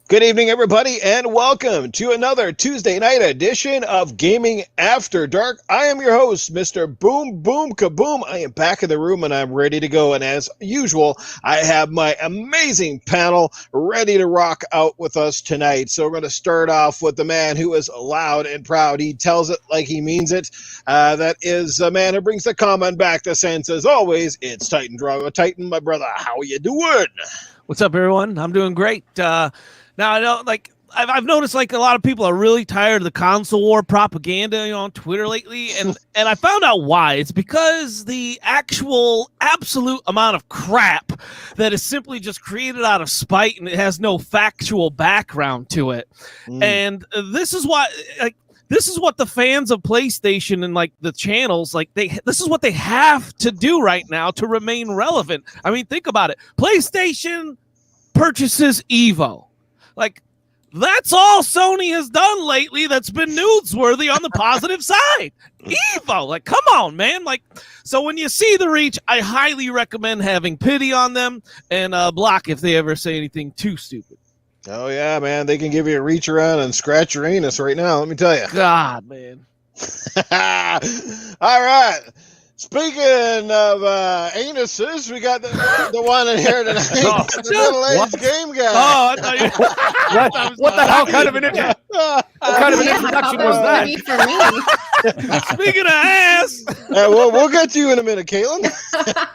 Good evening, everybody, and welcome to another Tuesday night edition of Gaming After Dark. I am your host, Mr. Boom Boom Kaboom. I am back in the room and I'm ready to go. And as usual, I have my amazing panel ready to rock out with us tonight. So we're going to start off with the man who is loud and proud. He tells it like he means it. That is a man who brings the comment back to sense. As always, it's Titan Drago. Titan, my brother, how are you doing? What's up, everyone? I'm doing great. Now I know, I've noticed, a lot of people are really tired of the console war propaganda, on Twitter lately, and I found out why. It's because the absolute amount of crap that is simply just created out of spite, and it has no factual background to it. And this is why, this is what the fans of PlayStation and the channels, this is what they have to do right now to remain relevant. I mean, think about it. PlayStation purchases Evo. That's all Sony has done lately that's been newsworthy on the positive side. Evo, come on, man. So when you see the reach, I highly recommend having pity on them and block if they ever say anything too stupid. Oh, yeah, man. They can give you a reach around and scratch your anus right now, let me tell you. God, man. All right. Speaking of anuses, we got the one in here tonight. The middle-aged game guy. Oh, I thought what the hell kind of an introduction was that? Speaking of ass. We'll get to you in a minute, Kaitlin.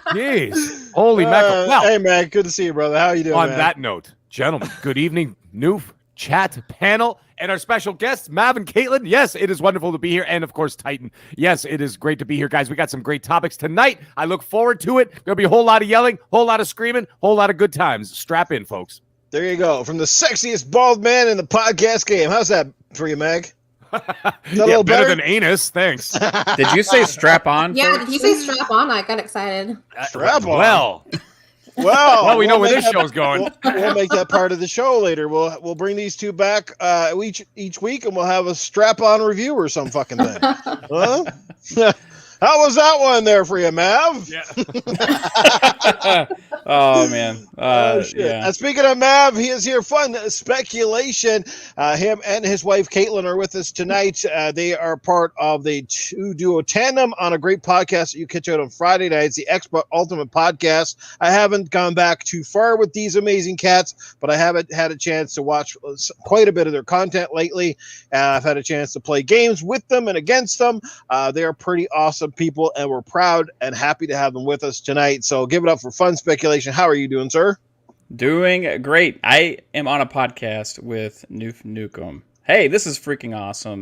Jeez. Holy mackerel. Well, hey, man. Good to see you, brother. How you doing, on man? that note, gentlemen, good evening, Noof, chat, panel, and our special guests, Mav and Kaitlin. Yes, it is wonderful to be here. And, of course, Titan. Yes, it is great to be here, guys. We got some great topics tonight. I look forward to it. There'll be a whole lot of yelling, whole lot of screaming, whole lot of good times. Strap in, folks. There you go. From the sexiest bald man in the podcast game. How's that for you, Mag? A little better than anus. Thanks. Did you say strap on? Yeah, did you say strap on? I got excited. Strap on. Well, we know where this show's going. We'll make that part of the show later. We'll bring these two back each week, and we'll have a strap-on review or some fucking thing. Huh? How was that one there for you, Mav? Yeah. Oh, man. Yeah. Speaking of Mav, he is here. Fun speculation. Him and his wife, Kaitlin, are with us tonight. They are part of the two duo tandem on a great podcast that you catch out on Friday nights, the Xbox Ultimate Podcast. I haven't gone back too far with these amazing cats, but I haven't had a chance to watch quite a bit of their content lately. I've had a chance to play games with them and against them. They are pretty awesome people, and we're proud and happy to have them with us tonight. So give it up for Fun Speculation. How are you doing, sir? Doing great. I am on a podcast with Noof Nukem. Hey, this is freaking awesome.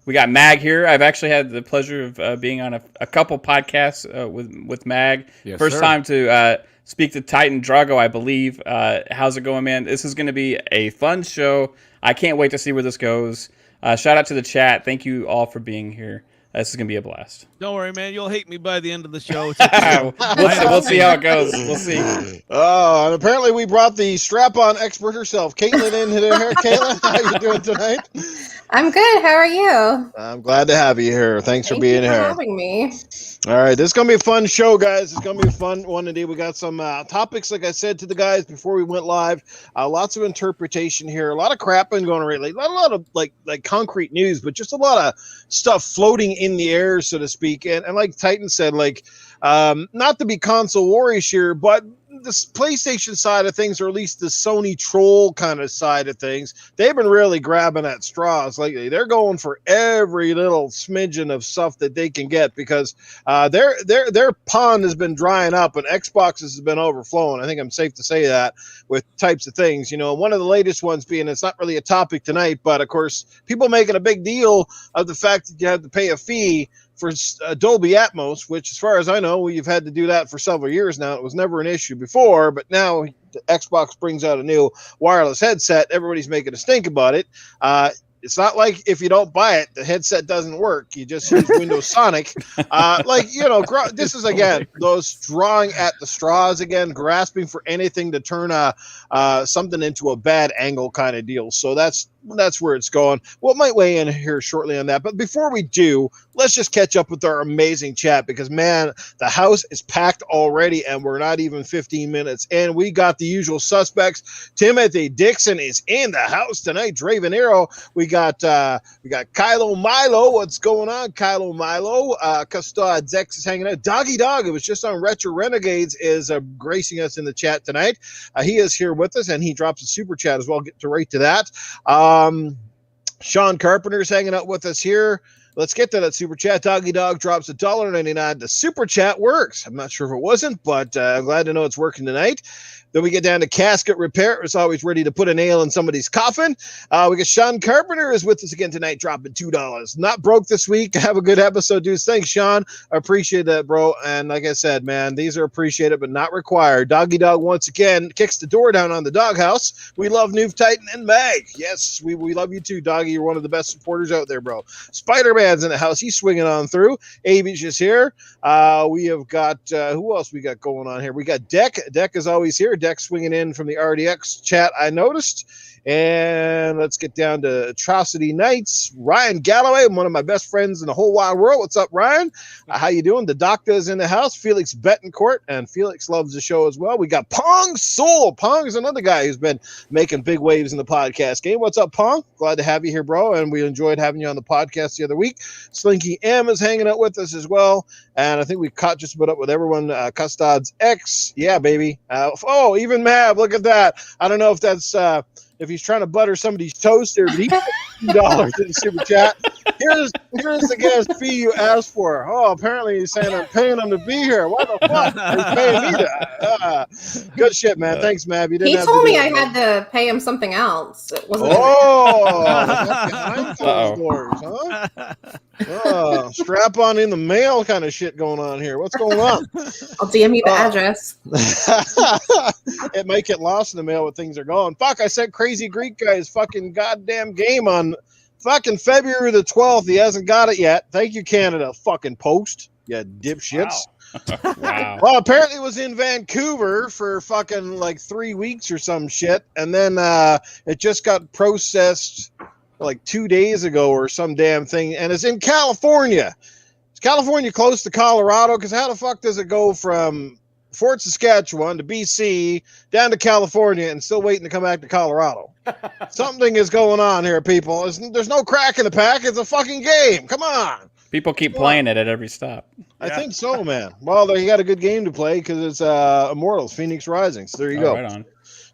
We got Mag here. I've actually had the pleasure of being on a couple podcasts with Mag. Yes, First sir. time to speak to Titan Drago, I believe. How's it going, man? This is going to be a fun show. I can't wait to see where this goes. Shout out to the chat. Thank you all for being here. This is going to be a blast. Don't worry, man. You'll hate me by the end of the show. We'll see how it goes. We'll see. Oh, and apparently we brought the strap-on expert herself, Kaitlin, in here. Kaitlin, how you doing tonight? I'm good. How are you? I'm glad to have you here. Thanks for being Thank you for here. having me. All right, this is going to be a fun show, guys. It's going to be a fun one indeed. We got some topics, like I said to the guys before we went live. Lots of interpretation here. A lot of crap been going on lately. Not a lot of like concrete news, but just a lot of stuff floating in the air, so to speak. And like Titan said, not to be console warish here, but the PlayStation side of things, or at least the Sony troll kind of side of things, they've been really grabbing at straws lately. They're going for every little smidgen of stuff that they can get because their pond has been drying up and Xbox has been overflowing. I think I'm safe to say that with types of things. One of the latest ones being, it's not really a topic tonight, but of course, people making a big deal of the fact that you have to pay a fee for Dolby Atmos, which, as far as I know, you've had to do that for several years now. It was never an issue before, but now the Xbox brings out a new wireless headset. Everybody's making a stink about it. It's not like if you don't buy it, the headset doesn't work. You just use Windows Sonic. This is, again, those drawing at the straws again, grasping for anything to turn something into a bad angle kind of deal. So that's where it's going. Well, it might weigh in here shortly on that. But before we do, let's just catch up with our amazing chat because, man, the house is packed already and we're not even 15 minutes. And we got the usual suspects. Timothy Dixon is in the house tonight. Draven Arrow. We got Kylo Milo. What's going on, Kylo Milo? Custod Zex is hanging out. Doggy Dog, it was just on Retro Renegades, is gracing us in the chat tonight. He is here with us and he drops a super chat as well. I'll get right to that. Sean Carpenter's hanging out with us here. Let's get to that super chat. Doggy Dog drops $1.99. The super chat works. I'm not sure if it wasn't, but I'm glad to know it's working tonight. Then we get down to Casket Repair. It's always ready to put a nail in somebody's coffin. We got Sean Carpenter is with us again tonight, dropping $2. Not broke this week. Have a good episode, dudes. Thanks, Sean. I appreciate that, bro. And like I said, man, these are appreciated but not required. Doggy Dog once again kicks the door down on the doghouse. We love Noof, Titan, and Mag. Yes, we love you too, Doggy. You're one of the best supporters out there, bro. Spider-Man's in the house. He's swinging on through. Avish is here. We have got, who else we got going on here? We got Deck. Deck is always here. Deck swinging in from the RDX chat, I noticed. And let's get down to Atrocity Knights. Ryan Galloway, one of my best friends in the whole wide world. What's up, Ryan? How you doing? The doctor is in the house. Felix Betancourt, and Felix loves the show as well. We got Pong Soul. Pong is another guy who's been making big waves in the podcast game. What's up, Pong? Glad to have you here, bro. And we enjoyed having you on the podcast the other week. Slinky M is hanging out with us as well. And I think we caught just about up with everyone. Custods X. Yeah, baby. Even Mav. Look at that. I don't know if that's... if he's trying to butter somebody's toast there, but he put $2 in the super chat. Here's the gas fee you asked for. Oh, apparently he's saying I'm paying him to be here. What the fuck? He's paying me to. Good shit, man. Thanks, Mav. You didn't He have told to me do I it, had to pay him something else. It wasn't behind closed doors, huh? Oh, strap on in the mail kind of shit going on here. What's going on? I'll DM you the address. It might get lost in the mail when things are going. Fuck, I sent Crazy Greek guy's fucking goddamn game on fucking February the 12th. He hasn't got it yet. Thank you, Canada. Fucking post. Yeah, dipshits. Wow. Well, apparently it was in Vancouver for fucking like 3 weeks or some shit. And then it just got processed like 2 days ago or some damn thing. And it's in California. Is California close to Colorado? Because how the fuck does it go from Fort Saskatchewan to BC down to California and still waiting to come back to Colorado? Something is going on here, people. There's no crack in the pack. It's a fucking game. Come on. People keep playing it at every stop. I think so, man. Well, you got a good game to play because it's Immortals, Phoenix Rising. So there you go. Right on.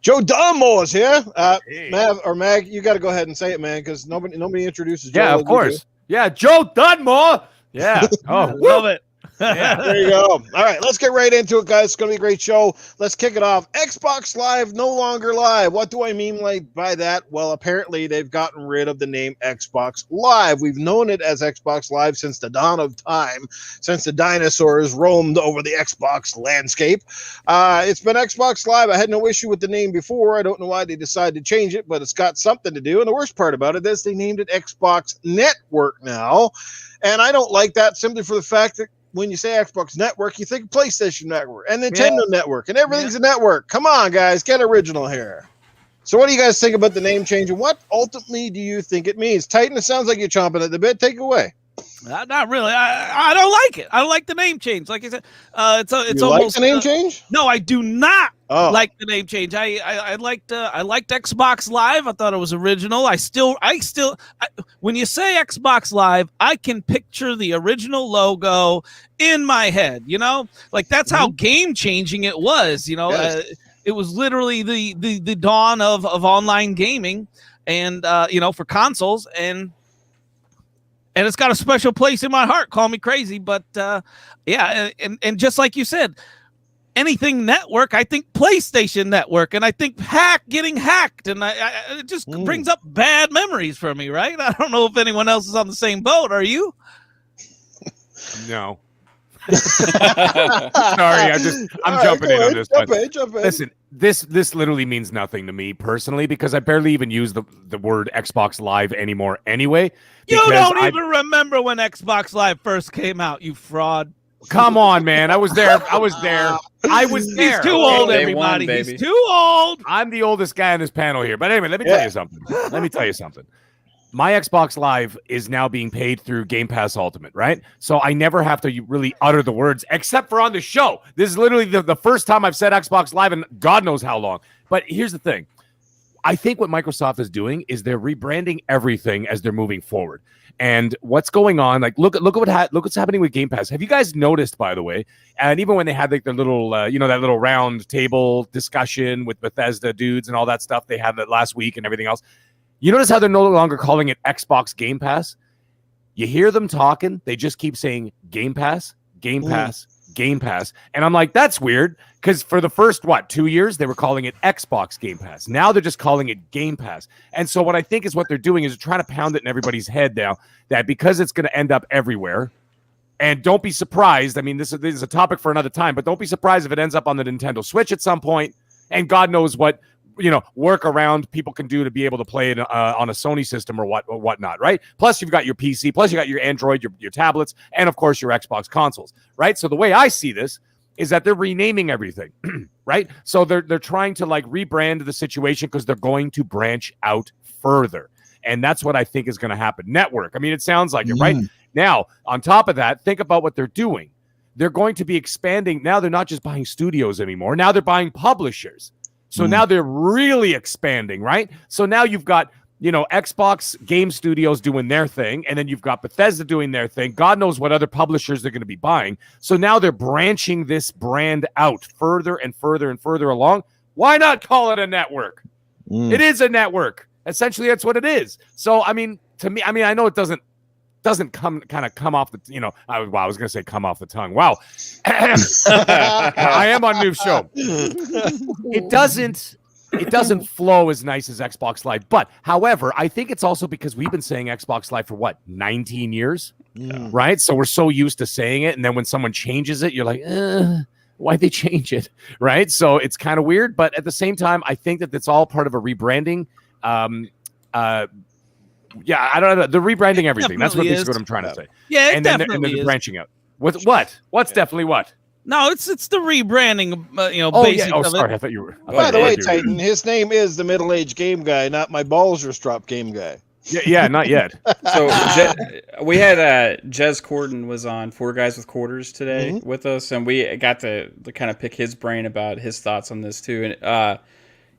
Joe Dunmore is here. Hey. Mag, you got to go ahead and say it, man, because nobody introduces Joe. Yeah, of course. Yeah, Joe Dunmore. Yeah. Oh, Love it. yeah. There you go. All right, let's get right into it, guys. It's going to be a great show. Let's kick it off. Xbox Live no longer live. What do I mean by that? Well, apparently they've gotten rid of the name Xbox Live. We've known it as Xbox Live since the dawn of time, since the dinosaurs roamed over the Xbox landscape. It's been Xbox Live. I had no issue with the name before. I don't know why they decided to change it, but it's got something to do. And the worst part about it is they named it Xbox Network now. And I don't like that simply for the fact that when you say Xbox Network, you think PlayStation Network and Nintendo Network, and everything's a network. Come on, guys, get original here. So what do you guys think about the name change, and what ultimately do you think it means? Titan, it sounds like you're chomping at the bit. Take it away. Not really. I don't like it. I don't like the name change. Like I said, it's You almost like the name change? No, I do not Oh. like the name change. I liked Xbox Live. I thought it was original. I still when you say Xbox Live, I can picture the original logo in my head. You know, like that's how game changing it was. You know, Yes. it was literally the dawn of online gaming, and for consoles, and it's got a special place in my heart. Call me crazy, but and just like you said, anything network, I think PlayStation Network, and I think getting hacked, and it just brings up bad memories for me, right? I don't know if anyone else is on the same boat. Are you? No. Sorry, I'm jumping in on this one. Jump in. Listen, this literally means nothing to me personally because I barely even use the word Xbox Live anymore anyway. You because don't even remember when Xbox Live first came out, you fraud. Come on, man. I was there. He's too old, Day everybody. one, He's baby. too old. I'm the oldest guy on this panel here. But anyway, let me tell you something. My Xbox Live is now being paid through Game Pass Ultimate, right? So I never have to really utter the words, except for on the show. This is literally the first time I've said Xbox Live in God knows how long. But here's the thing. I think what Microsoft is doing is they're rebranding everything as they're moving forward. And what's going on? Like, look what's happening with Game Pass. Have you guys noticed, by the way? And even when they had like their little, that little round table discussion with Bethesda dudes and all that stuff, they had that last week and everything else. You notice how they're no longer calling it Xbox Game Pass? You hear them talking, they just keep saying Game Pass, Game Pass, Game Pass. And I'm like, that's weird, because for the first, 2 years, they were calling it Xbox Game Pass. Now they're just calling it Game Pass. And so what I think is what they're doing is they're trying to pound it in everybody's head now that because it's going to end up everywhere, and don't be surprised, I mean, this is a topic for another time, but don't be surprised if it ends up on the Nintendo Switch at some point, and God knows what workaround people can do to be able to play it on a Sony system or whatnot, right? Plus, you've got your PC, plus you got your Android, your tablets, and of course your Xbox consoles, right? So the way I see this is that they're renaming everything, right? So they're trying to like rebrand the situation because they're going to branch out further, and that's what I think is going to happen. Network. I mean, it sounds like it, right? Now, on top of that, think about what they're doing. They're going to be expanding. Now they're not just buying studios anymore. Now they're buying publishers. So now they're really expanding, right? So now you've got, Xbox game studios doing their thing, and then you've got Bethesda doing their thing. God knows what other publishers they're going to be buying. So now they're branching this brand out further and further and further along. Why not call it a network? It is a network. Essentially, that's what it is. So, I mean, to me, I know it doesn't come off the, I was going to say come off the tongue. Wow. I am on Noob's show. It doesn't flow as nice as Xbox Live. But however, I think it's also because we've been saying Xbox Live for 19 years, right? So we're so used to saying it. And then when someone changes it, you're like, why'd they change it? Right. So it's kind of weird. But at the same time, I think that it's all part of a rebranding. Yeah, I don't know. They're rebranding everything. That's basically what I'm trying to say. Yeah, and then they're branching out. With what? What's definitely what? No, it's the rebranding. Basic. Oh, sorry. I thought you were. By the way, Titan, his name is the middle-aged game guy, not my balls are stropped game guy. Yeah, not yet. So we had Jez Corden was on Four Guys with Quarters today with us, and we got to kind of pick his brain about his thoughts on this too.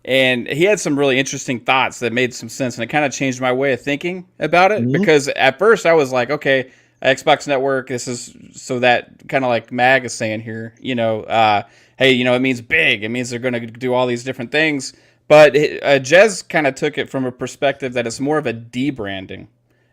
And he had some really interesting thoughts that made some sense, and it kind of changed my way of thinking about it. Because at first I was like, okay, Xbox Network, this is so that kind of like Mag is saying here, hey, it means big. It means they're going to do all these different things. But Jez kind of took it from a perspective that it's more of a debranding,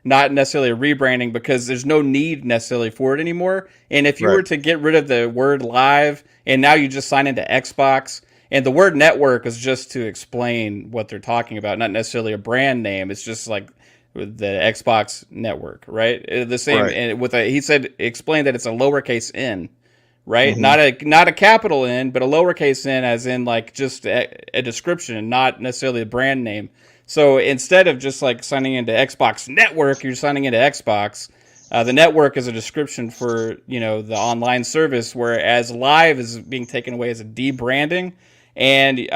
not necessarily a rebranding, because there's no need necessarily for it anymore. And if you were to get rid of the word live and now you just sign into Xbox, and the word network is just to explain what they're talking about, not necessarily a brand name. It's just like the Xbox network, right? The same. Right. And he explained that it's a lowercase n, right? Not a capital N, but a lowercase n, as in like just a description, not necessarily a brand name. So instead of just like signing into Xbox network, you're signing into Xbox. The network is a description for the online service, whereas live is being taken away as a debranding. And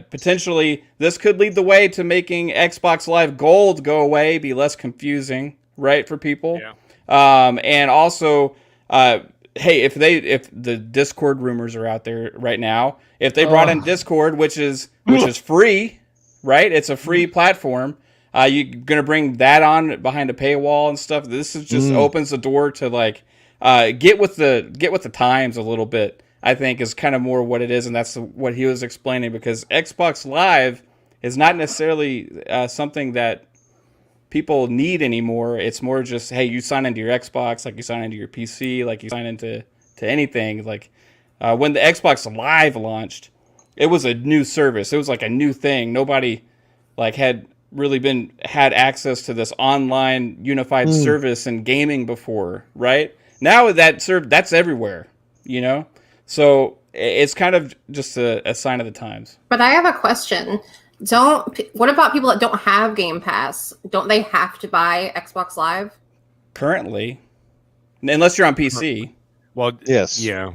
potentially this could lead the way to making Xbox Live Gold go away, be less confusing, right, for people. Yeah. And also, hey, if the Discord rumors are out there right now, if they brought in Discord, which is free, right? It's a free platform. You're gonna bring that on behind a paywall and stuff. This is just opens the door to like get with the times a little bit. I think is kind of more what it is, and that's what he was explaining, because Xbox Live is not necessarily something that people need anymore. It's more just, hey, you sign into your Xbox like you sign into your PC, like you sign into anything. Like when the Xbox Live launched, it was a new service. It was like a new thing. Nobody like had really had access to this online unified service in gaming before, right? Now that's everywhere, So it's kind of just a sign of the times. But I have a question. What about people that don't have Game Pass? Don't they have to buy Xbox Live? Currently, unless you're on PC. Well, Yes. Yeah.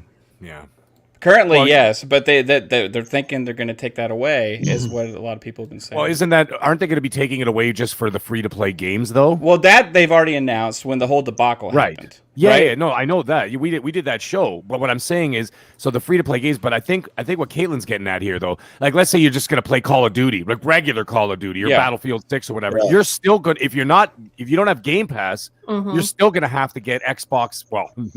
Currently, Well, yes, but they're thinking they're going to take that away, is what a lot of people have been saying. Well, aren't they going to be taking it away just for the free-to-play games, though? Well, that they've already announced when the whole debacle happened. Yeah, no, I know that. We did that show. But what I'm saying is, so the free-to-play games, but I think what Kaitlin's getting at here, though, like, let's say you're just going to play Call of Duty, like regular Call of Duty or Battlefield 6 or whatever. You're still good. If you don't have Game Pass, you're still going to have to get Xbox,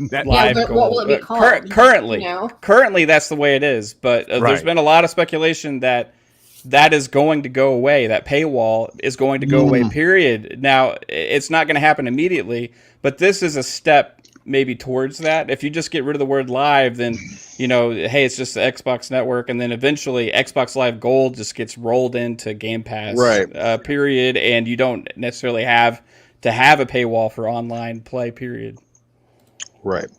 that Live but what will it be called? Currently, that's the way it is. But there's been a lot of speculation that is going to go away. That paywall is going to go away, period. Now, it's not going to happen immediately, but this is a step maybe towards that. If you just get rid of the word live, then, hey, it's just the Xbox network. And then eventually Xbox Live Gold just gets rolled into Game Pass, period. And you don't necessarily have to have a paywall for online play, period. Right.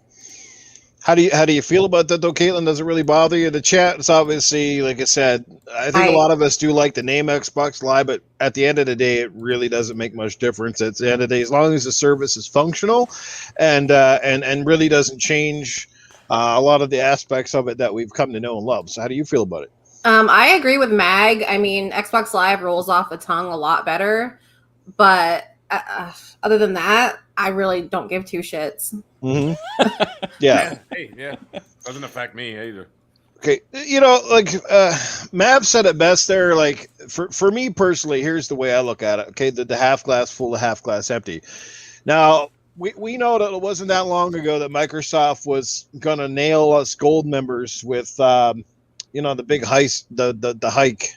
How do you feel about that though, Kaitlin? Does it really bother you? The chat is obviously, like I said, I think a lot of us do like the name Xbox Live, but at the end of the day, it really doesn't make much difference. At the end of the day, as long as the service is functional and really doesn't change a lot of the aspects of it that we've come to know and love. So how do you feel about it? I agree with Mag. I mean, Xbox Live rolls off the tongue a lot better, but other than that, I really don't give two shits. Mm-hmm. Yeah. Doesn't affect me either. Okay, Mav said it best there. Like for me personally, here's the way I look at it. Okay, the half glass full, the half glass empty. Now we know that it wasn't that long ago that Microsoft was gonna nail us gold members with the big heist, the hike,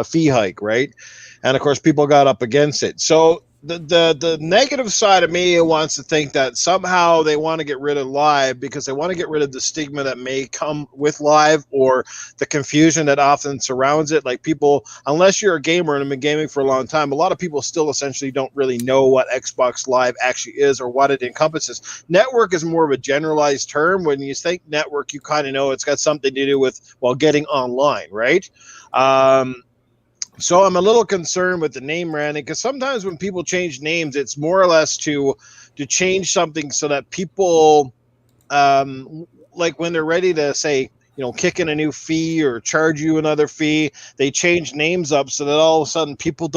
fee hike, right? And of course, people got up against it. So the negative side of me wants to think that somehow they want to get rid of live because they want to get rid of the stigma that may come with live or the confusion that often surrounds it. Like people, unless you're a gamer and have been gaming for a long time, a lot of people still essentially don't really know what Xbox Live actually is or what it encompasses. Network is more of a generalized term. When you think network, you kind of know it's got something to do with, getting online, right? So I'm a little concerned with the name branding because sometimes when people change names, it's more or less to change something so that people, like when they're ready to say, kick in a new fee or charge you another fee, they change names up so that all of a sudden people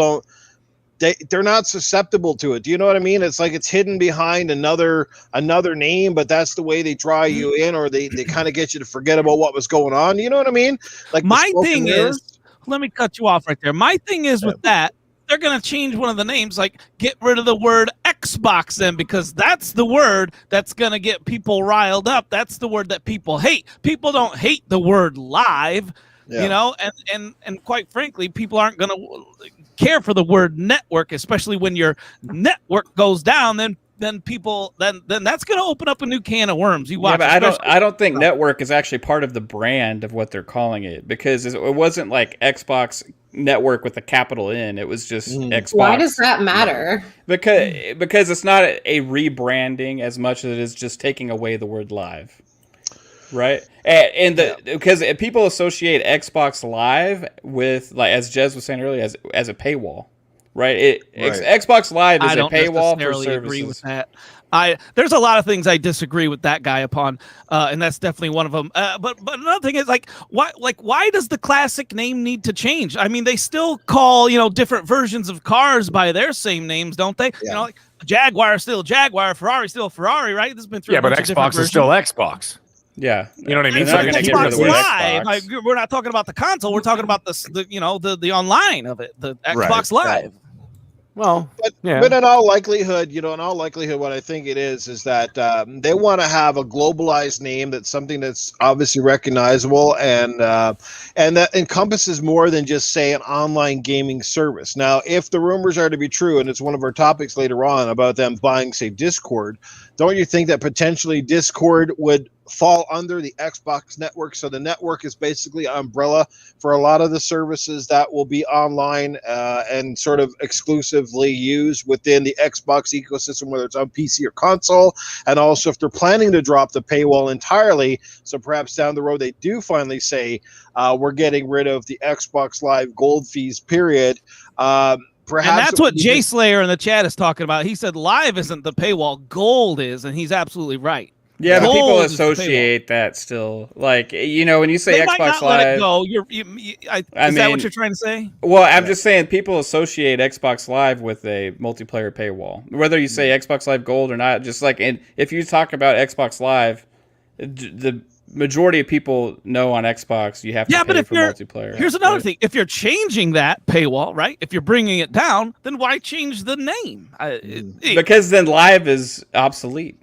they're not susceptible to it. Do you know what I mean? It's like it's hidden behind another name, but that's the way they draw you in, or they kind of get you to forget about what was going on. You know what I mean? Like my thing is. Let me cut you off right there. My thing is with that, they're going to change one of the names, like get rid of the word Xbox then, because that's the word that's going to get people riled up. That's the word that people hate. People don't hate the word live, and quite frankly, people aren't going to care for the word network, especially when your network goes down, then people then that's going to open up a new can of worms. You watch. Yeah, but I don't think network is actually part of the brand of what they're calling it, because it wasn't like Xbox network with a capital N. It was just Xbox. Why does that matter? Because it's not a rebranding as much as it is just taking away the word live. Right. Because people associate Xbox Live with, like as Jez was saying earlier, as a paywall. Right. Xbox Live is a paywall for services. Agree with that. There's a lot of things I disagree with that guy upon, and that's definitely one of them. But another thing is why does the classic name need to change? I mean, they still call different versions of cars by their same names, don't they? Yeah. Like Jaguar is still Jaguar, Ferrari still Ferrari, right? This has been through. But Xbox is still Xbox. Yeah, you know what I mean. They're not going to get rid of Live. Xbox. Like, we're not talking about the console. We're talking about the online of it, the Xbox Live. Well, but in all likelihood, what I think it is that they want to have a globalized name that's something that's obviously recognizable and that encompasses more than just, say, an online gaming service. Now, if the rumors are to be true, and it's one of our topics later on about them buying, say, Discord, don't you think that potentially Discord would fall under the Xbox network. So the network is basically an umbrella for a lot of the services that will be online and sort of exclusively used within the Xbox ecosystem, whether it's on PC or console. And also if they're planning to drop the paywall entirely, so perhaps down the road they do finally say we're getting rid of the Xbox Live Gold fees, period. Perhaps, and that's what Jay Slayer in the chat is talking about. He said Live isn't the paywall, Gold is, and he's absolutely right. Yeah, but people Gold is the associate that still. Like, you know, when you say They might Xbox not let it Live, go. Is that what you're trying to say? well, I'm just saying people associate Xbox Live with a multiplayer paywall. Whether you say Xbox Live Gold or not, just like, and if you talk about Xbox Live, the majority of people know on Xbox you have to pay for multiplayer. Here's another thing. If you're changing that paywall, right? If you're bringing it down, then why change the name? Because then Live is obsolete.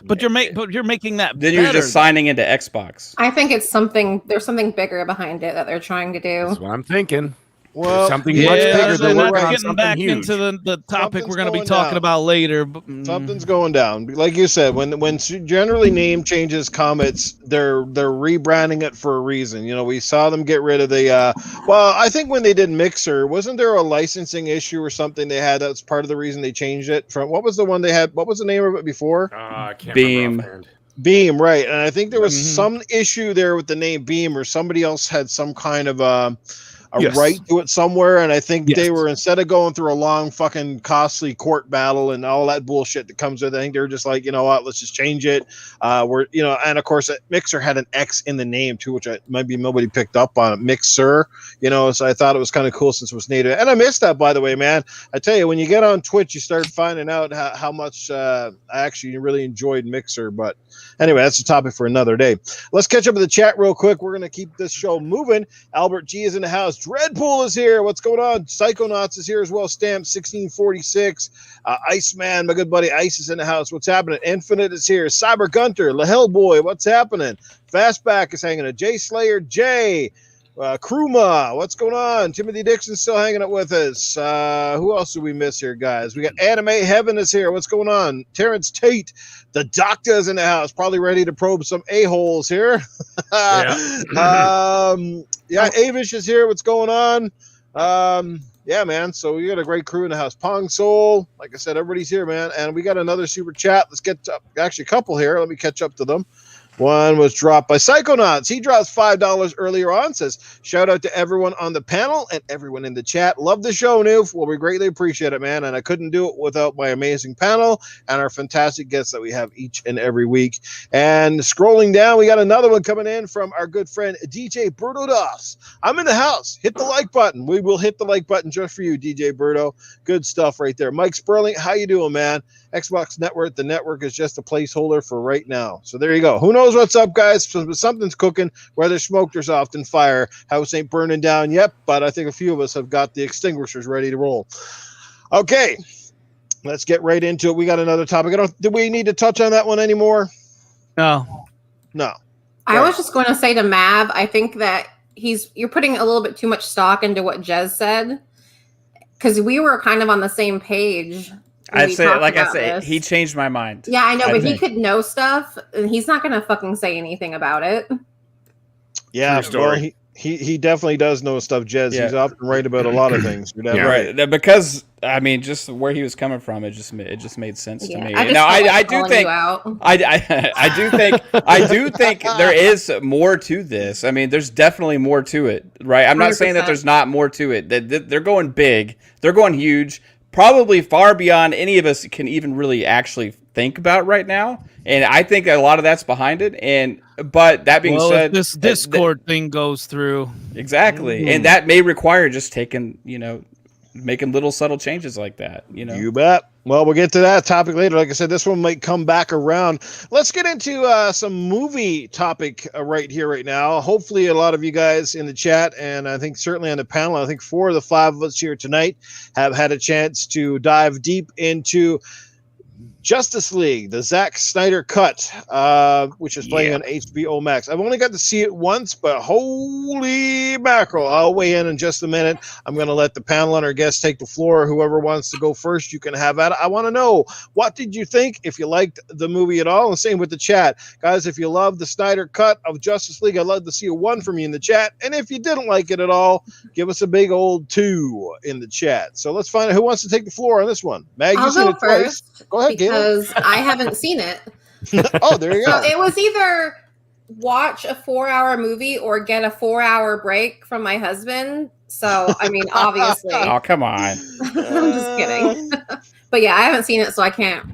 But you're making that then you're just signing into Xbox. I think it's something. There's something bigger behind it that they're trying to do. That's what I'm thinking. Well, there's something much bigger than we're working on getting something back huge. into the topic we're going to be Something's talking going about later. Something's going down. Like you said, when generally name changes come, they're rebranding it for a reason. You know, we saw them get rid of the well, I think when they did Mixer, wasn't there a licensing issue or something they had that's part of the reason they changed it from what was the one they had? What was the name of it before? I can't Beam. remember. Beam, right. And I think there was some issue there with the name Beam, or somebody else had some kind of right to it somewhere, and I think they were, instead of going through a long fucking costly court battle and all that bullshit that comes with it, I think they were just like, you know what, let's just change it. We're, you know, and of course Mixer had an X in the name too, which maybe nobody picked up on it. Mixer, you know, so I thought it was kind of cool since it was native. And I missed that, by the way, man. I tell you, when you get on Twitch, you start finding out how much I actually really enjoyed Mixer. But anyway, that's a topic for another day. Let's catch up with the chat real quick. We're going to keep this show moving. Albert G is in the house. Dreadpool is here. What's going on? Psychonauts is here as well. Stamp 1646. Iceman, my good buddy Ice is in the house. What's happening? Infinite is here. Cyber Gunter, La Hellboy. What's happening? Fastback is hanging out. Jay Slayer, Jay. Kruma, what's going on? Timothy Dixon's still hanging out with us. Who else do we miss here, guys? We got Anime Heaven is here. What's going on? Terrence Tate, the doctor's in the house, probably ready to probe some a-holes here. Avish is here. What's going on? Yeah, man. So we got a great crew in the house. Pong Soul, like I said, everybody's here, man. And we got another super chat. Let's get to, actually a couple here. Let me catch up to them. One was dropped by Psychonauts. He drops $5 earlier on. Says, shout out to everyone on the panel and everyone in the chat. Love the show, Noof. Well, we greatly appreciate it, man. And I couldn't do it without my amazing panel and our fantastic guests that we have each and every week. And scrolling down, we got another one coming in from our good friend DJ Berto Das. I'm in the house. Hit the like button. We will hit the like button just for you, DJ Berto. Good stuff right there. Mike Sperling, how you doing, man? Xbox Network. The network is just a placeholder for right now. So there you go. Who knows what's up, guys? So something's cooking. Where there's smoke, there's often fire. House ain't burning down yet, but I think a few of us have got the extinguishers ready to roll. Okay, let's get right into it. We got another topic. Do we need to touch on that one anymore? No. I was just going to say to Mav, I think that you're putting a little bit too much stock into what Jez said, because we were kind of on the same page. I say, he changed my mind. Yeah, I know, but he could know stuff, and he's not going to fucking say anything about it. Yeah, well, he definitely does know stuff, Jez. Yeah. He's often right about a lot of things. Right, because I mean, just where he was coming from, it just made sense to me. I do think there is more to this. I mean, there's definitely more to it, right? I'm not 100%. Saying that there's not more to it. They're going big. They're going huge. Probably far beyond any of us can even really actually think about right now, and I think that a lot of that's behind it. But that being said, this Discord thing goes through exactly, and that may require just making little subtle changes like that. You bet. Well, we'll get to that topic later. Like I said, this one might come back around. Let's get into some movie topic right here, right now. Hopefully, a lot of you guys in the chat, and I think certainly on the panel, I think 4 of the 5 of us here tonight have had a chance to dive deep into Justice League, the Zack Snyder Cut, which is playing on HBO Max. I've only got to see it once, but holy mackerel. I'll weigh in just a minute. I'm going to let the panel and our guests take the floor. Whoever wants to go first, you can have at it. I want to know, what did you think? If you liked the movie at all, and same with the chat. Guys, if you love the Snyder Cut of Justice League, I'd love to see a 1 from you in the chat. And if you didn't like it at all, give us a big old 2 in the chat. So let's find out who wants to take the floor on this one. Mag, you've seen it twice. Go ahead, because I haven't seen it. Oh, there you go. So it was either watch a 4-hour movie or get a 4-hour break from my husband. So, I mean, obviously. Oh, come on. I'm just kidding. But yeah, I haven't seen it, so I can't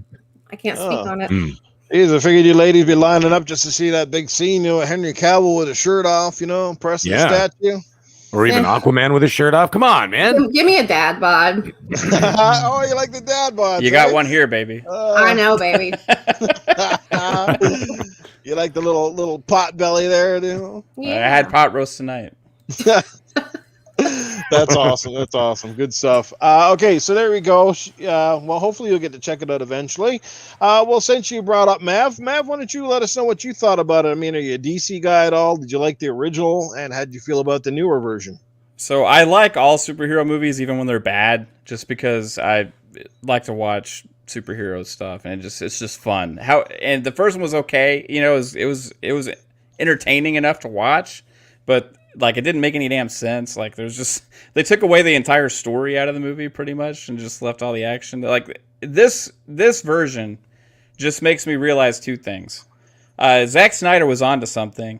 speak on it. Jeez, I figured you ladies be lining up just to see that big scene, Henry Cavill with his shirt off, pressing the statue. Or even Aquaman with his shirt off. Come on, man. Give me a dad bod. Oh, you like the dad bod? You got one here, baby. I know, baby. You like the little pot belly there, dude? Yeah. I had pot roast tonight. That's awesome. That's awesome. Good stuff. Okay, so there we go. Well, hopefully you'll get to check it out eventually. Well, since you brought up Mav, why don't you let us know what you thought about it? I mean, are you a DC guy at all? Did you like the original? And how did you feel about the newer version? So I like all superhero movies, even when they're bad, just because I like to watch superhero stuff, and it's just fun. And the first one was okay. It was entertaining enough to watch, but like it didn't make any damn sense. Like they took away the entire story out of the movie pretty much and just left all the action. Like this version just makes me realize 2 things. Zack Snyder was onto something.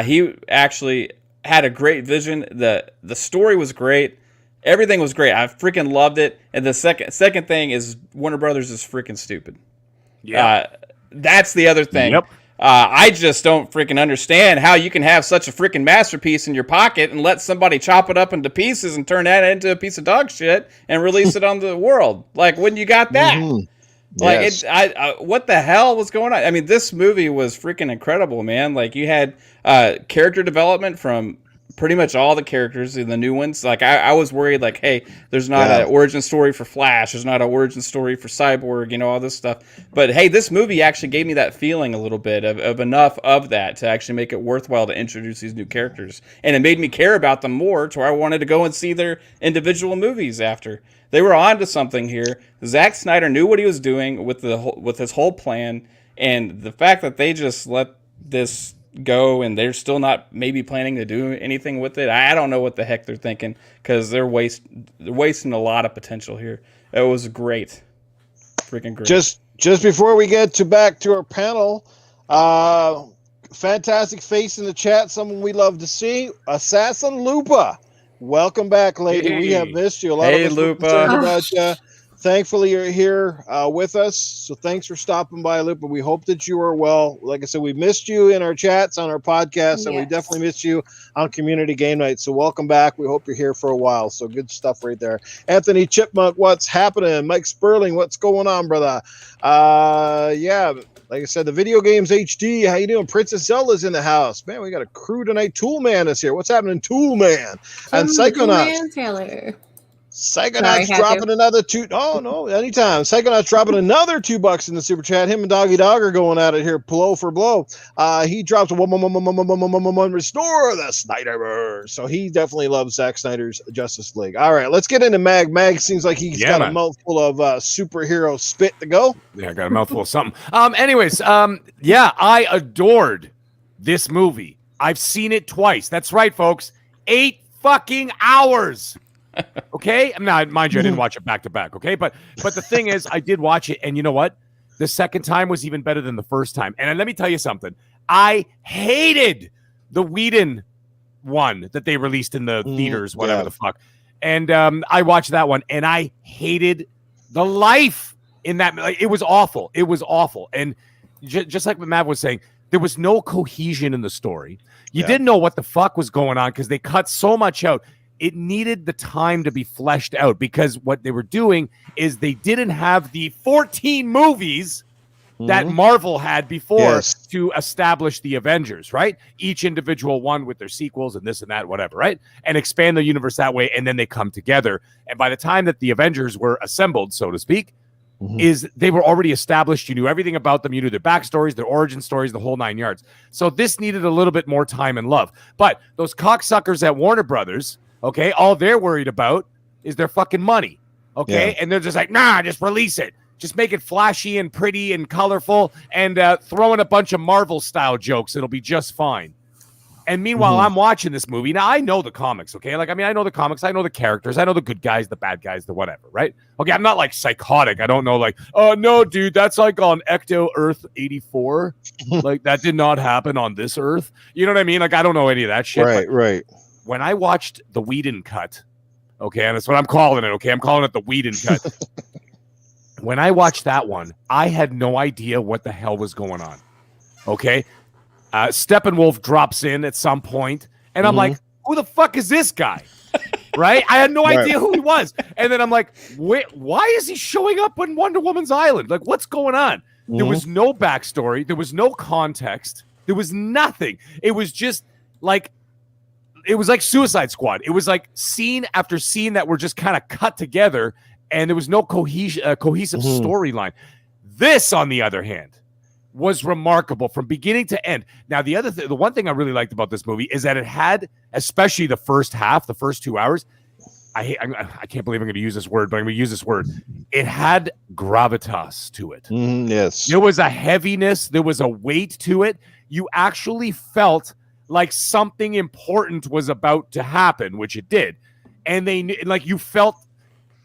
He actually had a great vision. The story was great. Everything was great. I freaking loved it. And the second thing is Warner Brothers is freaking stupid. Yeah. That's the other thing. Yep. I just don't freaking understand how you can have such a freaking masterpiece in your pocket and let somebody chop it up into pieces and turn that into a piece of dog shit and release it on the world. Like, when you got that? Mm-hmm. Like, Yes. what the hell was going on? I mean, this movie was freaking incredible, man. Like, you had character development from pretty much all the characters in the new ones. Like, I was worried, like, hey, there's not an origin story for Flash. There's not an origin story for Cyborg, all this stuff. But, hey, this movie actually gave me that feeling a little bit of enough of that to actually make it worthwhile to introduce these new characters. And it made me care about them more to where I wanted to go and see their individual movies after. They were on to something here. Zack Snyder knew what he was doing with his whole plan. And the fact that they just let this go and they're still not maybe planning to do anything with it, I don't know what the heck they're thinking, because they're wasting a lot of potential here. It was great, freaking great. Just before we get back to our panel, fantastic face in the chat, someone we love to see, Assassin Lupa. Welcome back, lady. We have missed you. A lot of us were concerned about you. Thankfully, you're here with us, so thanks for stopping by, Lupa. We hope that you are well. Like I said, we missed you in our chats, on our podcast, and we definitely missed you on Community Game Night. So welcome back. We hope you're here for a while. So good stuff right there. Anthony Chipmunk, what's happening? Mike Sperling, what's going on, brother? Yeah, like I said, the Video Games HD. How you doing? Princess Zelda's in the house. Man, we got a crew tonight. Toolman is here. What's happening, Toolman? And Psychonauts. Taylor. Psychonauts dropping another 2. Oh, no, anytime. Psychonauts dropping another $2 in the super chat. Him and Doggy Dog are going at it here, blow for blow. He drops restore the Snyderverse. So he definitely loves Zack Snyder's Justice League. All right, let's get into Mag. Mag seems like he's got a mouthful of superhero spit to go. Yeah, I got a mouthful of something. Anyways, I adored this movie. I've seen it twice. That's right, folks. 8 fucking hours. Okay, now mind you, I didn't watch it back to back. Okay, but the thing is, I did watch it, and you know what? The second time was even better than the first time. And let me tell you something. I hated the Whedon one that they released in the theaters, whatever the fuck. And I watched that one, and I hated the life in that. Like, it was awful. It was awful. And just like what Matt was saying, there was no cohesion in the story. You didn't know what the fuck was going on because they cut so much out. It needed the time to be fleshed out, because what they were doing is they didn't have the 14 movies that Marvel had before to establish the Avengers, right? Each individual one with their sequels and this and that, whatever, right? And expand the universe that way, and then they come together. And by the time that the Avengers were assembled, so to speak, is they were already established. You knew everything about them. You knew their backstories, their origin stories, the whole 9 yards. So this needed a little bit more time and love. But those cocksuckers at Warner Brothers, okay, all they're worried about is their fucking money, okay? And they're just like, nah, just release it. Just make it flashy and pretty and colorful and throw in a bunch of Marvel-style jokes. It'll be just fine. And meanwhile, I'm watching this movie. Now, I know the comics, okay? Like, I mean, I know the comics. I know the characters. I know the good guys, the bad guys, the whatever, right? Okay, I'm not, like, psychotic. I don't know, like, oh, no, dude, that's, like, on Ecto Earth 84. Like, that did not happen on this Earth. You know what I mean? Like, I don't know any of that shit. Right. When I watched the Whedon cut, okay, and that's what I'm calling it, okay? I'm calling it the Whedon cut. When I watched that one, I had no idea what the hell was going on, okay? Steppenwolf drops in at some point, and I'm like, who the fuck is this guy? Right? I had no idea who he was. And then I'm like, wait, why is he showing up on Wonder Woman's island? Like, what's going on? There was no backstory. There was no context. There was nothing. It was just like, it was like Suicide Squad. It was like scene after scene that were just kind of cut together, and there was no cohesive storyline. This, on the other hand, was remarkable from beginning to end. Now, the one thing I really liked about this movie is that it had, especially the first half, the first 2 hours. I can't believe I'm going to use this word, but I'm going to use this word. It had gravitas to it. Yes, there was a heaviness. There was a weight to it. You actually felt like something important was about to happen, which it did, and you felt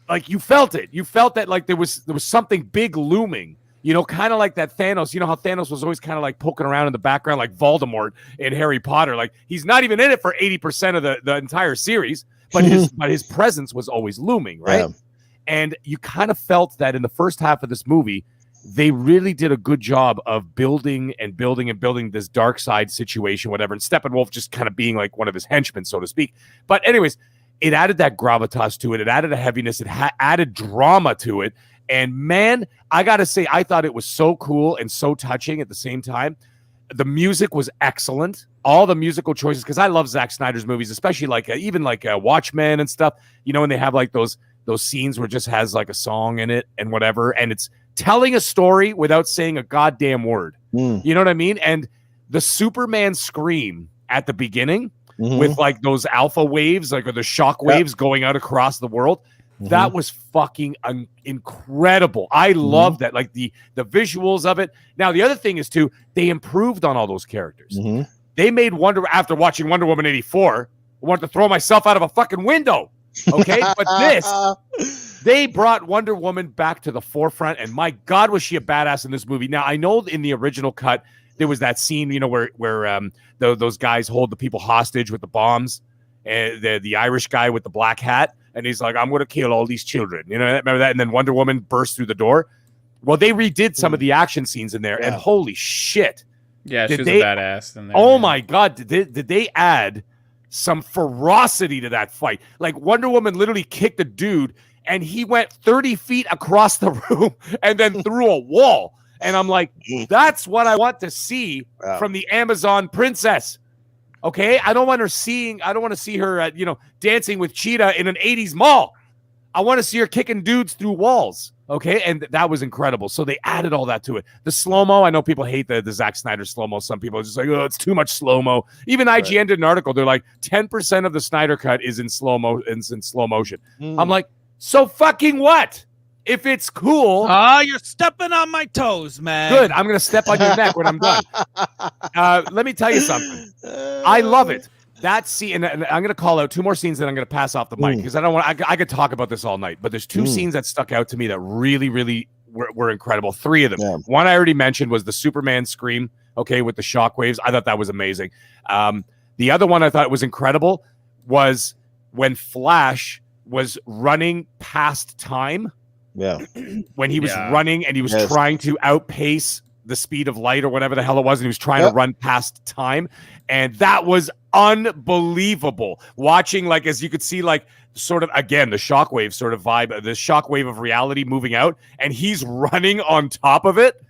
it. You felt that like there was something big looming. You know, kind of like that Thanos. You know how Thanos was always kind of like poking around in the background like Voldemort in Harry Potter. Like, he's not even in it for 80% of the entire series, but his presence was always looming, right? Yeah. And you kind of felt that in the first half of this movie, they really did a good job of building this dark side situation, whatever. And Steppenwolf just kind of being like one of his henchmen, so to speak. But anyways, it added that gravitas to it. It added a heaviness. It added drama to it. And man, I got to say, I thought it was so cool and so touching at the same time. The music was excellent. All the musical choices, because I love Zack Snyder's movies, especially like even like Watchmen and stuff. You know, when they have like those scenes where it just has like a song in it and whatever, and it's telling a story without saying a goddamn word. You know what I mean? And the Superman scream at the beginning with like those alpha waves, like, or the shock waves going out across the world. That was fucking incredible. I love that, like the visuals of it. Now, the other thing is too, they improved on all those characters. They made after watching Wonder Woman 84, I wanted to throw myself out of a fucking window. Okay, but they brought Wonder Woman back to the forefront, and my God, was she a badass in this movie. Now, I know in the original cut, there was that scene, you know, where those guys hold the people hostage with the bombs, and the Irish guy with the black hat. And he's like, I'm going to kill all these children. You know, remember that? And then Wonder Woman burst through the door. Well, they redid some of the action scenes in there. And holy shit. Yeah, she was a badass in there. Oh, my God. Did they add some ferocity to that fight? Like, Wonder Woman literally kicked a dude, and he went 30 feet across the room and then through a wall. And I'm like, that's what I want to see from the Amazon princess. Okay, I don't want to see her, dancing with Cheetah in an 80s mall. I want to see her kicking dudes through walls. Okay, and that was incredible. So they added all that to it. The slow-mo, I know people hate the Zack Snyder slow-mo. Some people are just like, oh, it's too much slow-mo. Even IGN did an article. They're like, 10% of the Snyder Cut is in slow motion. I'm like, so fucking what? If it's cool. You're stepping on my toes, man. Good. I'm going to step on your neck when I'm done. Let me tell you something. I love it. That scene, and I'm going to call out 2 more scenes that I'm going to pass off the mic because I could talk about this all night, but there's 2 scenes that stuck out to me that really, really were incredible. 3 of them. Yeah. One I already mentioned was the Superman scream, okay, with the shockwaves. I thought that was amazing. The other one I thought was incredible was when Flash was running past time. Yeah. When he was running and he was trying to outpace the speed of light or whatever the hell it was, and he was trying to run past time. And that was unbelievable. Watching, like, as you could see, like, sort of, again, the shockwave sort of vibe, the shockwave of reality moving out, and he's running on top of it.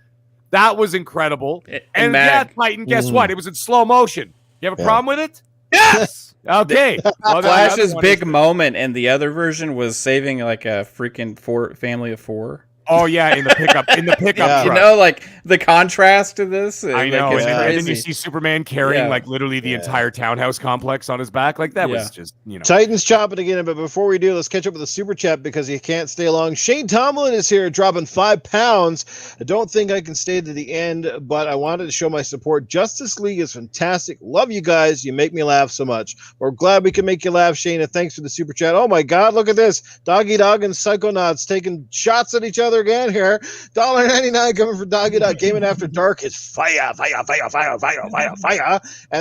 That was incredible. And Titan, guess what? It was in slow motion. You have a problem with it? Yes! Okay. Well, Flash's big moment in the other version was saving like a freaking family of 4. Oh yeah, in the pickup Yeah. You truck. know, like the contrast to this. I know, Like, it's and then crazy. you see Superman carrying Yeah. like literally the entire townhouse complex on his back. Like that was just, Titans chopping again, but before we do, let's catch up with the super chat because you can't stay long. Shane Tomlin is here, dropping £5. I don't think I can stay to the end, but I wanted to show my support. Justice League is fantastic. Love you guys. You make me laugh so much. We're glad we can make you laugh, Shane, and thanks for the super chat. Oh my God, look at this. Doggy Dog and Psychonauts taking shots at each other again here. $1.99 coming from Doggy Dog. Gaming After Dark is fire. And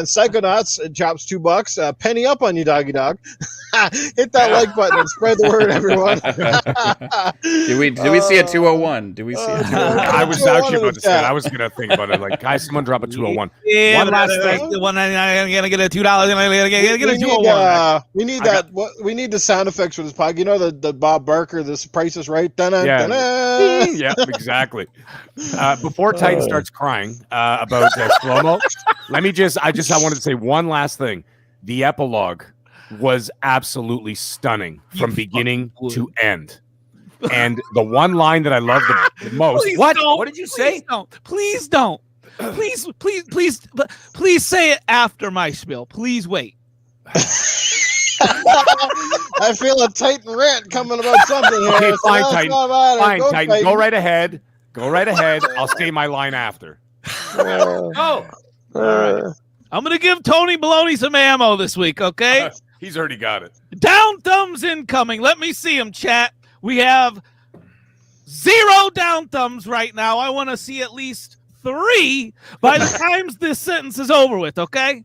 Psychonauts drops $2. Penny up on you, Doggy Dog. Hit that like button and spread the word, everyone. Did we see a 201? Do we see a 201? I was actually about to say that. I was gonna think about it. Like, guys, someone drop a 201. Yeah, One last thing. The $1.99. I'm gonna get a $2. I'm gonna get a 201. We need that. We need the sound effects for this pod. You know the Bob Barker. This Price is Right. Dun-dun, Yeah. dun-dun. Yeah, exactly. Before Titan starts crying about slow-mo, I wanted to say one last thing. The epilogue was absolutely stunning from beginning to end. And the one line that I love the most. Please What? don't. What did you say? Please don't. Please say it after my spiel. Please wait. I feel a Titan rant coming about something here. Okay, so fine, that's Titan. not matter. Fine, Go, Titan. Go right ahead. Go right ahead. I'll say my line after. Oh. I'm going to give Tony Baloney some ammo this week, okay? He's already got it. Down thumbs incoming. Let me see them, chat. We have 0 down thumbs right now. I want to see at least 3 by the time this sentence is over with, okay?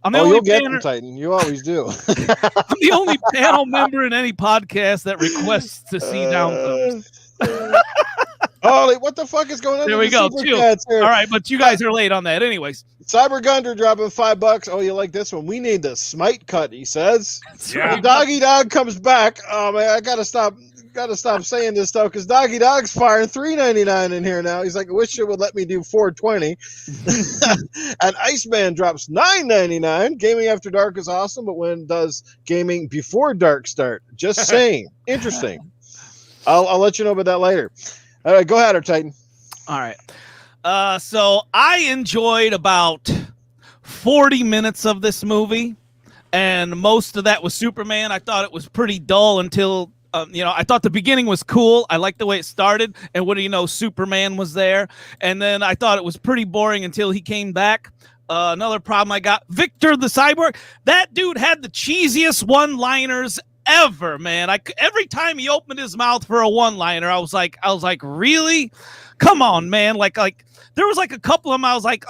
I'm the you'll get them, Titan. You always do. I'm the only panel member in any podcast that requests to see down thumbs. Holy, what the fuck is going on? There we go. 2. All right, but you guys are late on that. Anyways. Cyber Gunder dropping $5. Oh, you like this one? We need the smite cut, he says. Yeah. The Doggy Dog comes back. Oh man, I gotta stop saying this stuff because Doggy Dog's firing $3.99 in here now. He's like, I wish it would let me do $4.20. And Iceman drops $9.99. Gaming After Dark is awesome, but when does gaming before dark start? Just saying. Interesting. I'll let you know about that later. All right, go ahead, or Titan. All right. So I enjoyed about 40 minutes of this movie, and most of that was Superman. I thought it was pretty dull until, I thought the beginning was cool. I liked the way it started, and what do you know, Superman was there. And then I thought it was pretty boring until he came back. Another problem I got, Victor the Cyborg. That dude had the cheesiest one-liners ever, man. Every time he opened his mouth for a one-liner, I was like, really? Come on, man. Like there was like a couple of them I was like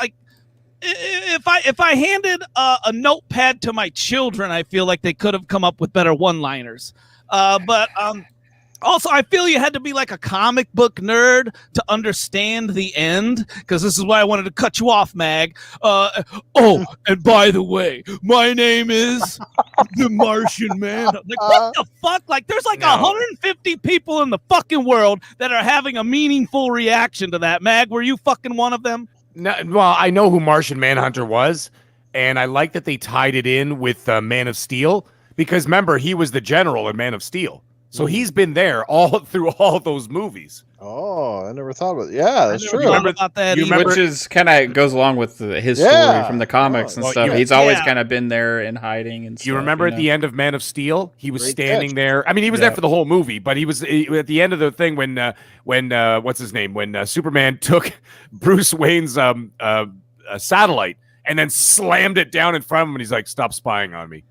if I handed a notepad to my children, I feel like they could have come up with better one-liners. But also, I feel you had to be like a comic book nerd to understand the end, because this is why I wanted to cut you off, Mag. And by the way, my name is the Martian Man. Like, what the fuck? Like, there's like 150 people in the fucking world that are having a meaningful reaction to that. Mag, were you fucking one of them? No, well, I know who Martian Manhunter was, and I like that they tied it in with Man of Steel, because remember, he was the general in Man of Steel. So he's been there all through all those movies. Oh, I never thought about it. Yeah, that's true. Remember about that? Which is kind of goes along with his story from the comics and stuff. He's always kind of been there in hiding and stuff. You remember at the end of Man of Steel, he was standing there. I mean, he was there for the whole movie, but he was at the end of the thing when what's his name? When Superman took Bruce Wayne's satellite and then slammed it down in front of him, and he's like, "Stop spying on me."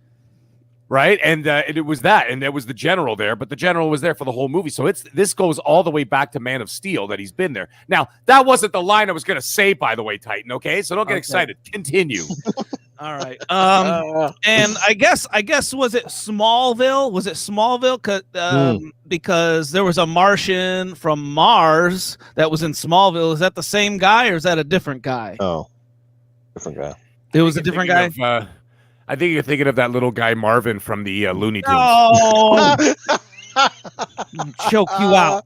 Right, and it was that, and there was the general there, but the general was there for the whole movie. So this goes all the way back to Man of Steel that he's been there. Now, that wasn't the line I was going to say, by the way, Titan. Okay, so don't get excited. Continue. All right. And I guess was it Smallville? Was it Smallville? Because there was a Martian from Mars that was in Smallville. Is that the same guy or is that a different guy? Oh, different guy. It was a different guy. I think you're thinking of that little guy Marvin from the Looney Tunes. Oh, choke you out.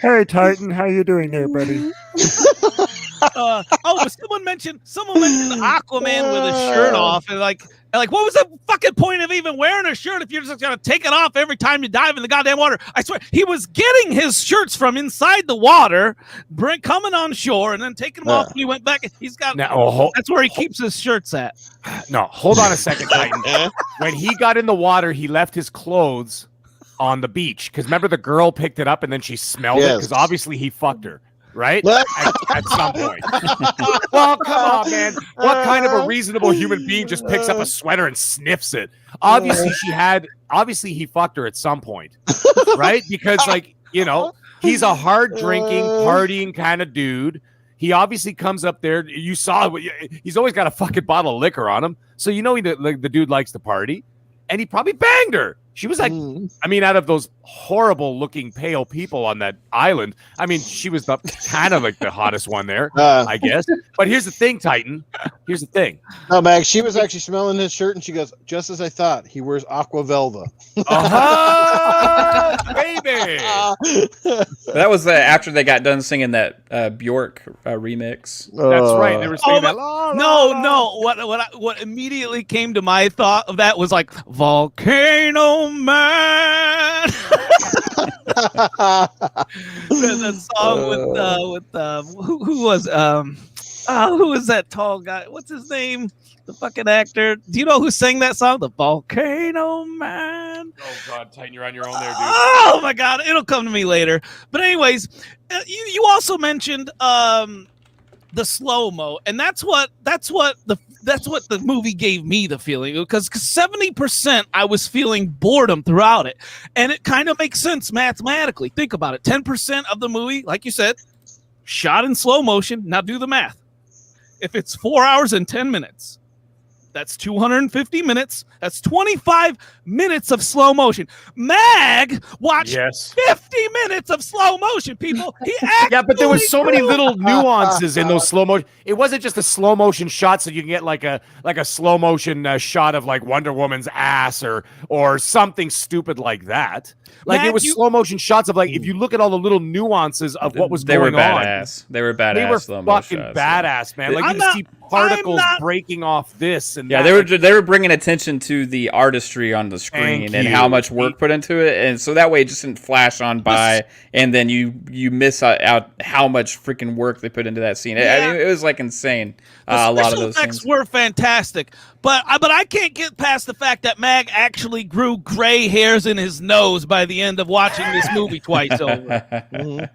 Hey, Titan, how you doing there, buddy? But someone mentioned Aquaman with his shirt off, and like what was the fucking point of even wearing a shirt if you're just gonna take it off every time you dive in the goddamn water? I swear, he was getting his shirts from inside the water, coming on shore, and then taking them off when he went back. He's got that's where he keeps his shirts at. No, hold on a second, Titan. When he got in the water, he left his clothes on the beach because remember the girl picked it up and then she smelled it because obviously he fucked her. Right? At some point. Well, come on, man. What kind of a reasonable human being just picks up a sweater and sniffs it? Obviously he fucked her at some point. Right? Because he's a hard drinking, partying kind of dude. He obviously comes up there. You saw he's always got a fucking bottle of liquor on him. So the dude likes to party. And he probably banged her. She was like, out of those horrible looking pale people on that island, she was kind of like the hottest one there, I guess. But here's the thing, Titan. Here's the thing. No, Mag, she was actually smelling his shirt and she goes, just as I thought, he wears Aqua Velva. Baby. That was after they got done singing that Bjork remix. That's right. They were singing that. No. What immediately came to my thought of that was like Volcano Man. The song with who was that tall guy? What's his name? The fucking actor. Do you know who sang that song? The Volcano Man. Oh God, Titan, you're on your own there, dude. Oh my God, it'll come to me later. But anyways, you also mentioned the slow-mo, and that's what the movie gave me the feeling, because 70% I was feeling boredom throughout it, and it kind of makes sense mathematically. Think about it. 10% of the movie, like you said, shot in slow motion. Now do the math. If it's 4 hours and 10 minutes, that's 250 minutes. That's 25 minutes of slow motion. Mag watched 50 minutes of slow motion, people. But there was so many little nuances in those slow motion. It wasn't just a slow motion shot, so you can get like a slow motion shot of like Wonder Woman's ass or something stupid like that. Like it was slow motion shots of like if you look at all the little nuances of what was going on. They were badass. They were fucking shots, badass, man. Like you see particles breaking off this and that. They were bringing attention to the artistry on the screen and how much work put into it, and so that way it just didn't flash on by, and then you miss out how much freaking work they put into that scene. It was like insane. A lot of those things were fantastic, but I can't get past the fact that Mag actually grew gray hairs in his nose by the end of watching this movie twice over.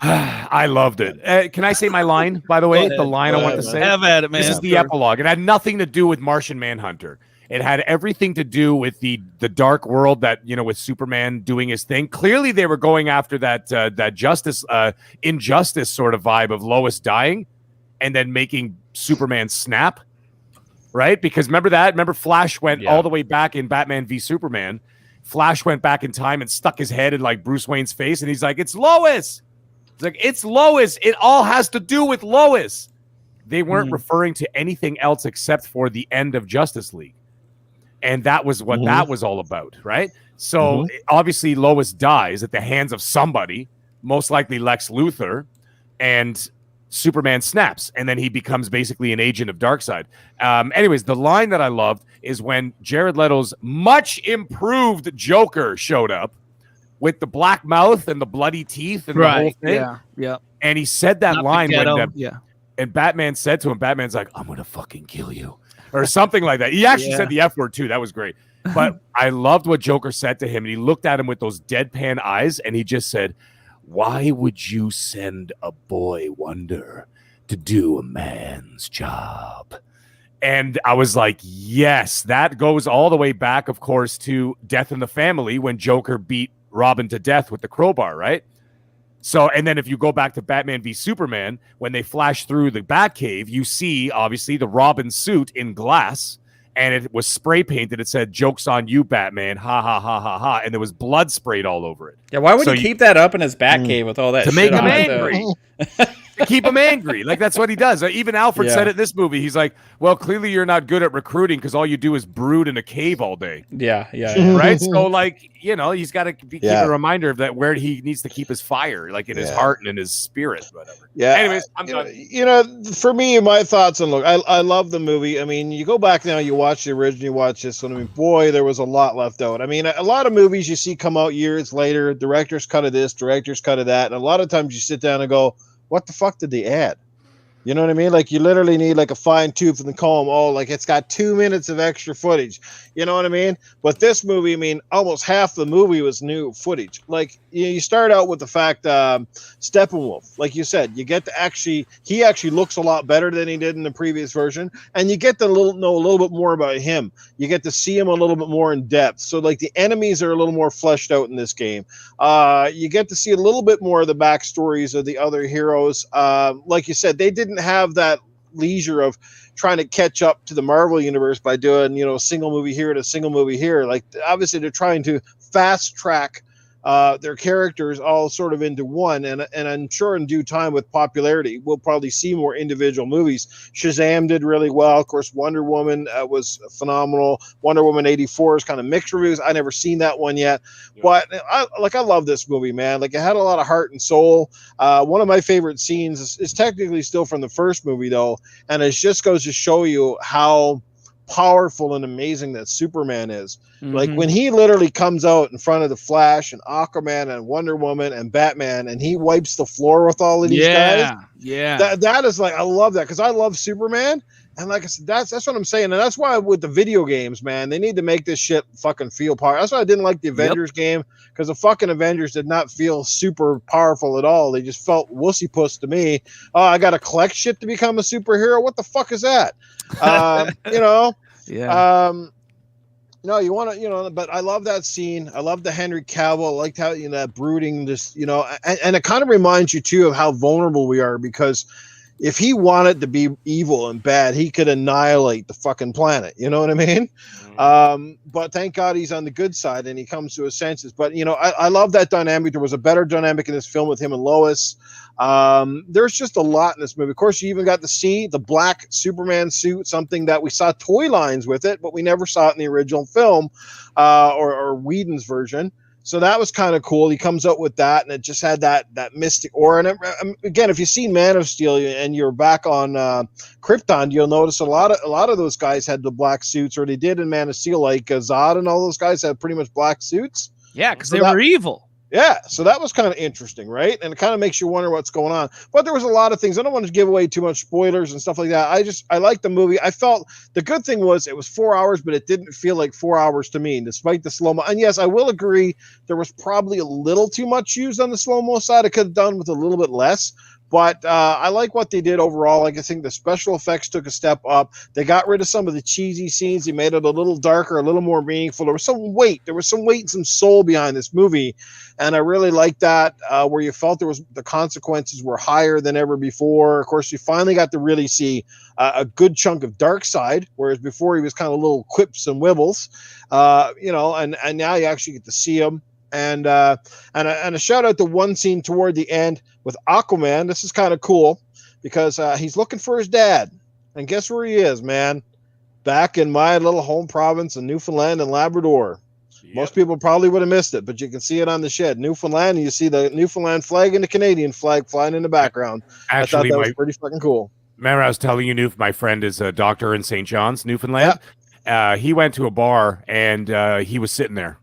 I loved it. Can I say my line, by the way? The line I want to say? Have at it, man. This is the epilogue. It had nothing to do with Martian Manhunter. It had everything to do with the dark world that, with Superman doing his thing. Clearly, they were going after that injustice sort of vibe of Lois dying and then making Superman snap, right? Because remember Flash went all the way back in Batman v Superman. Flash went back in time and stuck his head in like Bruce Wayne's face, and he's like, "It's Lois." It's like, "It's Lois. It all has to do with Lois." They weren't referring to anything else except for the end of Justice League. And that was what that was all about, right? So obviously Lois dies at the hands of somebody, most likely Lex Luthor, and Superman snaps, and then he becomes basically an agent of Darkseid. Anyways, the line that I loved is when Jared Leto's much improved Joker showed up with the black mouth and the bloody teeth and the whole thing. Yeah. And he said that line and Batman said to him, Batman's like, "I'm going to fucking kill you." Or something like that. He actually said the F word too. That was great. But I loved what Joker said to him. And he looked at him with those deadpan eyes and he just said, "Why would you send a boy wonder to do a man's job?" And I was like, yes, that goes all the way back, of course, to Death in the Family when Joker beat Robin to death with the crowbar, right? So, and then if you go back to Batman v Superman, when they flash through the Batcave, you see, obviously, the Robin suit in glass, and it was spray painted. It said, "Joke's on you, Batman, ha, ha, ha, ha, ha," and there was blood sprayed all over it. Yeah, why would he keep that up in his Batcave with all that to shit make him on angry? to keep him angry. Like, that's what he does. Even Alfred Yeah. said it in this movie. He's like, well, clearly you're not good at recruiting because all you do is brood in a cave all day. Yeah, yeah, yeah. Right? So, like, you know, he's got to keep Yeah. a reminder of that, where he needs to keep his fire, like in his Yeah. heart and in his spirit, whatever. Yeah. Anyways, I'm done. You know, for me, my thoughts on look, I love the movie. I mean, you go back now, you watch the original, you watch this one. I mean, boy, there was a lot left out. I mean, a lot of movies you see come out years later, director's cut of this, director's cut of that, and a lot of times you sit down and go, what the fuck did they add? You know what I mean? Like, you literally need like a fine tooth and comb. Oh, like it's got 2 minutes of extra footage. You know what I mean? But this movie, I mean, almost half the movie was new footage. Like, you start out with the fact, Steppenwolf, like you said, you get to he actually looks a lot better than he did in the previous version, and you get to know a little bit more about him. You get to see him a little bit more in depth. So, like, the enemies are a little more fleshed out in this game. You get to see a little bit more of the backstories of the other heroes. Like you said, they didn't have that leisure of trying to catch up to the Marvel universe by doing, you know, a single movie here and a single movie here. Like, obviously they're trying to fast track their characters all sort of into one, and I'm sure in due time with popularity we'll probably see more individual movies. Shazam did really well, of course. Wonder Woman was phenomenal. Wonder Woman 84 is kind of mixed reviews. I never seen that one yet, but I love this movie, man. Like, it had a lot of heart and soul. One of my favorite scenes is technically still from the first movie though, and it just goes to show you how powerful and amazing that Superman is. Like, when he literally comes out in front of the Flash and Aquaman and Wonder Woman and Batman, and he wipes the floor with all of these guys. Yeah. That is like, I love that, because I love Superman. And like I said, that's what I'm saying. And that's why with the video games, man, they need to make this shit fucking feel powerful. That's why I didn't like the Avengers game, because the fucking Avengers did not feel super powerful at all. They just felt wussy puss to me. Oh, I got to collect shit to become a superhero. What the fuck is that? You know? Yeah. No, you want to, you know, but I love that scene. I love the Henry Cavill. I liked how, you know, that brooding, just, you know, and it kind of reminds you too of how vulnerable we are, because if he wanted to be evil and bad, he could annihilate the fucking planet. You know what I mean? But thank God he's on the good side and he comes to his senses. But, you know, I love that dynamic. There was a better dynamic in this film with him and Lois. There's just a lot in this movie. Of course, you even got to see the black Superman suit, something that we saw toy lines with it, but we never saw it in the original film, or Whedon's version. So that was kind of cool. He comes out with that, and it just had that mystic aura. And again, if you've seen Man of Steel and you're back on Krypton, you'll notice a lot of those guys had the black suits, or they did in Man of Steel, like Zod and all those guys had pretty much black suits. Yeah, because they were evil. Yeah, so that was kind of interesting, right? And it kind of makes you wonder what's going on. But there was a lot of things. I don't want to give away too much spoilers and stuff like that. I liked the movie. I felt the good thing was it was 4 hours, but it didn't feel like 4 hours to me, despite the slow-mo. And yes, I will agree there was probably a little too much used on the slow-mo side. I could have done with a little bit less. But I like what they did overall. Like, I think the special effects took a step up. They got rid of some of the cheesy scenes. They made it a little darker, a little more meaningful. There was some weight. There was some weight and some soul behind this movie. And I really liked that, where you felt the consequences were higher than ever before. Of course, you finally got to really see a good chunk of Darkseid, whereas before he was kind of little quips and wibbles. You know, and now you actually get to see him. And a shout out to one scene toward the end with Aquaman. This is kind of cool because he's looking for his dad, and guess where he is, man? Back in my little home province of Newfoundland and Labrador. Yep. Most people probably would have missed it, but you can see it on the shed. Newfoundland, and you see the Newfoundland flag and the Canadian flag flying in the background. Actually, I thought that was pretty fucking cool. Remember, I was telling you, Newf, my friend is a doctor in St. John's, Newfoundland. Yeah. He went to a bar and he was sitting there.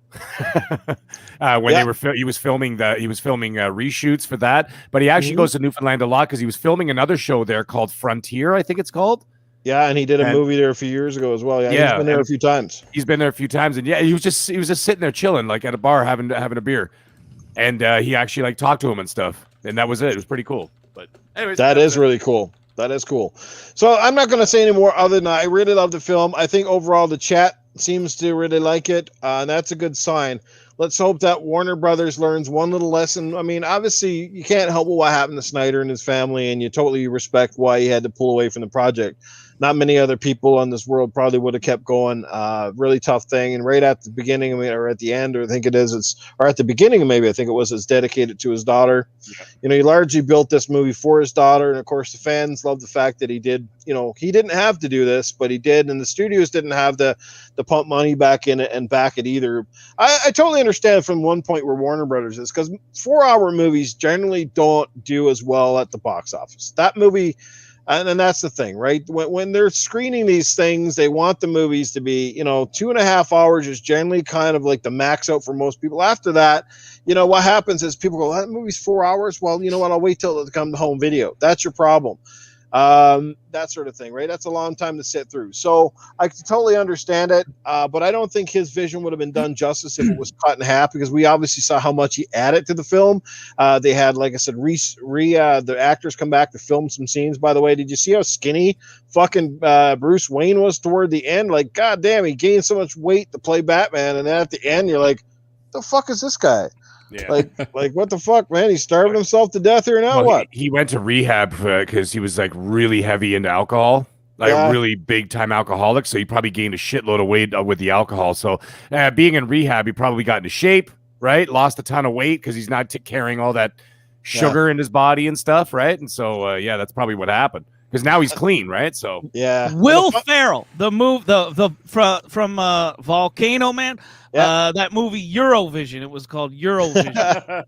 When they were he was filming reshoots for that, but he actually goes to Newfoundland a lot because he was filming another show there called Frontier, I think it's called. Yeah, and he did a movie there a few years ago as well. Yeah, he's been there a few times. He's been there a few times, and he was just sitting there chilling, like at a bar having a beer, and he actually like talked to him and stuff, and that was it. It was pretty cool. But anyways, that is really cool. That is cool. So I'm not going to say any more other than I really love the film. I think overall the chat seems to really like it, and that's a good sign. Let's hope that Warner Brothers learns one little lesson. I mean, obviously, you can't help what happened to Snyder and his family, and you totally respect why he had to pull away from the project. not many other people on this world probably would have kept going. Really tough thing. And right at the beginning, or at the end, or I think it is, or at the beginning, maybe I think it was, it's dedicated to his daughter. Yeah. You know, he largely built this movie for his daughter. And of course, the fans love the fact that he did, you know, he didn't have to do this, but he did. And the studios didn't have to pump money back in it and back it either. I totally understand from one point where Warner Brothers is, because 4-hour movies generally don't do as well at the box office. That movie, and that's the thing, right? When they're screening these things, they want the movies to be, you know, 2.5 hours is generally kind of like the max out for most people. After that, you know, what happens is people go, that movie's 4 hours. Well, you know what? I'll wait till it comes to home video. That's your problem. That sort of thing, right? That's a long time to sit through. So I can totally understand it, but I don't think his vision would have been done justice if it was cut in half, because we obviously saw how much he added to the film. They had, like I said, the actors come back to film some scenes. By the way, did you see how skinny fucking Bruce Wayne was toward the end? Like, goddamn, he gained so much weight to play Batman, and then at the end, you're like, the fuck is this guy? Yeah. Like what the fuck, man? He starved himself to death here now. What? He went to rehab because he was like really heavy into alcohol, like a really big time alcoholic. So he probably gained a shitload of weight with the alcohol. So being in rehab, he probably got into shape, right? Lost a ton of weight because he's not carrying all that sugar in his body and stuff, right? And so that's probably what happened. Because now he's clean, right? So Will Ferrell, the from Volcano Man, that movie Eurovision. It was called Eurovision.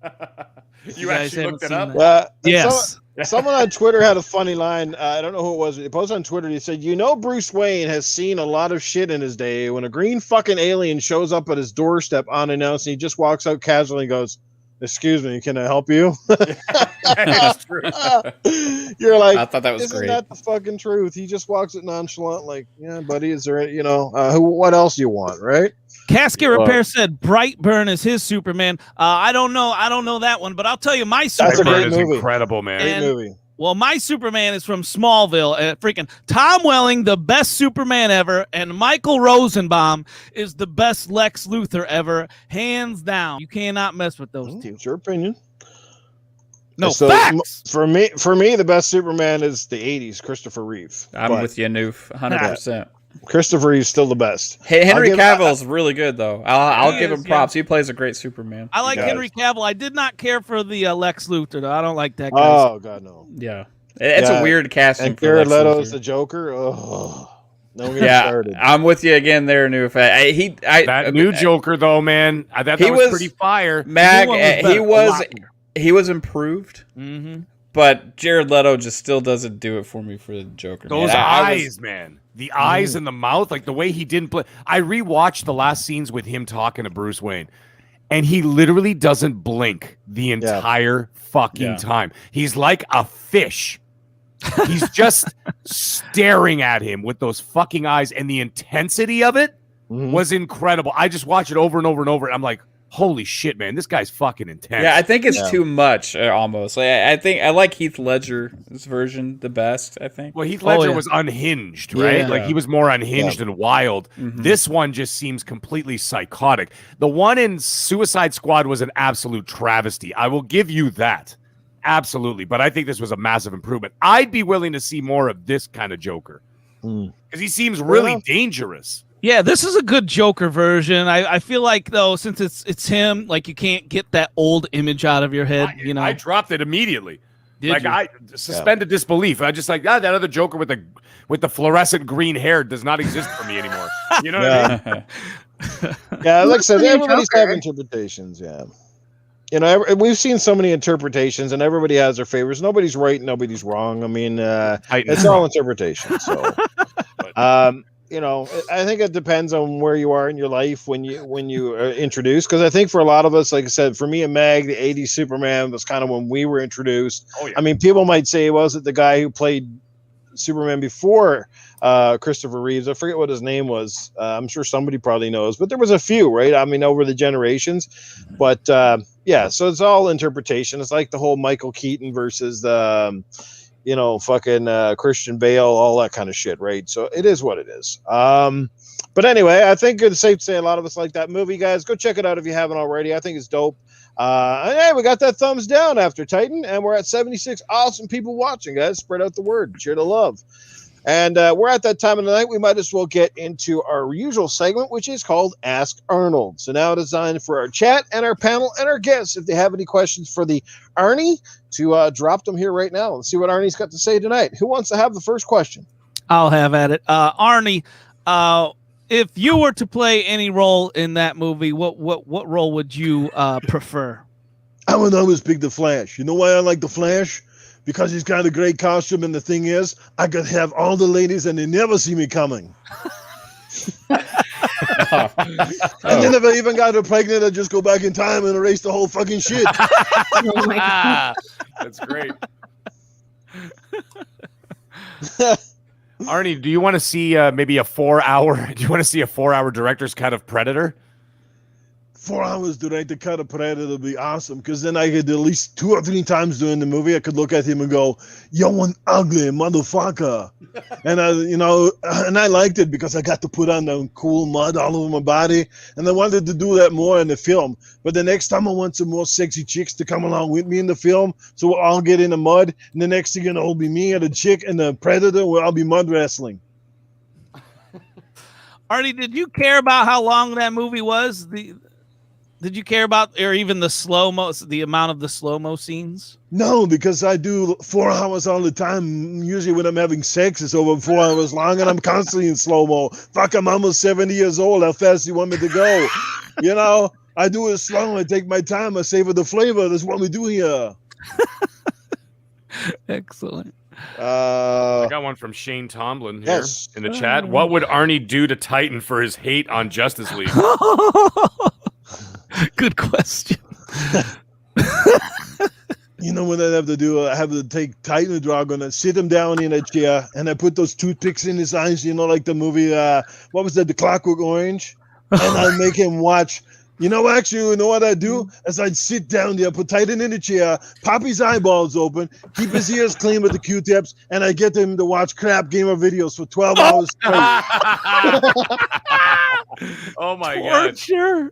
you actually looked it up? Yes. Someone on Twitter had a funny line. I don't know who it was. He posted on Twitter. He said, "You know, Bruce Wayne has seen a lot of shit in his day. When a green fucking alien shows up at his doorstep unannounced, and he just walks out casually and goes, 'Excuse me, can I help you?'" That's true. You're like, I thought that was isn't great. that the fucking truth? He just walks it nonchalant, like, yeah, buddy, is there, you know, what else you want, right? Casket Repair said Brightburn is his Superman. I don't know that one, but I'll tell you my Superman is incredible, man. Great movie. Well, my Superman is from Smallville. Freaking Tom Welling, the best Superman ever, and Michael Rosenbaum is the best Lex Luthor ever, hands down. You cannot mess with those two. It's your opinion. No, so facts. For me, the best Superman is the 80s, Christopher Reeve. I'm with you, Noof, 100%. Christopher Reeve's still the best. Hey, Henry Cavill's really good, though. I'll give him props. He plays a great Superman. I like Henry Cavill. I did not care for the Lex Luthor, though. I don't like that guy. Oh, God, no. Yeah. It's a weird casting. And Jared Leto is the Joker. Oh, no, started. I'm with you again there, Noof. That new Joker, though, man, I thought that was pretty fire. Mag, he was improved. Mm-hmm. But Jared Leto just still doesn't do it for me for the Joker. Those eyes, man. The eyes and the mouth, like the way he didn't play. I rewatched the last scenes with him talking to Bruce Wayne, and he literally doesn't blink the entire fucking time. He's like a fish. He's just staring at him with those fucking eyes, and the intensity of it was incredible. I just watched it over and over and over, and I'm like, holy shit, man, this guy's fucking intense. Yeah, I think it's too much, almost. I think I like Heath Ledger's version the best, I think. Well, Heath Ledger was unhinged, right? Yeah. Like, he was more unhinged and wild. This one just seems completely psychotic. The one in Suicide Squad was an absolute travesty. I will give you that. Absolutely. But I think this was a massive improvement. I'd be willing to see more of this kind of Joker. Because he seems really dangerous. Yeah, this is a good Joker version. I feel like, though, since it's him, like, you can't get that old image out of your head. I dropped it immediately. Did you? I suspended disbelief. I just like, that other Joker with the fluorescent green hair does not exist for me anymore. You know what I mean? Yeah, like I said, everybody's having interpretations. Yeah. You know, we've seen so many interpretations, and everybody has their favorites. Nobody's right, nobody's wrong. I mean, it's all interpretation. So, you know, I think it depends on where you are in your life when you are introduced. Because I think for a lot of us, like I said, for me and Mag, the 80s Superman was kind of when we were introduced. Oh, yeah. I mean, people might say, was it the guy who played Superman before Christopher Reeves? I forget what his name was. I'm sure somebody probably knows, but there was a few, right? I mean, over the generations. But yeah, so it's all interpretation. It's like the whole Michael Keaton versus the you know, fucking Christian Bale, all that kind of shit, right? So it is what it is. But anyway, I think it's safe to say a lot of us like that movie, guys. Go check it out if you haven't already. I think it's dope. And hey, we got that thumbs down after Titan, and we're at 76 awesome people watching, guys. Spread out the word. Share the love. And we're at that time of the night. We might as well get into our usual segment, which is called Ask Arnold. So now designed for our chat and our panel and our guests. If they have any questions for the Arnie, to drop them here right now. Let's see what Arnie's got to say tonight. Who wants to have the first question? I'll have at it. Arnie, if you were to play any role in that movie, what role would you prefer? I would always pick the Flash. You know why I like the Flash? Because he's got a great costume, and the thing is, I could have all the ladies, and they never see me coming. And then if I even got her pregnant, I'd just go back in time and erase the whole fucking shit. Oh my God. That's great. Arnie, do you want to see maybe a 4-hour? Do you want to see a 4-hour director's cut of Predator? 4 hours director cut of Predator would be awesome, because then I could at least 2 or 3 times during the movie, I could look at him and go, "You're one ugly motherfucker," and I liked it because I got to put on the cool mud all over my body, and I wanted to do that more in the film. But the next time I want some more sexy chicks to come along with me in the film, so we'll all get in the mud, and the next thing you know, it'll be me and a chick and the Predator, where I'll be mud wrestling. Arnie, did you care about how long that movie was? Did you care about, or even the amount of the slow-mo scenes? No, because I do 4 hours all the time. Usually when I'm having sex, it's over 4 hours long, and I'm constantly in slow-mo. Fuck, I'm almost 70 years old. How fast do you want me to go? You know, I do it slow. I take my time. I savor the flavor. That's what we do here. Excellent. I got one from Shane Tomlin here Yes. in the chat. What would Arnie do to Titan for his hate on Justice League? Good question. You know what I have to do? I have to take Titan Drago and I sit him down in a chair, and I put those toothpicks in his eyes, you know, like the movie, what was that, The Clockwork Orange? And I make him watch. You know what I do? As I'd sit down there, put Titan in the chair, pop his eyeballs open, keep his ears clean with the Q-tips, and I get him to watch crap gamer videos for 12 hours straight. Oh my God. Sure.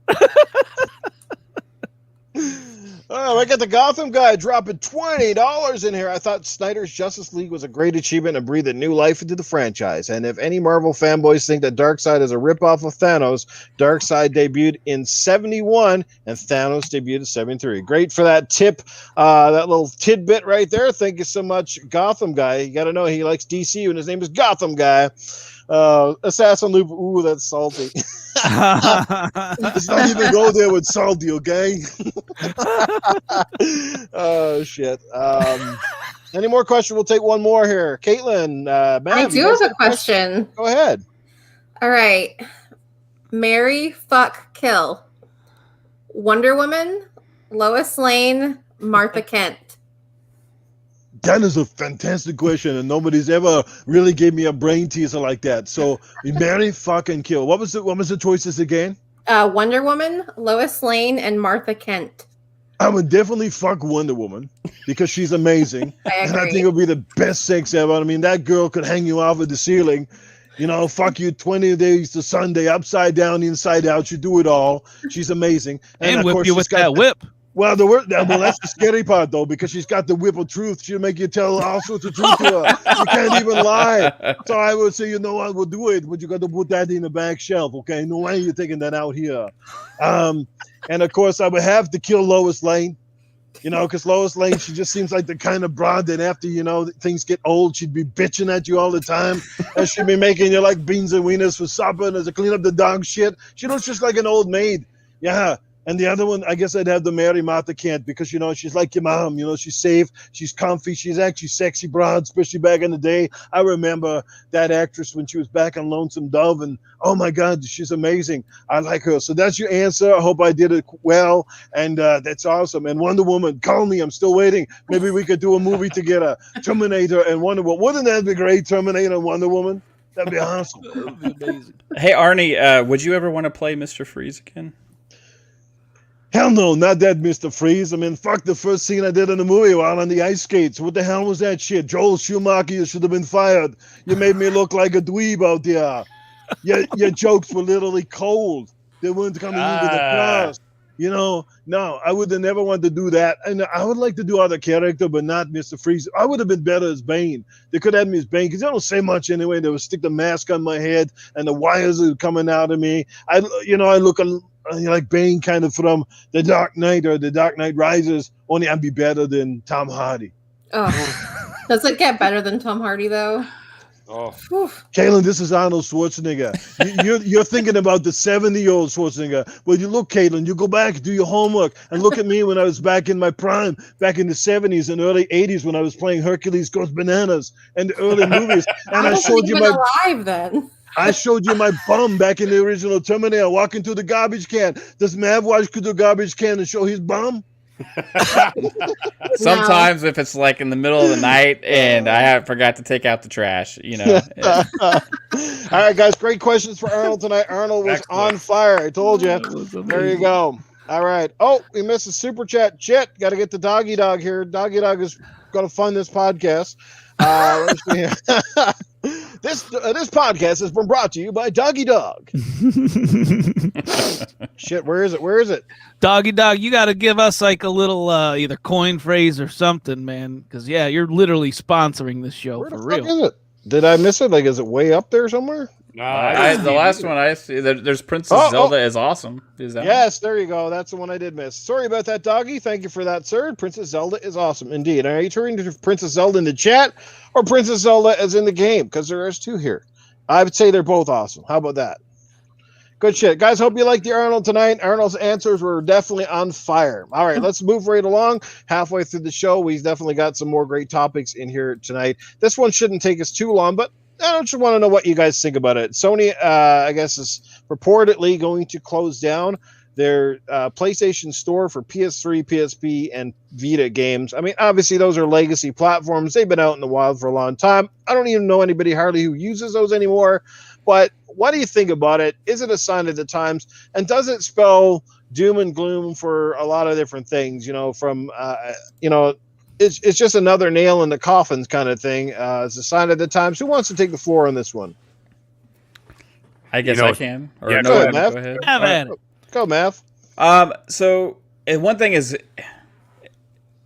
Oh, I got the Gotham guy dropping $20 in here. I thought Snyder's Justice League was a great achievement and breathed new life into the franchise. And if any Marvel fanboys think that Darkseid is a ripoff of Thanos, Darkseid debuted in 71 and Thanos debuted in 73. Great for that tip, that little tidbit right there. Thank you so much, Gotham guy. You got to know he likes DC, and his name is Gotham guy. Assassin Loop. Ooh, that's salty. Let's not even go there with salty, okay? Oh shit. Any more questions? We'll take one more here. Kaitlin, Matt, I do have a question. Go ahead. All right. Marry, fuck, kill. Wonder Woman, Lois Lane, Martha Kent. That is a fantastic question, and nobody's ever really gave me a brain teaser like that. So, we marry, fuck, and kill. What was the choices again? Wonder Woman, Lois Lane, and Martha Kent. I would definitely fuck Wonder Woman because she's amazing, and I think it would be the best sex ever. I mean, that girl could hang you off of the ceiling. You know, fuck you 20 days to Sunday, upside down, inside out. You do it all. She's amazing, And of whip course you she's with got that whip. Well, that's the scary part, though, because she's got the whip of truth. She'll make you tell all sorts of truth to her. You can't even lie. So I would say, you know what, we'll do it, but you got to put that in the back shelf, okay? No way you're taking that out here. And, of course, I would have to kill Lois Lane, you know, because Lois Lane, she just seems like the kind of broad that after, you know, things get old, she'd be bitching at you all the time. And she'd be making you, like, beans and wieners for supper and to clean up the dog shit. She looks just like an old maid. Yeah. And the other one, I guess I'd have to marry Martha Kent because, you know, she's like your mom. You know, she's safe. She's comfy. She's actually sexy broad, especially back in the day. I remember that actress when she was back on Lonesome Dove. And, oh, my God, she's amazing. I like her. So that's your answer. I hope I did it well. And that's awesome. And Wonder Woman, call me. I'm still waiting. Maybe we could do a movie together. Terminator and Wonder Woman. Wouldn't that be great, Terminator and Wonder Woman? That'd be awesome. That would be amazing. Hey, Arnie, would you ever want to play Mr. Freeze again? Hell no, not that Mr. Freeze. I mean, fuck the first scene I did in the movie while on the ice skates. What the hell was that shit? Joel Schumacher, you should have been fired. You made me look like a dweeb out there. Your jokes were literally cold. They weren't coming into the class. No, I would have never wanted to do that. And I would like to do other character, but not Mr. Freeze. I would have been better as Bane. They could have me as Bane because they don't say much anyway. They would stick the mask on my head and the wires are coming out of me. I look like Bane kind of from The Dark Knight or The Dark Knight Rises, only I'd be better than Tom Hardy. Oh, does it get better than Tom Hardy though? Oh, Kaitlin, this is Arnold Schwarzenegger. You're thinking about the 70-year-old Schwarzenegger. Well, you look, Kaitlin, you go back, do your homework, and look at me when I was back in my prime, back in the 70s and early 80s when I was playing Hercules Goes Bananas and the early movies. And I showed you my alive then. I showed you my bum back in the original Terminator walking through the garbage can. Does Mav watch through the garbage can and show his bum? Sometimes if it's like in the middle of the night and I forgot to take out the trash, All right, guys, great questions for Arnold tonight. Arnold was on fire. I told you. There you go. All right. Oh, we missed a super chat. Chet, got to get the doggy dog here. Doggy dog is going to fund this podcast. This podcast has been brought to you by Doggy Dog. Shit, where is it? Doggy dog, you got to give us like a little either coin phrase or something, man. Because you're literally sponsoring this show. Where for the real. fuck is it? Did I miss it? Like, is it way up there somewhere? no, the last one I see, there's Princess Zelda is awesome. Is that Yes, there you go. That's the one I did miss. Sorry about that, Doggy. Thank you for that, sir. Princess Zelda is awesome indeed. Are you turning to Princess Zelda in the chat or Princess Zelda as in the game? Because there is two here. I would say they're both awesome. How about that? Good shit. Guys, hope you liked the Arnold tonight. Arnold's answers were definitely on fire. All right, let's move right along. Halfway through the show, we've definitely got some more great topics in here tonight. This one shouldn't take us too long, but I just want to know what you guys think about it. Sony, I guess, is reportedly going to close down their PlayStation Store for PS3, PSP, and Vita games. I mean, obviously, those are legacy platforms. They've been out in the wild for a long time. I don't even know anybody hardly who uses those anymore. But what do you think about it? Is it a sign of the times? And does it spell doom and gloom for a lot of different things? It's just another nail in the coffins kind of thing. It's a sign of the times. Who wants to take the floor on this one? I guess I can. Or yeah, no, go ahead, Mav. go ahead. Have at it. Go, Mav. So and one thing is,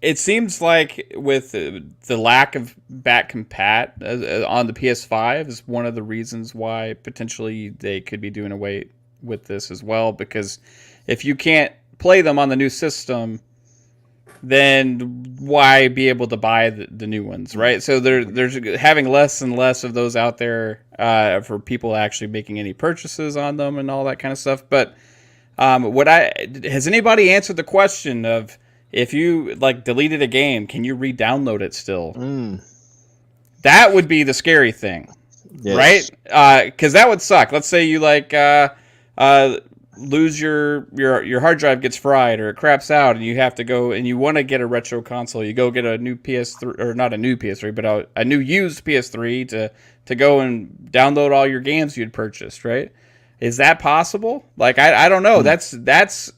it seems like with the lack of back compat on the PS5 is one of the reasons why potentially they could be doing away with this as well. Because if you can't play them on the new system, then why be able to buy the new ones, right? So there's having less and less of those out there for people actually making any purchases on them and all that kind of stuff. But has anybody answered the question of, if you deleted a game, can you re-download it still? That would be the scary thing, right? Because that would suck. Let's say you lose your hard drive gets fried or it craps out, and you have to go and you want to get a retro console. You go get a new PS3, or not a new PS3, but a new used PS3 to go and download all your games you'd purchased, right? Is that possible? I don't know. That sucks.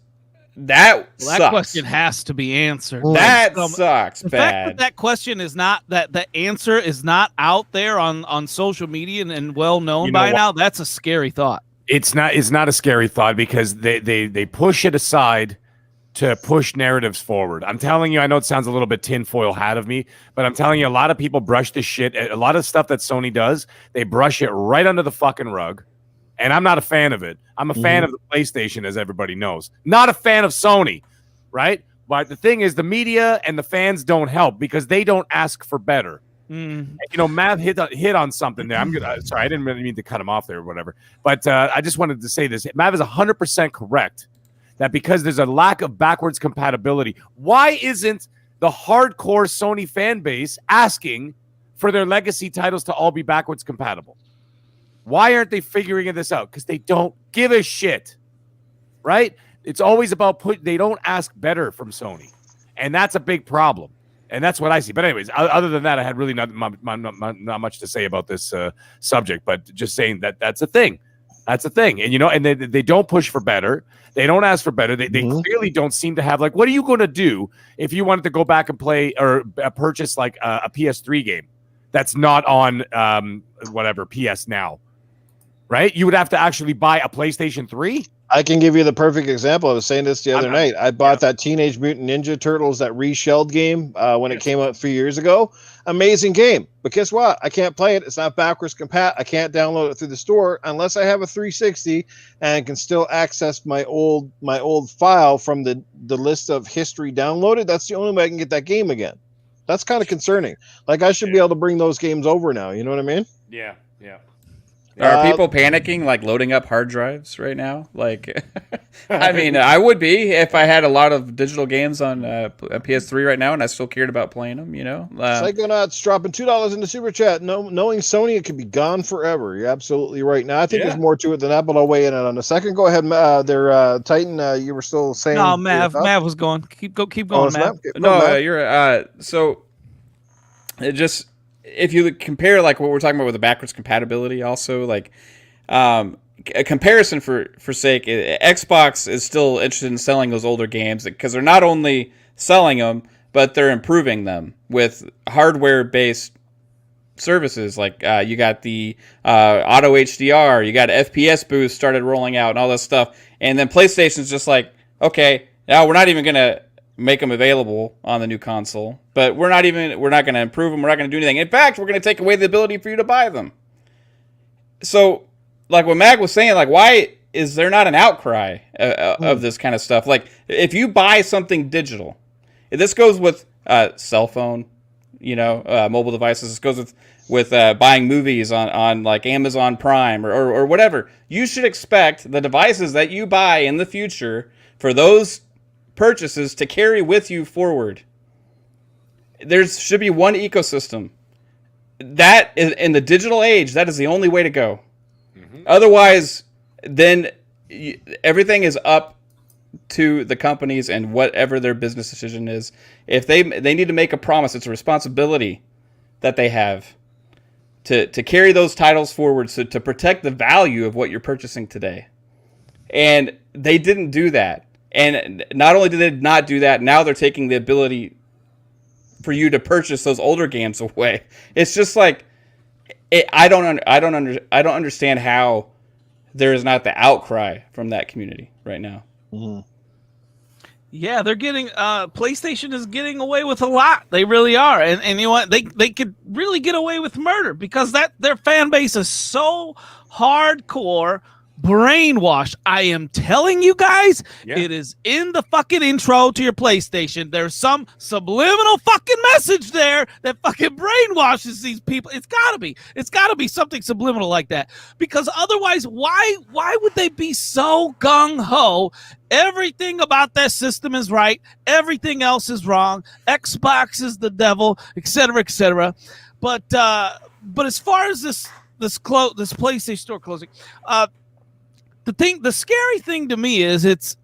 That question has to be answered. That sucks the bad. fact that question is not, that the answer is not out there on social media and well known by now. That's a scary thought. It's not a scary thought because they push it aside to push narratives forward. I'm telling you, I know it sounds a little bit tinfoil hat of me, but I'm telling you, a lot of people brush this shit. A lot of stuff that Sony does, they brush it right under the fucking rug. And I'm not a fan of it. I'm a fan of the PlayStation, as everybody knows. Not a fan of Sony, right? But the thing is, the media and the fans don't help because they don't ask for better. Matt hit on something there. Sorry, I didn't really mean to cut him off there or whatever. But I just wanted to say this. Matt is 100% correct that because there's a lack of backwards compatibility, why isn't the hardcore Sony fan base asking for their legacy titles to all be backwards compatible? Why aren't they figuring this out? Because they don't give a shit, right? It's always about they don't ask better from Sony. And that's a big problem. And that's what I see. But anyways, other than that, I had really not much to say about this subject, but just saying that's a thing. That's a thing. And, and they don't push for better. They don't ask for better. They clearly don't seem to have, what are you going to do if you wanted to go back and play or purchase a PS3 game that's not on PS Now? Right? You would have to actually buy a PlayStation 3 I can give you the perfect example. I was saying this the other night. I bought that Teenage Mutant Ninja Turtles, that reshelled game when it came out a few years ago. Amazing game. But guess what? I can't play it. It's not backwards compat. I can't download it through the store unless I have a 360 and can still access my old file from the list of history downloaded. That's the only way I can get that game again. That's kind of concerning. Like, I should be able to bring those games over now. You know what I mean? Yeah, yeah. Are people panicking, like loading up hard drives right now? Like, I mean, I would be if I had a lot of digital games on a PS3 right now, and I still cared about playing them. You know, Psychonauts dropping $2 into super chat. Knowing Sony, it could be gone forever. You're absolutely right. Now, I think there's more to it than that, but I'll weigh in on a second. Go ahead, Titan. You were still saying. No, Mav was going. Keep going, Mav. No, you're. So, it just. If you compare like what we're talking about with the backwards compatibility, also like a comparison for sake, Xbox is still interested in selling those older games because they're not only selling them, but they're improving them with hardware-based services. Like you got the auto HDR, you got FPS boost started rolling out and all this stuff. And then PlayStation's just like, okay, now we're not even going to make them available on the new console, but we're not going to improve them. We're not going to do anything. In fact, we're going to take away the ability for you to buy them. So, like what Mag was saying, like, why is there not an outcry of this kind of stuff? Like, if you buy something digital, this goes with cell phone, mobile devices. This goes with buying movies on like Amazon Prime or whatever. You should expect the devices that you buy in the future for those purchases to carry with you forward. There should be one ecosystem. That is, in the digital age, that is the only way to go. Mm-hmm. Otherwise, then everything is up to the companies and whatever their business decision is. If they need to make a promise, it's a responsibility that they have to carry those titles forward, so to protect the value of what you're purchasing today. And they didn't do that. And not only did they not do that, now they're taking the ability for you to purchase those older games away. It's just like I don't understand how there is not the outcry from that community right now. Mm-hmm. Yeah, they're getting PlayStation is getting away with a lot. They really are, and you know what? They could really get away with murder because their fan base is so hardcore. Brainwash. I am telling you guys, It is in the fucking intro to your PlayStation. There's some subliminal fucking message there that fucking brainwashes these people. It's gotta be something subliminal like that. Because otherwise, why would they be so gung-ho? Everything about that system is right. Everything else is wrong. Xbox is the devil, etc., etc. But as far as this PlayStation Store closing, the scary thing to me is it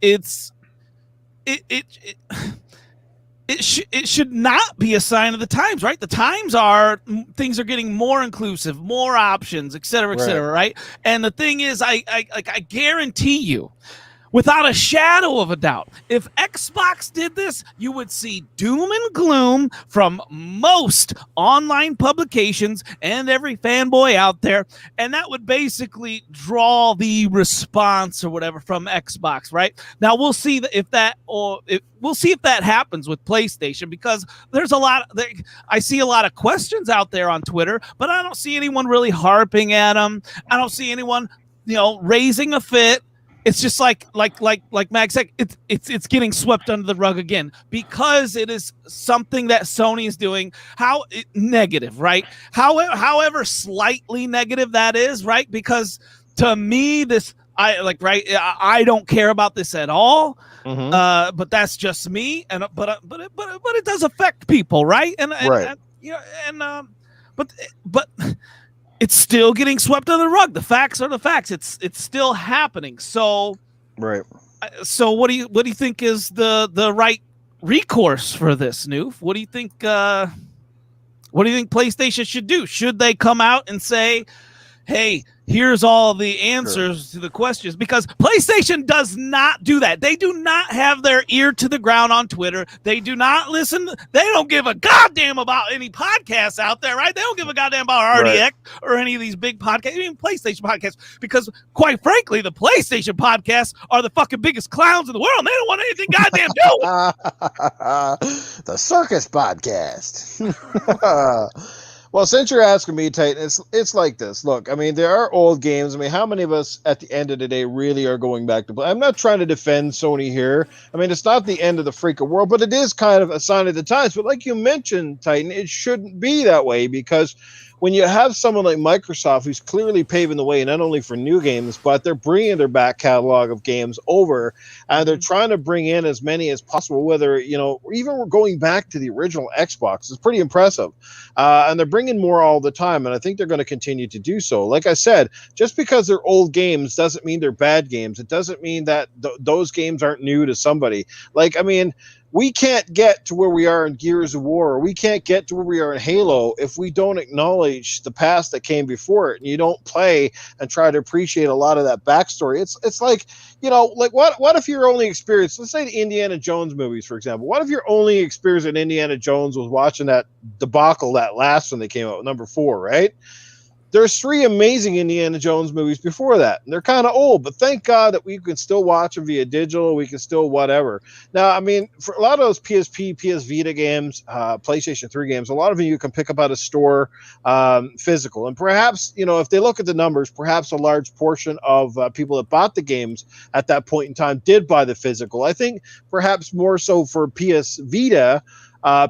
should not be a sign of the times, right? The times are things are getting more inclusive, more options, et cetera, right? And the thing is, I guarantee you, without a shadow of a doubt, if Xbox did this, you would see doom and gloom from most online publications and every fanboy out there, and that would basically draw the response or whatever from Xbox, right? Now we'll see if that happens with PlayStation, because I see a lot of questions out there on Twitter, but I don't see anyone really harping at them. I don't see anyone, raising a fit. It's just like Mag said, it's getting swept under the rug again because it is something that Sony is doing. Negative, right? However slightly negative that is, right? Because to me, I don't care about this at all. Mm-hmm. But that's just me, but it does affect people, right? But it's still getting swept under the rug. The facts are the facts. It's still happening. So, right. So what do you think is the right recourse for this, Noof? What do you think? What do you think PlayStation should do? Should they come out and say, "Hey, here's all the answers to the questions, because PlayStation does not do that. They do not have their ear to the ground on Twitter. They do not listen. They don't give a goddamn about any podcasts out there, right? They don't give a goddamn about RDX or any of these big podcasts, even PlayStation podcasts, because quite frankly, the PlayStation podcasts are the fucking biggest clowns in the world. And they don't want anything goddamn do. The Circus Podcast. Well, since you're asking me, Titan, it's like this. Look, I mean, there are old games. I mean, how many of us at the end of the day really are going back to play? I'm not trying to defend Sony here. I mean, it's not the end of the freaking world, but it is kind of a sign of the times. But like you mentioned, Titan, it shouldn't be that way, because when you have someone like Microsoft who's clearly paving the way not only for new games, but they're bringing their back catalog of games over, and they're trying to bring in as many as possible, whether, you know, even we're going back to the original Xbox. It's pretty impressive. And they're bringing more all the time, and I think they're going to continue to do so. Like I said, just because they're old games doesn't mean they're bad games. It doesn't mean that those games aren't new to somebody. Like, I mean, we can't get to where we are in Gears of War, or we can't get to where we are in Halo if we don't acknowledge the past that came before it, and you don't play and try to appreciate a lot of that backstory. It's like, you know, like what if your only experience, let's say the Indiana Jones movies, for example. What if your only experience in Indiana Jones was watching that debacle, that last one that came out, number 4, right? There's 3 amazing Indiana Jones movies before that. And they're kind of old, but thank God that we can still watch them via digital. We can still whatever. Now, I mean, for a lot of those PSP, PS Vita games, PlayStation 3 games, a lot of them you can pick up at a store, physical. And perhaps, you know, if they look at the numbers, perhaps a large portion of people that bought the games at that point in time did buy the physical. I think perhaps more so for PS Vita,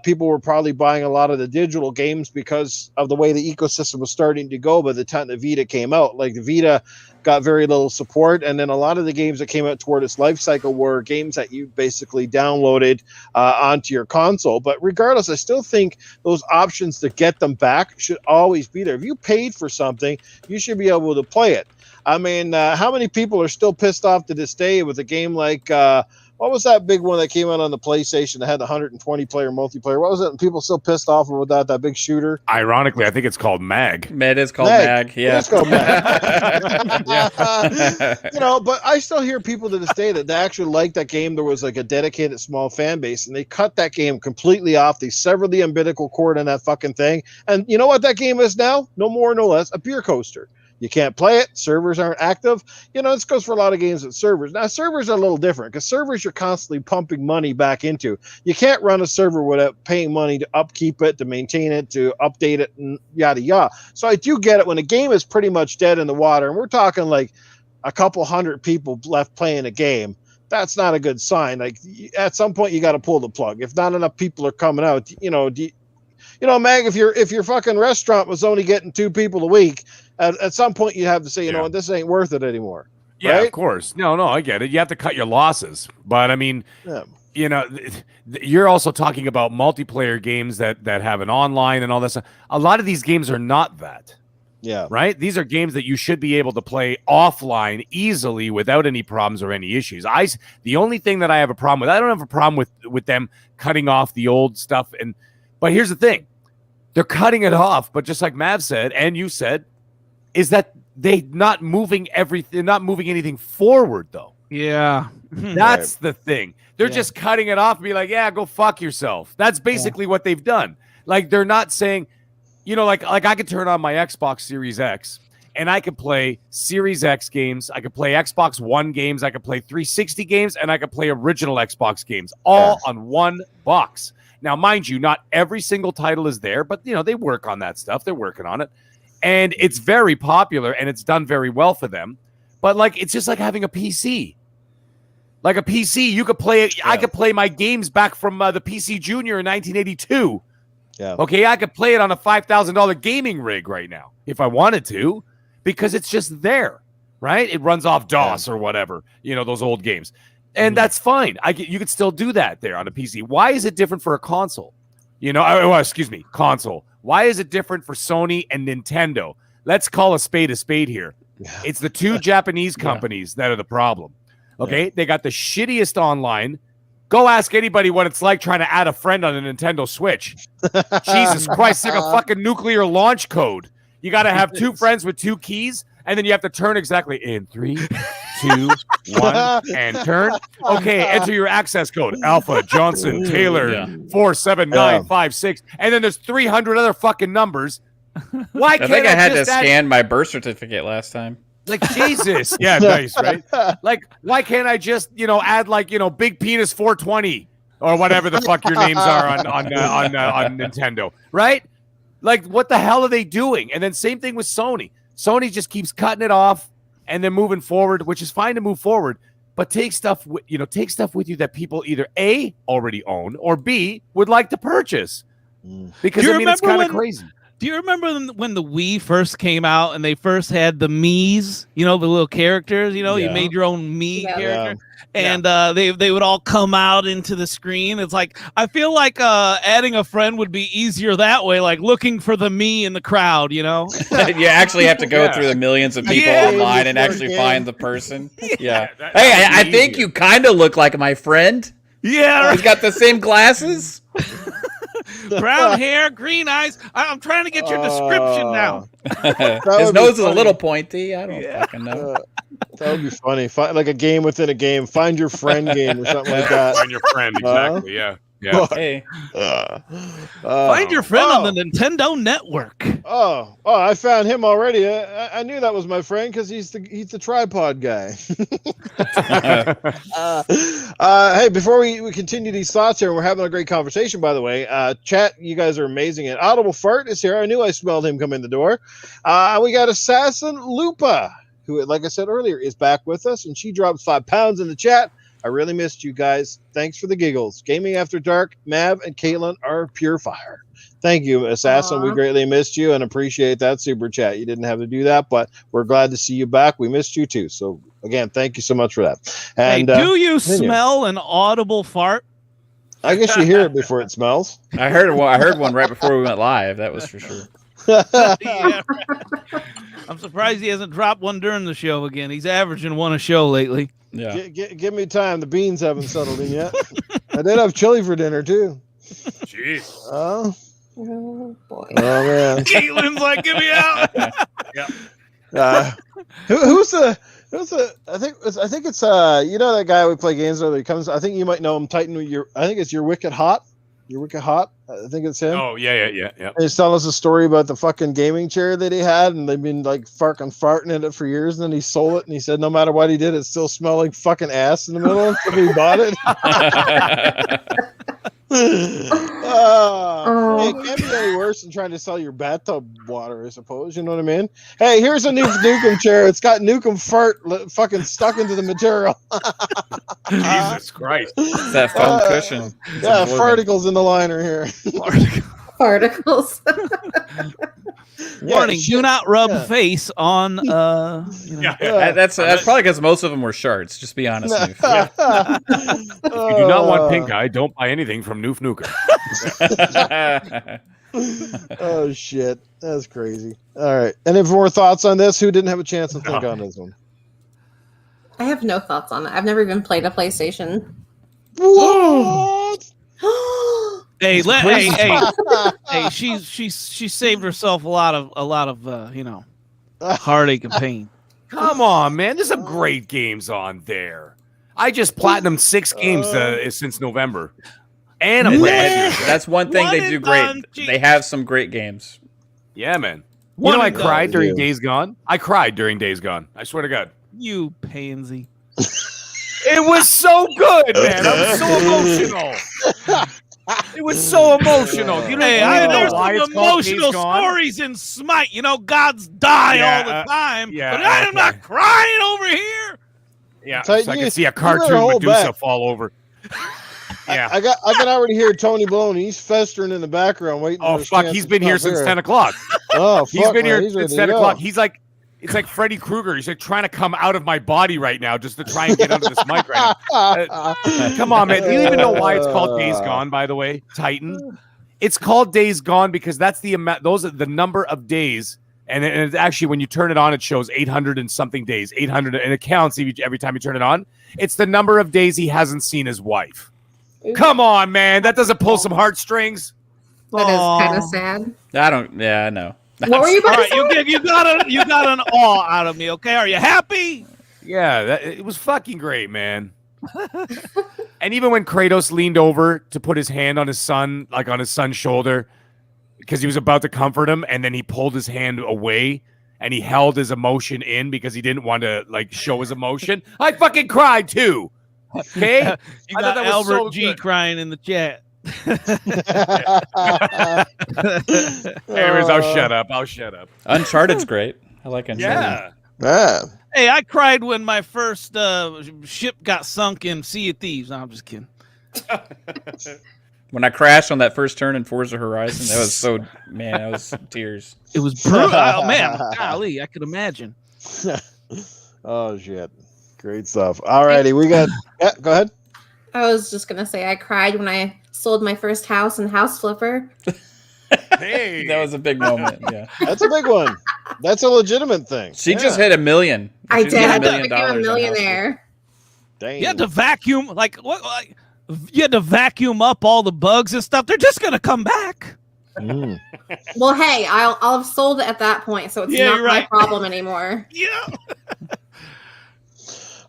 people were probably buying a lot of the digital games because of the way the ecosystem was starting to go by the time the Vita came out. Like, the Vita got very little support, and then a lot of the games that came out toward its life cycle were games that you basically downloaded onto your console. But regardless, I still think those options to get them back should always be there. If you paid for something, you should be able to play it. I mean, how many people are still pissed off to this day with a game like what was that big one that came out on the PlayStation that had the 120 player multiplayer? What was it? People still pissed off about that big shooter? Ironically, I think it's called Mag. It is called Mag. Yeah. It's called Mag. You know, but I still hear people to this day that they actually like that game. There was like a dedicated small fan base, and they cut that game completely off. They severed the umbilical cord on that fucking thing. And you know what that game is now? No more, no less, a beer coaster. You can't play it. Servers aren't active. You know, this goes for a lot of games with servers. Now, servers are a little different because servers you're constantly pumping money back into. You can't run a server without paying money to upkeep it, to maintain it, to update it, and yada, yada. So I do get it when a game is pretty much dead in the water, and we're talking like a couple hundred people left playing a game. That's not a good sign. Like, at some point, you got to pull the plug. If not enough people are coming out, you know, Mag, if your fucking restaurant was only getting 2 people a week, at some point you have to say, you know, this ain't worth it anymore. Yeah, right? Of course. No, I get it. You have to cut your losses. But I mean, you know, you're also talking about multiplayer games that have an online and all that stuff. A lot of these games are not that. Yeah. Right? These are games that you should be able to play offline easily without any problems or any issues. The only thing that I have a problem with, I don't have a problem with them cutting off the old stuff. But here's the thing. They're cutting it off, but just like Mav said, and you said, is that they not moving anything forward, though. Yeah. That's the thing. They're just cutting it off and be like, yeah, go fuck yourself. That's basically what they've done. Like, they're not saying, you know, like I could turn on my Xbox Series X and I could play Series X games. I could play Xbox One games. I could play 360 games, and I could play original Xbox games all on one box. Now, mind you, not every single title is there, but, you know, they work on that stuff. They're working on it. And it's very popular, and it's done very well for them. But, like, it's just like having a PC. Like a PC, you could play it. Yeah. I could play my games back from the PC Junior in 1982. Yeah. Okay, I could play it on a $5,000 gaming rig right now if I wanted to, because it's just there, right? It runs off DOS or whatever, you know, those old games. And that's fine. You could still do that there on a PC. Why is it different for a console? You know, console. Why is it different for Sony and Nintendo? Let's call a spade here. It's the 2 Japanese companies that are the problem. Okay? They got the shittiest online. Go ask anybody what it's like trying to add a friend on a Nintendo Switch. Jesus Christ, it's like a fucking nuclear launch code. You got to have 2 friends with 2 keys, And then you have to turn exactly in 3, 2, 1, and turn. Okay, enter your access code. Alpha Johnson Taylor 47956. And then there's 300 other fucking numbers. Why can't I think I had to just add- scan my birth certificate last time. Like, Jesus. Yeah, nice, right? Like, why can't I just, add like, Big Penis 420 or whatever the fuck your names are on Nintendo, right? Like, what the hell are they doing? And then same thing with Sony. Sony just keeps cutting it off and then moving forward, which is fine to move forward, but take stuff with you that people either A, already own, or B, would like to purchase. Because it's kind of crazy. Do you remember when the Wii first came out and they first had the Miis, the little characters, you made your own Mii character, and they would all come out into the screen. It's like, I feel like adding a friend would be easier that way, like looking for the Mii in the crowd, You actually have to go through the millions of people online and actually find the person. Yeah. Hey, I think you kind of look like my friend. Yeah. He's got the same glasses. Brown hair, green eyes. I'm trying to get your description now. His nose is a little pointy. I don't fucking know. That would be funny. Like a game within a game. Find your friend game or something like that. Find your friend, exactly. Yeah. Hey. Find your friend on the Nintendo Network. Oh, I found him already. I knew that was my friend because he's the tripod guy. Hey, before we continue these thoughts here, we're having a great conversation, by the way. Chat, you guys are amazing. And Audible Fart is here. I knew I smelled him come in the door. We got Assassin Lupa, who, like I said earlier, is back with us, and she dropped 5 pounds in the chat. I really missed you guys. Thanks for the giggles. Gaming After Dark, Mav, and Kaitlin are pure fire. Thank you, Assassin. We greatly missed you and appreciate that super chat. You didn't have to do that, but we're glad to see you back. We missed you too. So, again, thank you so much for that. And hey, do you smell an audible fart? I guess you hear it before it smells. I heard one right before we went live. That was for sure. Yeah, right. I'm surprised he hasn't dropped one during the show again. He's averaging one a show lately. Yeah. Give me time. The beans haven't settled in yet. I did have chili for dinner too. Jeez. Oh boy. Oh man. Caitlin's like, get me out. Who's the I think it's that guy we play games with. He comes. I think you might know him. Titan. I think it's Your Wicked Hot. Your Wicked Hot. I think it's him. Oh yeah. And he's telling us a story about the fucking gaming chair that he had, and they've been like farting in it for years. And then he sold it, and he said no matter what he did, it still smelled like fucking ass in the middle of it. So he bought it. It can't be any worse than trying to sell your bathtub water, I suppose. You know what I mean? Hey, here's a new Nukem chair. It's got Nukem fart fucking stuck into the material. Jesus Christ. It's that foam cushion. Yeah, farticles in the liner here. Particles. Warning, do not rub face on That's probably because most of them were shirts, just be honest. If you do not want pink eye, don't buy anything from Noof Nukem. Oh shit. That's crazy. All right. Any more thoughts on this? Who didn't have a chance to think on this one? I have no thoughts on it. I've never even played a PlayStation. What? Hey, she saved herself a lot of heartache and pain. Come on, man. There's some great games on there. I just platinumed 6 games since November. And I'm playing. That's one thing they do great. They have some great games. Yeah, man. I cried during Days Gone. I cried during Days Gone. I swear to God. You pansy. It was so good, man. I was so emotional. It was so emotional. There's some emotional stories in Smite. Gods die all the time. But I am not crying over here. Yeah, so I can see a cartoon Medusa fall over. Yeah, I can already hear Tony Baloney. He's festering in the background waiting. Oh fuck, he's been here since 10 o'clock. Oh, he's been here since 10 o'clock. He's like, it's like Freddy Krueger. He's like trying to come out of my body right now just to try and get under this mic right now. Come on, man. Do you even know why it's called Days Gone? By the way, Titan. It's called Days Gone because that's the amount. Those are the number of days. And it's actually, when you turn it on, it shows 800 and something days, 800, and it counts every time you turn it on. It's the number of days he hasn't seen his wife. Come on, man. That doesn't pull some heartstrings. That is kind of sad. I know. What were you All about right, to say? you got an awe out of me. Okay, are you happy? Yeah, it was fucking great, man. And even when Kratos leaned over to put his hand on his son, like on his son's shoulder, because he was about to comfort him, and then he pulled his hand away and he held his emotion in because he didn't want to like show his emotion. I fucking cried too. Okay, You I thought got that was Albert so G good. crying in the chat. Anyways, I'll shut up. Uncharted's great. I like Uncharted. Yeah. Hey, I cried when my first ship got sunk in Sea of Thieves. No, I'm just kidding. When I crashed on that first turn in Forza Horizon, that was so that was tears. It was brutal. Oh, man, golly, I could imagine. Oh shit. Great stuff. All righty, we got go ahead. I was just gonna say I cried when I sold my first house in House Flipper. Hey, That was a big moment. Yeah, That's a big one. That's a legitimate thing. she just hit $1 million. I She's did. hit I $1 million became a on House millionaire. Dang. You had to vacuum, like, what? Like, you had to vacuum up all the bugs and stuff. They're just going to come back. Mm. Well, hey, I'll have sold it at that point, so it's Yeah, not you're my right. problem anymore. Yeah.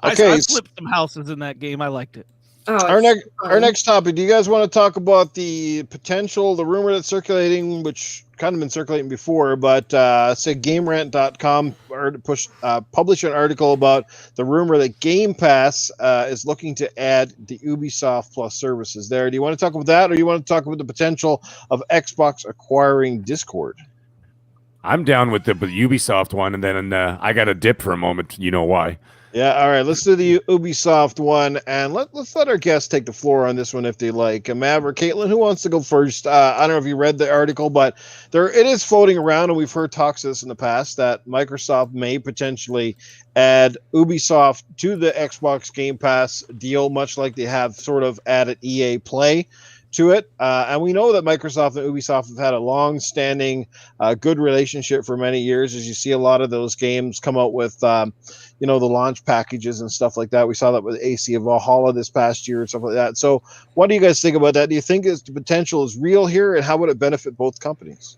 Okay, I flipped some houses in that game. I liked it. Oh, Our it's next fun. our next topic. Do you guys want to talk about the potential, the rumor that's circulating, which kind of been circulating before, but say GameRant.com published an article about the rumor that Game Pass is looking to add the Ubisoft Plus services there. Do you want to talk about that, or do you want to talk about the potential of Xbox acquiring Discord? I'm down with the Ubisoft one, and then I got a dip for a moment. You know why? Yeah, all right. Let's do the Ubisoft one, and let's let our guests take the floor on this one if they like. Mav or Kaitlin, who wants to go first? I don't know if you read the article, but it is floating around, and we've heard talks of this in the past that Microsoft may potentially add Ubisoft to the Xbox Game Pass deal, much like they have sort of added EA Play to it. And we know that Microsoft and Ubisoft have had a long-standing, good relationship for many years. As you see, a lot of those games come out with, the launch packages and stuff like that. We saw that with AC of Valhalla this past year and stuff like that. So, what do you guys think about that? Do you think the potential is real here, and how would it benefit both companies?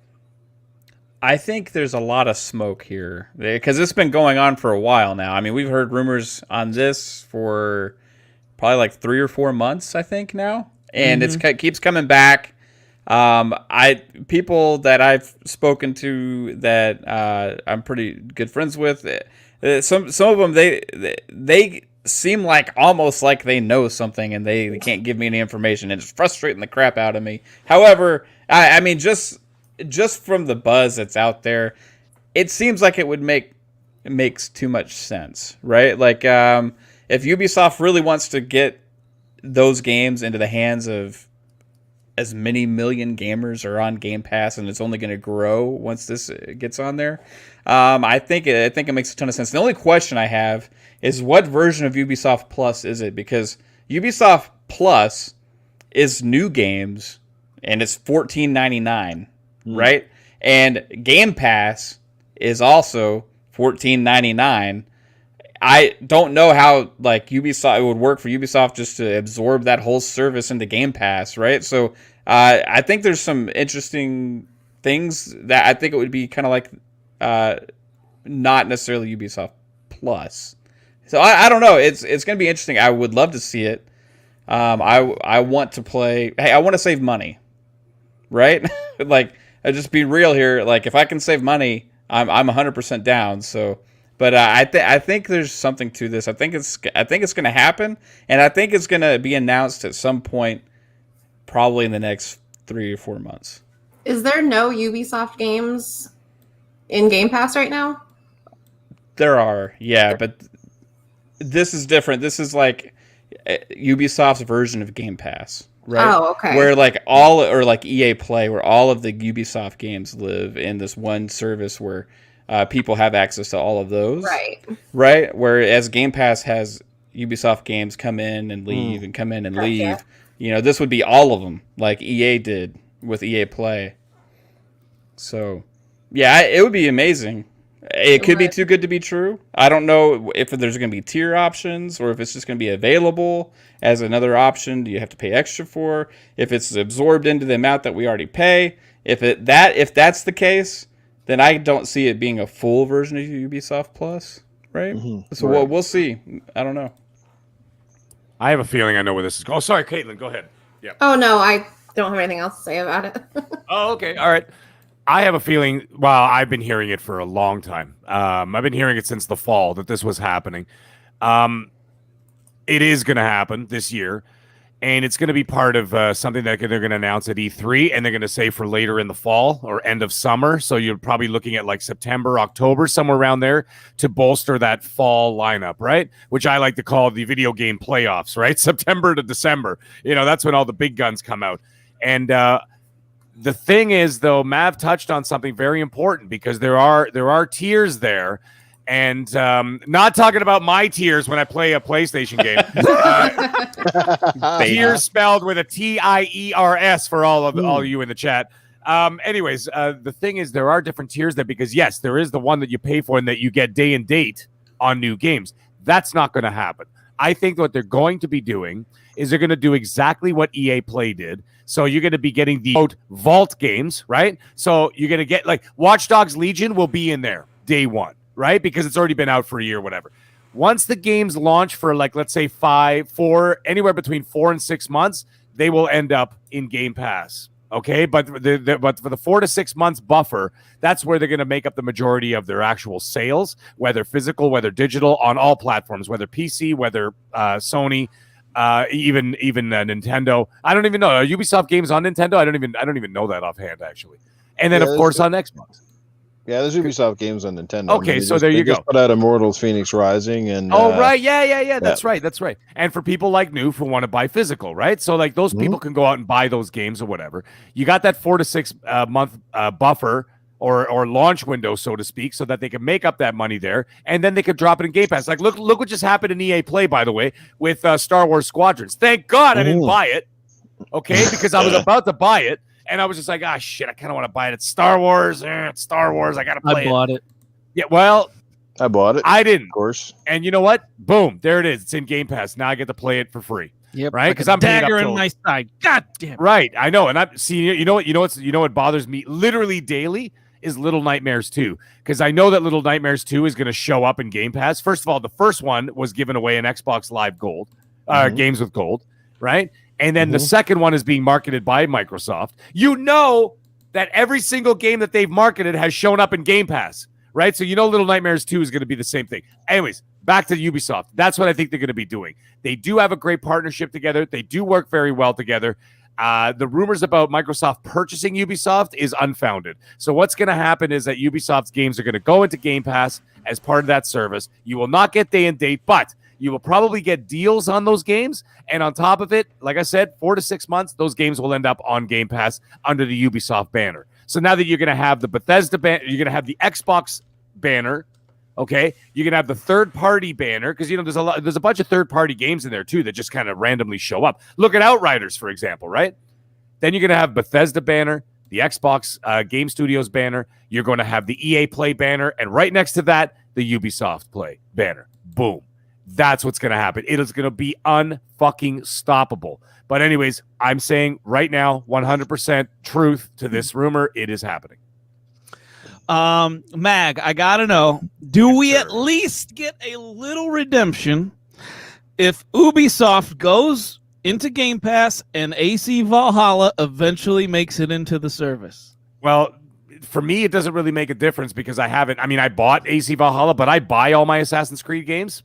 I think there's a lot of smoke here because it's been going on for a while now. I mean, we've heard rumors on this for probably like 3 or 4 months, I think now, and it keeps coming back. People that I've spoken to that I'm pretty good friends with, some of them they seem like almost like they know something and they can't give me any information, and it's frustrating the crap out of me. However, I mean just from the buzz that's out there, it seems like it makes too much sense, right? Like if Ubisoft really wants to get those games into the hands of as many million gamers are on Game Pass, and it's only going to grow once this gets on there. I think it makes a ton of sense. The only question I have is what version of Ubisoft Plus is it? Because Ubisoft Plus is new games, and it's $14.99, right? And Game Pass is also $14.99. I don't know how like Ubisoft it would work for Ubisoft just to absorb that whole service into Game Pass, right? So I think there's some interesting things that I think it would be kind of like not necessarily Ubisoft Plus. So I don't know. It's going to be interesting. I would love to see it. I want to play. Hey, I want to save money, right? Like I just be real here. Like if I can save money, I'm 100% down. So. But I think there's something to this. I think it's going to happen, and I think it's going to be announced at some point, probably in the next 3 or 4 months. Is there no Ubisoft games in Game Pass right now? There are, yeah, but this is different. This is like Ubisoft's version of Game Pass, right? Oh, okay. Where like all or like EA Play, where all of the Ubisoft games live in this one service where. People have access to all of those, right? Whereas Game Pass has Ubisoft games come in and leave and come in and leave. You know, this would be all of them, like EA did with EA Play. So, yeah, it would be amazing. It could be too good to be true. I don't know if there's going to be tier options or if it's just going to be available as another option. Do you have to pay extra for? If it's absorbed into the amount that we already pay? If that's the case. then I don't see it being a full version of Ubisoft Plus, right? So Right. we'll see. I don't know. I have a feeling I know where this is going. Oh, sorry, Kaitlin, go ahead. Yeah. Oh no, I don't have anything else to say about it. Oh, okay. All right. I have a feeling, well, I've been hearing it for a long time. I've been hearing it since the fall that this was happening. It is going to happen this year, and it's going to be part of something that they're going to announce at E3, and they're going to say for later in the fall or end of summer. So you're probably looking at like September, October, somewhere around there to bolster that fall lineup, right? Which I like to call the video game playoffs, right? September to December. That's when all the big guns come out. And the thing is, though, Mav touched on something very important because there are tiers there. And not talking about my tears when I play a PlayStation game. Tears spelled with a Tiers for all of you in the chat. Anyways, the thing is, there are different tiers there because, yes, there is the one that you pay for and that you get day and date on new games. That's not going to happen. I think what they're going to be doing is they're going to do exactly what EA Play did. So you're going to be getting the quote, vault games, right? So you're going to get like Watch Dogs Legion will be in there day one. Right? Because it's already been out for a year, whatever. Once the games launch for like, let's say anywhere between 4 and 6 months, they will end up in Game Pass. Okay. But but for the 4 to 6 months buffer, that's where they're going to make up the majority of their actual sales, whether physical, whether digital, on all platforms, whether PC, whether Sony, even Nintendo. I don't even know. Are Ubisoft games on Nintendo? I don't even know that offhand, actually. And then, of course, on Xbox. Yeah, there's Ubisoft games on Nintendo. Okay, so there you go. Just put out Immortals Phoenix Rising and right, yeah. That's right. And for people like Noof who want to buy physical, right? So like those people can go out and buy those games or whatever. You got that 4 to 6 month buffer or launch window, so to speak, so that they can make up that money there, and then they could drop it in Game Pass. Like look what just happened in EA Play, by the way, with Star Wars Squadrons. Thank God I didn't buy it, okay, because I was about to buy it. And I was just like, shit, I kind of want to buy it. It's Star Wars. It's Star Wars. I got to play it. I bought it. Yeah, well. I bought it. I didn't. Of course. And you know what? Boom. There it is. It's in Game Pass. Now I get to play it for free. Yep. Right? Because I'm dagger in my side. God damn. Right. I know. And I'm seeing you know what bothers me literally daily is Little Nightmares 2. Because I know that Little Nightmares 2 is going to show up in Game Pass. First of all, the first one was given away in Xbox Live Gold, games with gold, right? And then the second one is being marketed by Microsoft. You know that every single game that they've marketed has shown up in Game Pass, right? So you know Little Nightmares 2 is going to be the same thing. Anyways, back to Ubisoft. That's what I think they're going to be doing. They do have a great partnership together. They do work very well together. The rumors about Microsoft purchasing Ubisoft is unfounded. So what's going to happen is that Ubisoft's games are going to go into Game Pass as part of that service. You will not get day and date, but you will probably get deals on those games. And on top of it, like I said, 4 to 6 months, those games will end up on Game Pass under the Ubisoft banner. So now that you're going to have the Bethesda banner, you're going to have the Xbox banner, okay? You're going to have the third-party banner because, there's a bunch of third-party games in there, too, that just kind of randomly show up. Look at Outriders, for example, right? Then you're going to have Bethesda banner, the Xbox Game Studios banner. You're going to have the EA Play banner. And right next to that, the Ubisoft Play banner. Boom. That's what's going to happen. It is going to be unfucking stoppable. But anyways, I'm saying right now, 100% truth to this rumor. It is happening. Mag, I got to know, do we at least get a little redemption if Ubisoft goes into Game Pass and AC Valhalla eventually makes it into the service? Well, for me, it doesn't really make a difference because I bought AC Valhalla, but I buy all my Assassin's Creed games.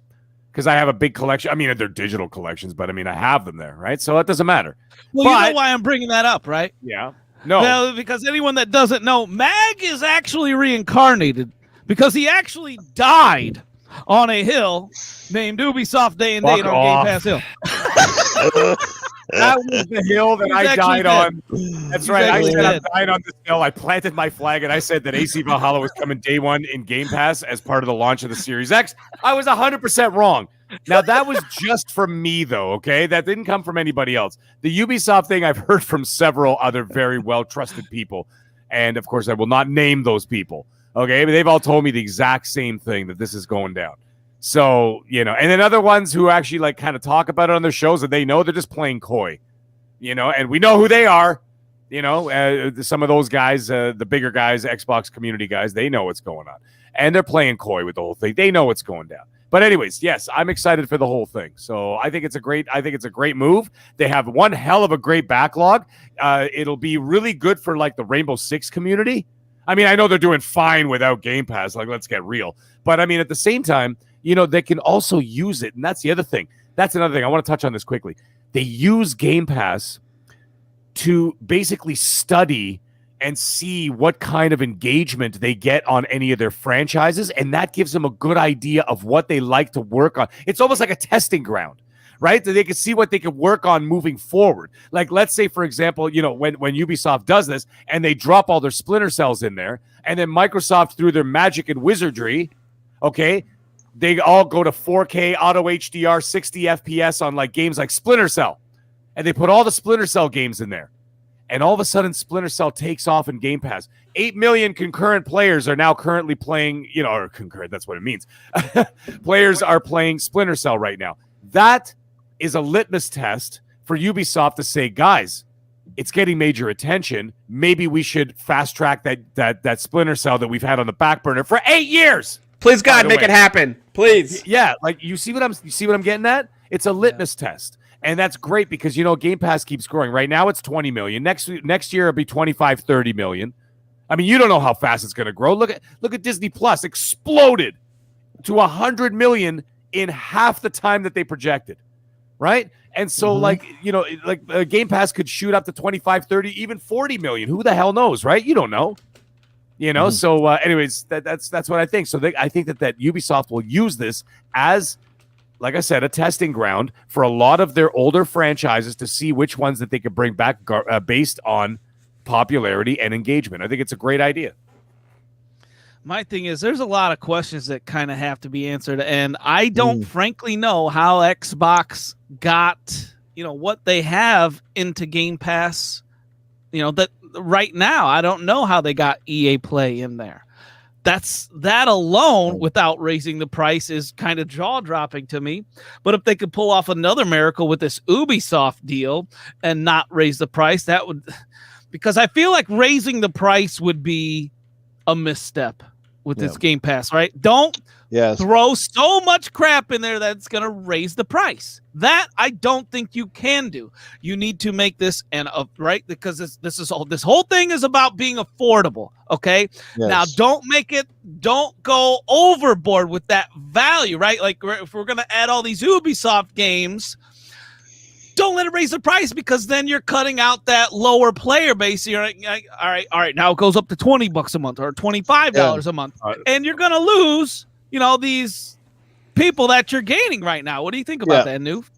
Because I have a big collection. I mean, they're digital collections, but I have them there, right? So it doesn't matter. Well, you know why I'm bringing that up, right? Yeah. No. Well, because anyone that doesn't know, Mag is actually reincarnated because he actually died on a hill named Ubisoft Day and Date on Game Pass Hill. That was the hill that I died on. That's right. I said I died on this hill. I planted my flag and I said that AC Valhalla was coming day one in Game Pass as part of the launch of the Series X. I was 100% wrong. Now, that was just from me, though, okay? That didn't come from anybody else. The Ubisoft thing I've heard from several other very well-trusted people. And, of course, I will not name those people, okay? But they've all told me the exact same thing, that this is going down. So, and then other ones who actually kind of talk about it on their shows and they know they're just playing coy, and we know who they are. You know, some of those guys, the bigger guys, Xbox community guys, they know what's going on. And they're playing coy with the whole thing. They know what's going down. But anyways, yes, I'm excited for the whole thing. So I think it's a great move. They have one hell of a great backlog. It'll be really good for like the Rainbow Six community. I mean, I know they're doing fine without Game Pass. Like, let's get real. But I mean, at the same time, you know, they can also use it. And that's the other thing. That's another thing. I want to touch on this quickly. They use Game Pass to basically study and see what kind of engagement they get on any of their franchises, and that gives them a good idea of what they like to work on. It's almost like a testing ground, right? So they can see what they can work on moving forward. Like, let's say, for example, you know, when Ubisoft does this and they drop all their Splinter Cells in there, and then Microsoft, through their magic and wizardry, okay, they all go to 4K, auto HDR, 60 FPS on like games like Splinter Cell. And they put all the Splinter Cell games in there. And all of a sudden, Splinter Cell takes off in Game Pass. 8 million concurrent players are now currently playing, you know, or concurrent, that's what it means. Players are playing Splinter Cell right now. That is a litmus test for Ubisoft to say, guys, it's getting major attention. Maybe we should fast track that Splinter Cell that we've had on the back burner for 8 years. Please, God, make it happen. Please. Yeah, like you see what I'm getting at? It's a litmus test. And that's great because, you know, Game Pass keeps growing. Right now it's 20 million. Next year it'll be 25, 30 million. I mean, you don't know how fast it's going to grow. Look at Disney Plus, exploded to 100 million in half the time that they projected, right? And so, like, you know, like Game Pass could shoot up to 25, 30, even 40 million. Who the hell knows, right? You don't know. You know, so anyways, that's what I think. So I think that Ubisoft will use this as, like I said, a testing ground for a lot of their older franchises to see which ones that they could bring back based on popularity and engagement. I think it's a great idea. My thing is, there's a lot of questions that kind of have to be answered, and I don't frankly know how Xbox got, you know, what they have into Game Pass. You know, that right now, I don't know how they got EA Play in there. That alone, without raising the price, is kind of jaw-dropping to me. But if they could pull off another miracle with this Ubisoft deal and not raise the price, that would, because I feel like raising the price would be a misstep with this Game Pass, right? Don't throw so much crap in there that's going to raise the price. That I don't think you can do. You need to make this right, because this whole thing is about being affordable. Okay, now don't go overboard with that value, right? Like if we're going to add all these Ubisoft games, don't let it raise the price, because then you're cutting out that lower player base. You're like, all right, now it goes up to $20 a month or $25 a month, and you're gonna lose, you know, these people that you're gaining right now. What do you think about that, Noof?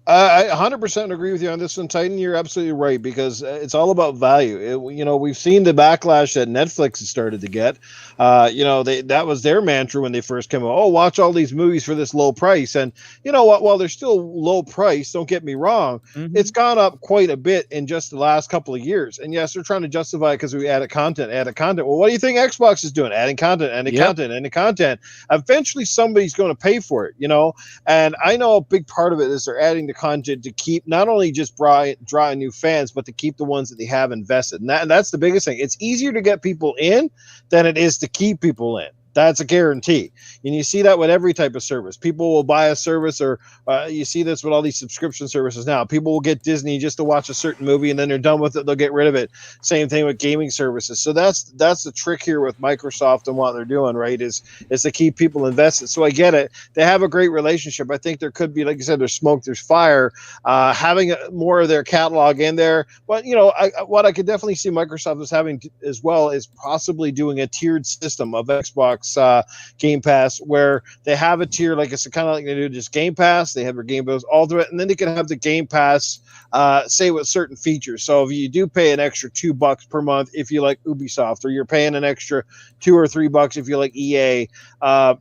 I 100% agree with you on this one, Titan. You're absolutely right, because it's all about value. You know, we've seen the backlash that Netflix has started to get. You know, that was their mantra when they first came out. Oh, watch all these movies for this low price. And you know what? While they're still low price, don't get me wrong, it's gone up quite a bit in just the last couple of years. And yes, they're trying to justify it because we added content. Well, what do you think Xbox is doing? Adding content. Eventually, somebody's going to pay for it, you know? And I know a big part of it is they're adding the content to keep not only just draw new fans, but to keep the ones that they have invested. And that's the biggest thing. It's easier to get people in than it is to keep people in. That's a guarantee. And you see that with every type of service. People will buy a service, or you see this with all these subscription services now. People will get Disney just to watch a certain movie, and then they're done with it. They'll get rid of it. Same thing with gaming services. So that's the trick here with Microsoft and what they're doing, right, is to keep people invested. So I get it. They have a great relationship. I think there could be, like you said, there's smoke, there's fire. Having more of their catalog in there. But, you know, what I could definitely see Microsoft is having as well is possibly doing a tiered system of Xbox Game Pass, where they have a tier, like it's kind of like they do just Game Pass. They have their Game Pass Ultimate, and then they can have the Game Pass say with certain features. So if you do pay an extra $2 per month if you like Ubisoft, or you're paying an extra $2 or $3 if you like EA,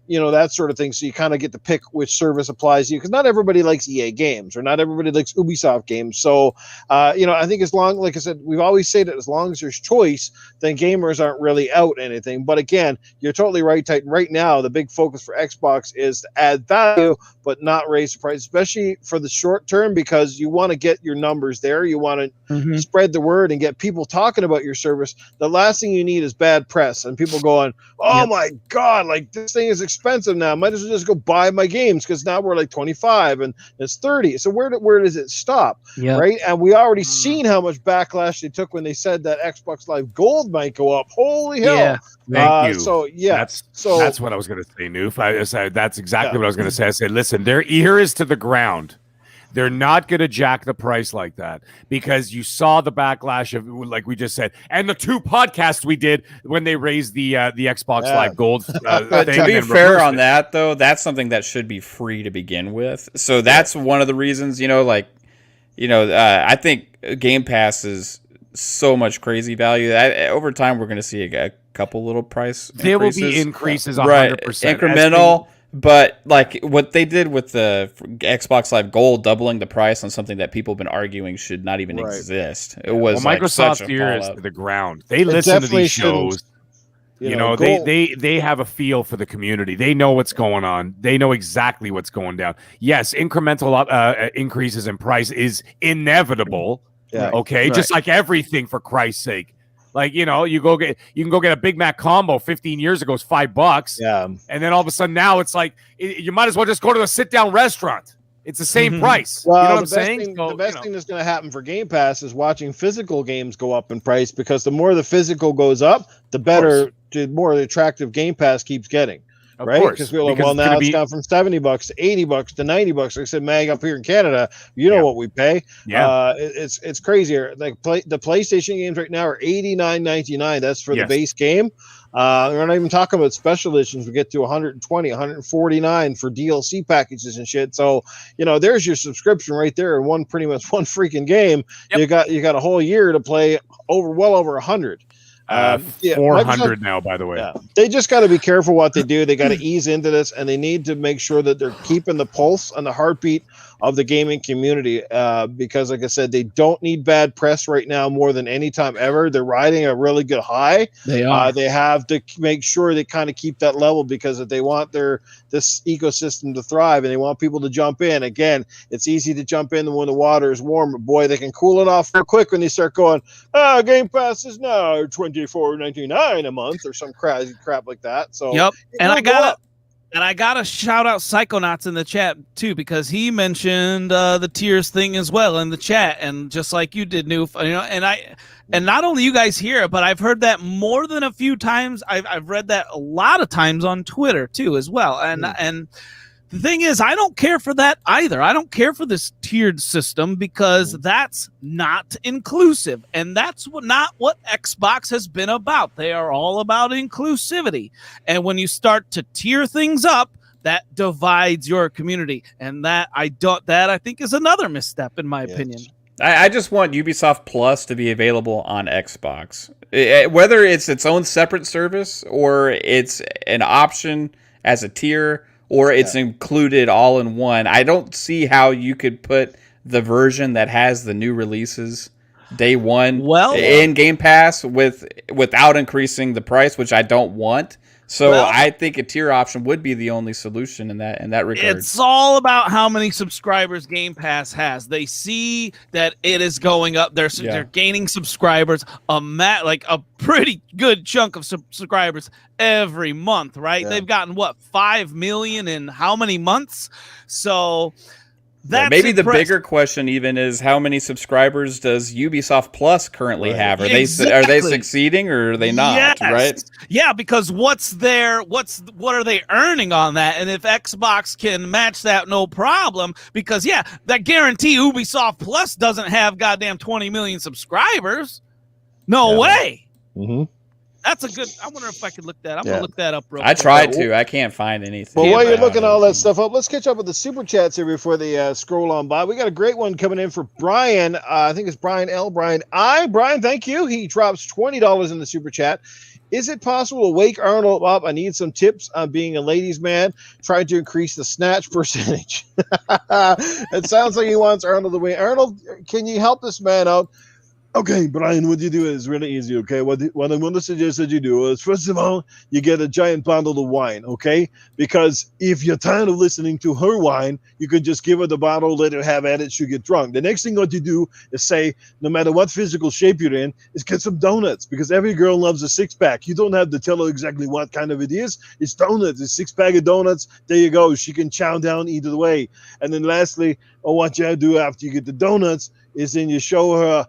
you know, that sort of thing. So you kind of get to pick which service applies to you, because not everybody likes EA games, or not everybody likes Ubisoft games. So you know, I think as long, like I said, we've always said that as long as there's choice, then gamers aren't really out anything. But again, you're totally right. right, Titan. Right now, the big focus for Xbox is to add value, but not raise the price, especially for the short term, because you want to get your numbers there. You want to spread the word and get people talking about your service. The last thing you need is bad press and people going, oh my God, like this thing is expensive now. Might as well just go buy my games, because now we're like 25 and it's 30. So where does it stop? Right? And we already seen how much backlash they took when they said that Xbox Live Gold might go up. Holy hell. Thank you. So that's what I was going to say, Noof. I said that's exactly what I was going to say. I said, listen, their ear is to the ground. They're not going to jack the price like that, because you saw the backlash of, like we just said, and the 2 podcasts we did when they raised the Xbox Live Gold thing. To be fair on that, though, that's something that should be free to begin with. So that's one of the reasons, I think Game Pass is so much crazy value. Over time, we're going to see a couple little price increases. There will be increases 100%. Right, incremental. But like what they did with the Xbox Live Gold, doubling the price on something that people have been arguing should not even exist. It was Microsoft's ear is to the ground. They listen to these shows. They have a feel for the community. They know what's going on. They know exactly what's going down. Yes, incremental increases in price is inevitable. Yeah. Okay, right. Just like everything, for Christ's sake. Like, you can go get a Big Mac combo 15 years ago, it's $5. Yeah. And then all of a sudden now it's like, you might as well just go to a sit-down restaurant. It's the same price. Well, you know what I'm saying? The best thing that's going to happen for Game Pass is watching physical games go up in price, because the more the physical goes up, the better, the more attractive Game Pass keeps getting. Right? Because now it's gone from $70 to $80 to $90. Like I said, Mag, up here in Canada, you know what we pay. Yeah. It's crazier. Like the PlayStation games right now are $89.99. That's for the base game. We're not even talking about special editions. We get to $120, $149 for DLC packages and shit. So, there's your subscription right there, and pretty much one freaking game. Yep. You got a whole year to play well over 100. 400 now, by the way. Yeah. They just got to be careful what they do. They got to ease into this, and they need to make sure that they're keeping the pulse and the heartbeat of the gaming community, because, like I said, they don't need bad press right now more than any time ever. They're riding a really good high. They are. They have to make sure they kind of keep that level, because if they want this ecosystem to thrive and they want people to jump in, again, it's easy to jump in when the water is warm, but boy, they can cool it off real quick when they start going, Game Pass is now $24.99 a month or some crazy crap like that. So And I gotta shout out Psychonauts in the chat too, because he mentioned the tiers thing as well in the chat, and just like you did, Noof, and not only you guys hear it, but I've heard that more than a few times. I've read that a lot of times on Twitter too as well, and the thing is, I don't care for that either. I don't care for this tiered system, because that's not inclusive. And that's not what Xbox has been about. They are all about inclusivity. And when you start to tier things up, that divides your community. And that I think is another misstep, in my opinion. I just want Ubisoft Plus to be available on Xbox. Whether it's its own separate service, or it's an option as a tier, or it's included all in one. I don't see how you could put the version that has the new releases day one in Game Pass without increasing the price, which I don't want. So I think a tier option would be the only solution in that regard. It's all about how many subscribers Game Pass has. They see that it is going up. They're gaining subscribers, like a pretty good chunk of subscribers every month, right? They've gotten 5 million in how many months? So that's maybe the bigger question even is, how many subscribers does Ubisoft Plus currently have? Are they succeeding, or are they not? Right? Yeah, because what are they earning on that? And if Xbox can match that, no problem. Because that guarantee Ubisoft Plus doesn't have goddamn 20 million subscribers. No way. Mm-hmm. That's a good. I wonder if I could look that. I'm gonna look that up real quick. I tried to. I can't find anything. Well, while you're looking all that stuff up, let's catch up with the super chats here before they scroll on by. We got a great one coming in for Brian. I think it's Brian L. Brian I. Brian, thank you. He drops $20 in the super chat. Is it possible to wake Arnold up? I need some tips on being a ladies' man, trying to increase the snatch percentage. It sounds like he wants Arnold to win. Arnold, can you help this man out? Okay, Brian, what you do is really easy, okay? What I'm going to suggest that you do is, first of all, you get a giant bottle of wine, okay? Because if you're tired of listening to her whine, you could just give her the bottle, let her have at it, she'll get drunk. The next thing what you do is say, no matter what physical shape you're in, is get some donuts, because every girl loves a six-pack. You don't have to tell her exactly what kind of it is. It's donuts. It's six-pack of donuts. There you go. She can chow down either way. And then lastly, what you do after you get the donuts is then you show her,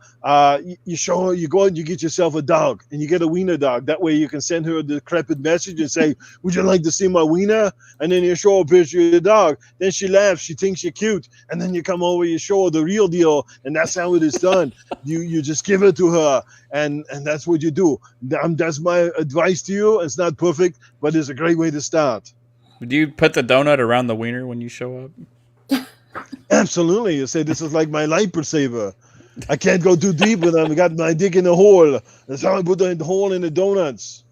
you go and you get yourself a dog, and you get a wiener dog. That way you can send her a decrepit message and say, would you like to see my wiener? And then you show her a picture of the dog. Then she laughs, she thinks you're cute. And then you come over, you show her the real deal, and that's how it is done. You just give it to her, and that's what you do. That's my advice to you. It's not perfect, but it's a great way to start. Do you put the donut around the wiener when you show up? Absolutely. You say, this is like my lifesaver. I can't go too deep when I've got my dick in the hole. That's how I put the hole in the donuts.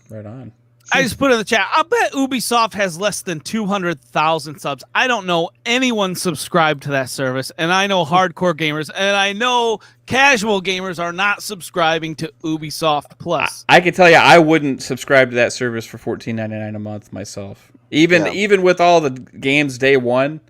Right on. I just put in the chat. I bet Ubisoft has less than 200,000 subs. I don't know anyone subscribed to that service, and I know hardcore gamers, and I know casual gamers are not subscribing to Ubisoft Plus. I can tell you, I wouldn't subscribe to that service for $14.99 a month myself. Even with all the games day one,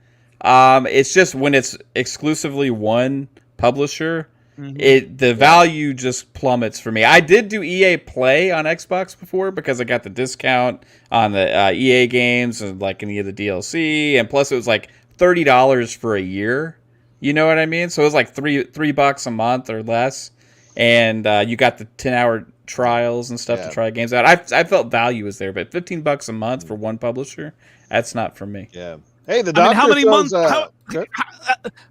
it's just when it's exclusively one publisher, the value just plummets for me. I did do EA Play on Xbox before because I got the discount on the EA games and like any of the DLC, and plus it was like $30 for a year. You know what I mean? So it was like $3 a month or less, and you got the 10-hour trials and stuff to try games out. I felt value was there, but $15 a month for one publisher, that's not for me. Yeah. Hey, the doctor how many shows, months?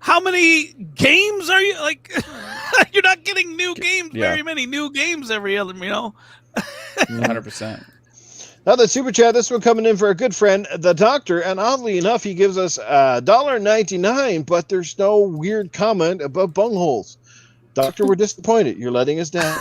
How many games are you like? You're not getting new games. Very many new games every other. 100%. Another super chat. This one coming in for a good friend, the doctor, and oddly enough, he gives us $1.99, but there's no weird comment about bungholes. Doctor, we're disappointed. You're letting us down.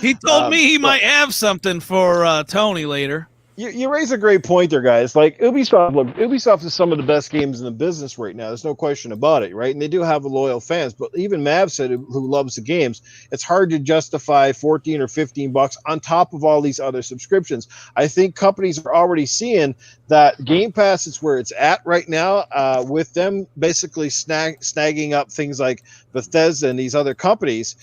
He told me he might have something for Tony later. You raise a great point there, guys. Like Ubisoft, look, Ubisoft is some of the best games in the business right now. There's no question about it, right? And they do have loyal fans. But even Mav said, who loves the games, it's hard to justify $14 or $15 on top of all these other subscriptions. I think companies are already seeing that Game Pass is where it's at right now, with them basically snagging up things like Bethesda and these other companies.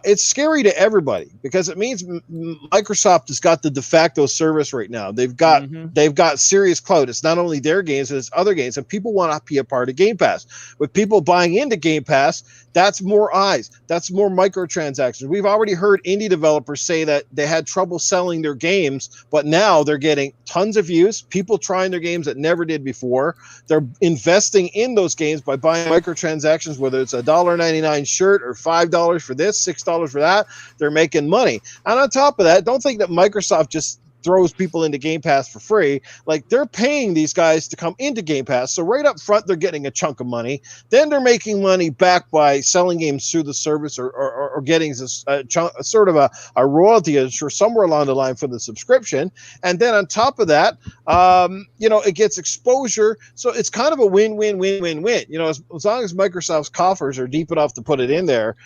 It's scary to everybody because it means Microsoft has got the de facto service right now. They've got serious clout. It's not only their games, but it's other games, and people want to be a part of Game Pass. With people buying into Game Pass, that's more eyes. That's more microtransactions. We've already heard indie developers say that they had trouble selling their games, but now they're getting tons of views, people trying their games that never did before. They're investing in those games by buying microtransactions, whether it's a $1.99 shirt or $5 for this, $6 for that. They're making money. And on top of that, don't think that Microsoft just throws people into Game Pass for free. Like, they're paying these guys to come into Game Pass. So right up front, they're getting a chunk of money. Then they're making money back by selling games through the service or getting a chunk, sort of a royalty, I'm sure, somewhere along the line for the subscription. And then on top of that, it gets exposure. So it's kind of a win-win-win-win-win. As long as Microsoft's coffers are deep enough to put it in there,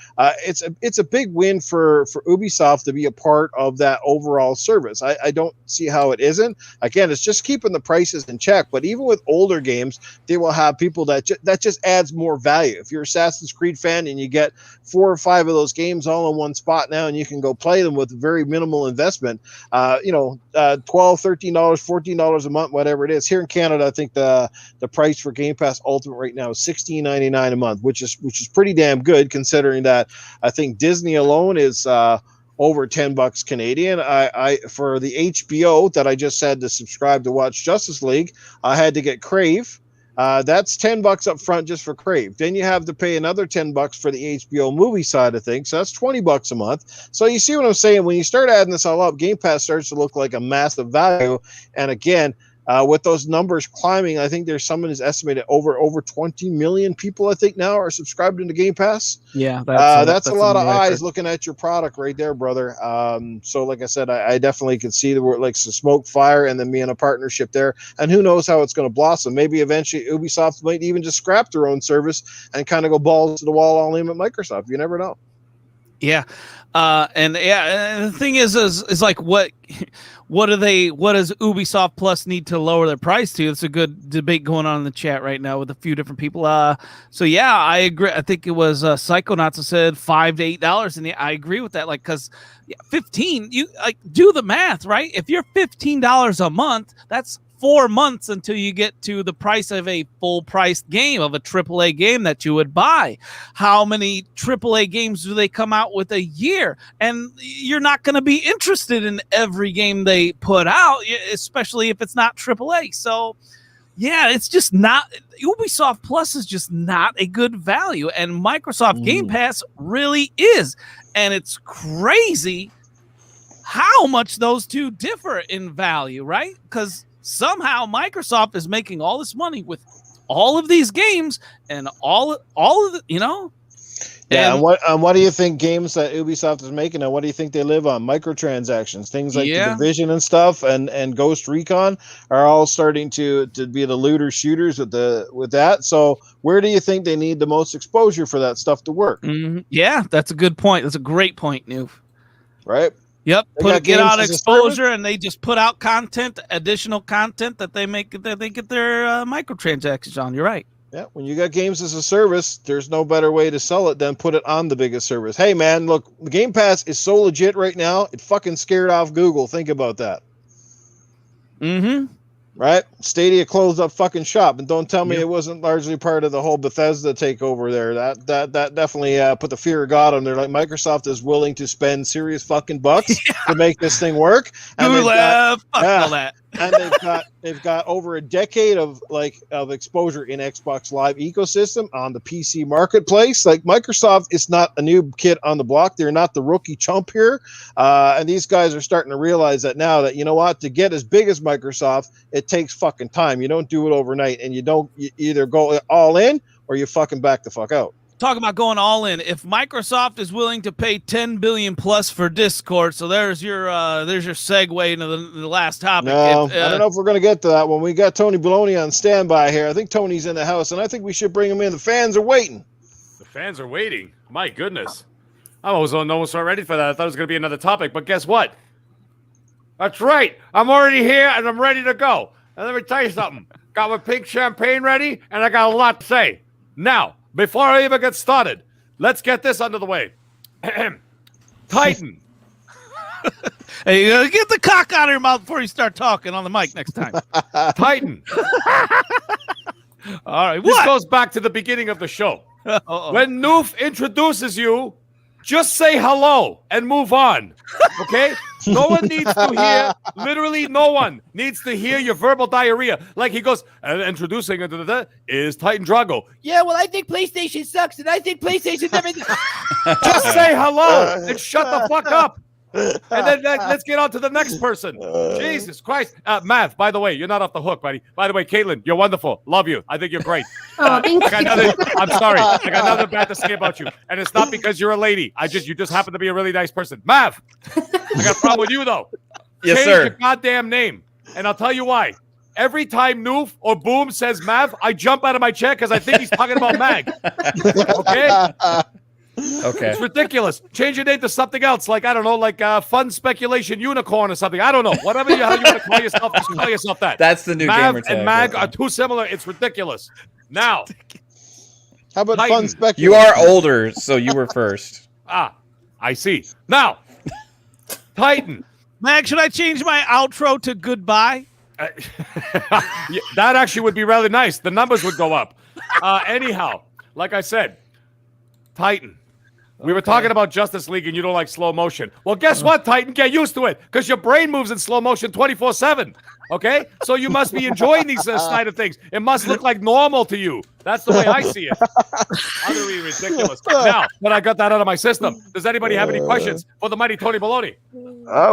it's a big win for Ubisoft to be a part of that overall service. I don't see how it isn't. Again, it's just keeping the prices in check. But even with older games, they will have people that just adds more value. If you're an Assassin's Creed fan and you get 4 or 5 of those games all in one spot now, and you can go play them with very minimal investment, $12, $13, $14 a month, whatever it is. Here in Canada, I think the price for Game Pass Ultimate right now is $16.99 a month, which is pretty damn good considering that I think Disney alone is over $10 Canadian. I for the HBO that I just had to subscribe to watch Justice League, I had to get Crave. That's $10 up front just for Crave. Then you have to pay another $10 for the HBO movie side of things. So that's $20 a month. So you see what I'm saying? When you start adding this all up, Game Pass starts to look like a massive value. And again, with those numbers climbing, I think there's someone who's estimated over 20 million people, I think, now are subscribed into Game Pass. Yeah, That's a lot of new record. eyes looking at your product right there, brother. So like I said, I definitely can see the word like some smoke, fire, and then me in a partnership there. And who knows how it's going to blossom? Maybe eventually Ubisoft might even just scrap their own service and kind of go balls to the wall all in with Microsoft. You never know. Yeah. And the thing is like what does Ubisoft Plus need to lower their price to? It's a good debate going on in the chat right now with a few different people. So yeah, I agree. I think it was Psychonauts that said $5 to $8, and I agree with that. Like, because 15, you like do the math, right? If you're $15 a month, that's 4 months until you get to the price of a full-priced game, of a AAA game that you would buy. How many AAA games do they come out with a year? And you're not going to be interested in every game they put out, especially if it's not AAA. So, yeah, it's just not – Ubisoft Plus is just not a good value, and Microsoft Game Pass really is. And it's crazy how much those two differ in value, right? Because – somehow Microsoft is making all this money with all of these games and all of the, Yeah, and what do you think games that Ubisoft is making, and what do you think they live on? Microtransactions, things like the Division and stuff, and Ghost Recon are all starting to be the looter shooters with that. So where do you think they need the most exposure for that stuff to work? Mm-hmm. Yeah, that's a good point. That's a great point, Noof. Right? Yep, get out exposure, and they just put out content, additional content that they get their microtransactions on. You're right. Yeah, when you got games as a service, there's no better way to sell it than put it on the biggest service. Hey, man, look, the Game Pass is so legit right now, it fucking scared off Google. Think about that. Mm-hmm. Right? Stadia closed up fucking shop, and don't tell me it wasn't largely part of the whole Bethesda takeover there. That definitely put the fear of God on there. Like, Microsoft is willing to spend serious fucking bucks to make this thing work. And all that. And they've got over a decade of exposure in Xbox Live ecosystem on the PC marketplace. Like, Microsoft is not a new kid on the block. They're not the rookie chump here. And these guys are starting to realize that now, that, you know what, to get as big as Microsoft, it takes fucking time. You don't do it overnight, and you either go all in or you fucking back the fuck out. Talk about going all in. If Microsoft is willing to pay $10 billion plus for Discord, so there's your segue into the last topic. No, I don't know if we're going to get to that one. We got Tony Baloney on standby here. I think Tony's in the house, and I think we should bring him in. The fans are waiting. The fans are waiting. My goodness. I was almost not ready for that. I thought it was going to be another topic, but guess what? That's right. I'm already here, and I'm ready to go. And let me tell you something. Got my pink champagne ready, and I got a lot to say. Now, before I even get started, let's get this under the way. Titan. Hey, get the cock out of your mouth before you start talking on the mic next time. Titan. All right. This goes back to the beginning of the show. When Noof introduces you, just say hello and move on. Okay? No one needs to hear, literally no one needs to hear your verbal diarrhea. Like he goes, introducing is Titan Drago. Yeah, well, I think PlayStation sucks, and I think PlayStation everything. Just say hello and shut the fuck up. And then let's get on to the next person. Jesus Christ. Mav, by the way, you're not off the hook, buddy. By the way, Kaitlin, you're wonderful. Love you. I think you're great. Thank you. I'm sorry. I got nothing bad to say about you. And it's not because you're a lady. You just happen to be a really nice person. Mav, I got a problem with you, though. Yes, Change sir. your goddamn name. And I'll tell you why. Every time Noof or Boom says Mav, I jump out of my chair because I think he's talking about Mag. Okay? Okay. It's ridiculous. Change your name to something else, like, I don't know, like Fun Speculation Unicorn or something. I don't know. Whatever how you want to call yourself, just call yourself that. That's the new Mav gamer tag. and Mag are too similar. It's ridiculous. Now, How about Titan. Fun Speculation? You are older, so you were first. I see. Now, Titan. Mag, should I change my outro to goodbye? Yeah, that actually would be really nice. The numbers would go up. Anyhow, like I said, Titan. We were talking about Justice League and you don't like slow motion. Well, guess what, Titan? Get used to it because your brain moves in slow motion 24/7. Okay? So you must be enjoying these Snyder things. It must look like normal to you. That's the way I see it. Utterly ridiculous. Now that I got that out of my system, does anybody have any questions for the mighty Tony Baloney?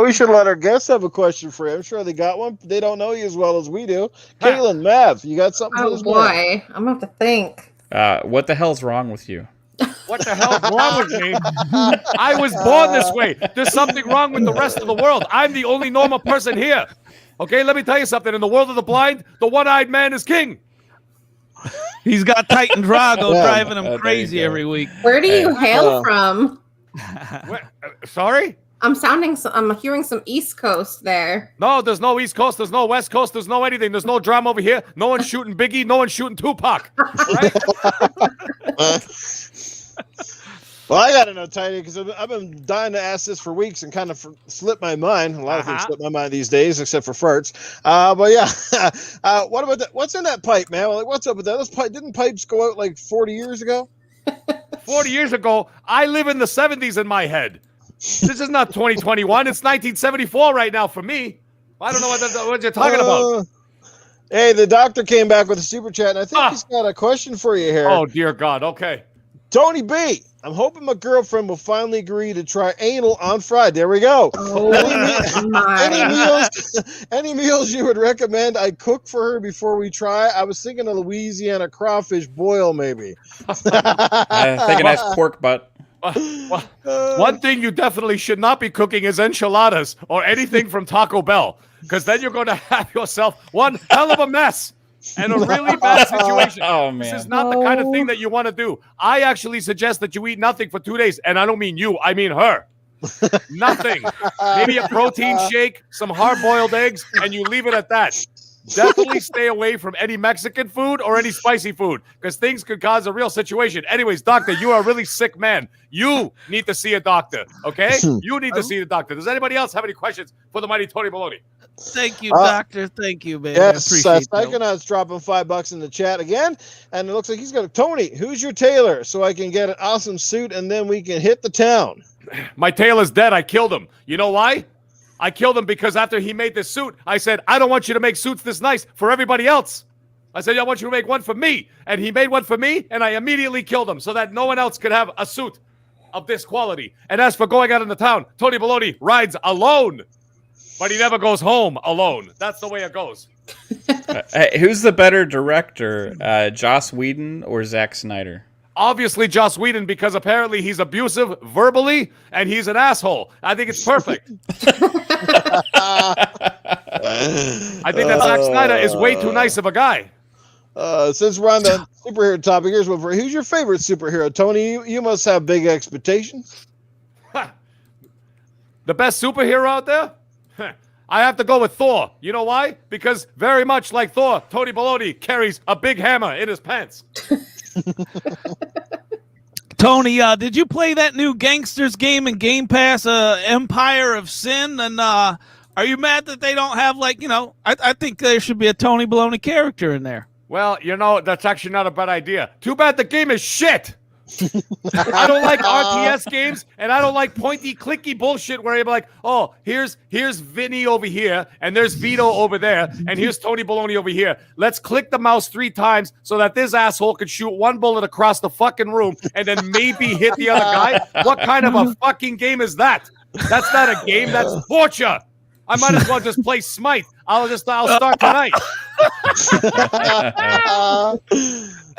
We should let our guests have a question for you. I'm sure they got one. They don't know you as well as we do. Kaitlin, Mav, you got something for Oh this boy, man? I'm gonna have to think. What the hell's wrong with you? What the hell's wrong with me? I was born this way. There's something wrong with the rest of the world. I'm the only normal person here. Okay, let me tell you something. In the world of the blind, the one-eyed man is king. He's got Titan Drago driving him there crazy you go. every week. Where do you hail from? Sorry? I'm hearing some East Coast there. No, there's no East Coast. There's no West Coast. There's no anything. There's no drama over here. No one's shooting Biggie. No one's shooting Tupac. Right? Well, I got to know, Tiny, because I've been dying to ask this for weeks and kind of slipped my mind. A lot of things slip my mind these days, except for farts. But yeah, what about that? What's in that pipe, man? Like, what's up with that? Didn't pipes go out like 40 years ago? 40 years ago, I live in the 70s in my head. This is not 2021. It's 1974 right now for me. I don't know what you're talking about. Hey, the doctor came back with a super chat, and I think he's got a question for you here. Oh, dear God. Okay. Tony B, I'm hoping my girlfriend will finally agree to try anal on Friday. There we go. Oh my! Any meals you would recommend I cook for her before we try? I was thinking a Louisiana crawfish boil, maybe. I think a nice pork butt. One thing you definitely should not be cooking is enchiladas or anything from Taco Bell, because then you're going to have yourself one hell of a mess and a really bad situation. Oh, man. This is not the kind of thing that you want to do. I actually suggest that you eat nothing for 2 days, and I don't mean you, I mean her. Nothing. Maybe a protein shake, some hard-boiled eggs, and you leave it at that. Definitely stay away from any Mexican food or any spicy food, because things could cause a real situation. Anyways, doctor, you are a really sick man. You need to see a doctor, okay? You need to see the doctor. Does anybody else have any questions for the mighty Tony Baloney? Thank you, doctor. Thank you, man. Yes, I appreciate that. Psychonaut's dropping $5 in the chat again, and it looks like he's got Tony, who's your tailor, so I can get an awesome suit, and then we can hit the town. My tailor's dead. I killed him. You know why? I killed him because after he made this suit, I said, I don't want you to make suits this nice for everybody else. I said, I want you to make one for me. And he made one for me, and I immediately killed him so that no one else could have a suit of this quality. And as for going out in the town, Tony Baloney rides alone, but he never goes home alone. That's the way it goes. Hey, who's the better director, Joss Whedon or Zack Snyder? Obviously, Joss Whedon, because apparently he's abusive verbally and he's an asshole. I think it's perfect. I think that Zack Snyder is way too nice of a guy. Since we're on the superhero topic, here's one for you. Who's your favorite superhero, Tony? You must have big expectations. The best superhero out there? I have to go with Thor. You know why? Because very much like Thor, Tony Baloney carries a big hammer in his pants. Tony, did you play that new Gangsters game in Game Pass, Empire of Sin? And are you mad that they don't have, like, I think there should be a Tony Baloney character in there. Well, that's actually not a bad idea. Too bad the game is shit. I don't like RTS games, and I don't like pointy, clicky bullshit where you're like, oh, here's Vinny over here, and there's Vito over there, and here's Tony Baloney over here. Let's click the mouse 3 times so that this asshole could shoot one bullet across the fucking room and then maybe hit the other guy. What kind of a fucking game is that? That's not a game. That's torture. I might as well just play Smite. I'll start tonight.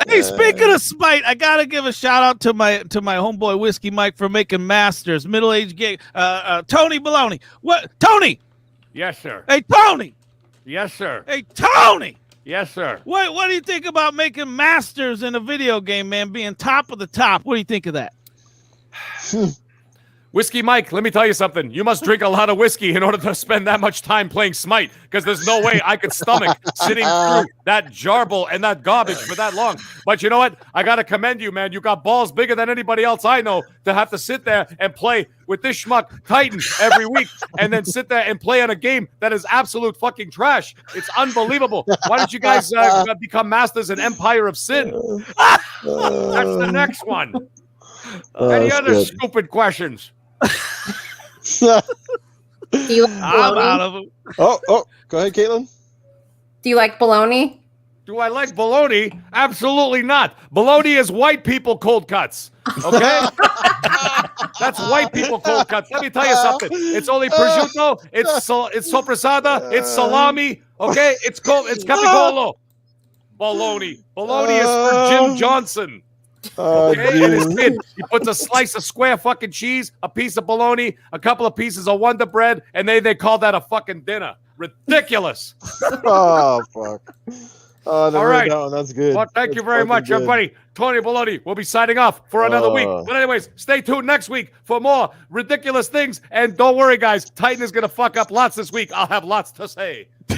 Hey, speaking of Smite, I gotta give a shout out to my homeboy Whiskey Mike for making Masters, middle-aged gay. Tony Baloney. What, Tony? Yes, sir. Hey, Tony. Yes, sir. Hey, Tony. Yes, sir. What do you think about making Masters in a video game, man? Being top of the top. What do you think of that? Whiskey Mike, let me tell you something. You must drink a lot of whiskey in order to spend that much time playing Smite, because there's no way I could stomach sitting through that jarble and that garbage for that long. But you know what? I got to commend you, man. You got balls bigger than anybody else I know to have to sit there and play with this schmuck Titan every week and then sit there and play on a game that is absolute fucking trash. It's unbelievable. Why don't you guys become masters in Empire of Sin? That's the next one. Any other good. stupid questions? Do you like I'm bologna? out of them. Oh, go ahead, Kaitlin. Do you like bologna? Do I like bologna? Absolutely not. Bologna is white people cold cuts. Okay? That's white people cold cuts. Let me tell you something. It's only prosciutto. It's sopressata. It's salami. Okay? It's capicolo. Bologna. Bologna is for Jim Johnson. Okay? And his kid. He puts a slice of square fucking cheese, a piece of bologna, a couple of pieces of Wonder Bread, and they call that a fucking dinner. Ridiculous. Oh, fuck. Oh, All right. That's good. Well, thank you That's very fucking much, good. everybody. Tony Baloney will be signing off for another week. But anyways, stay tuned next week for more ridiculous things. And don't worry, guys. Titan is going to fuck up lots this week. I'll have lots to say. All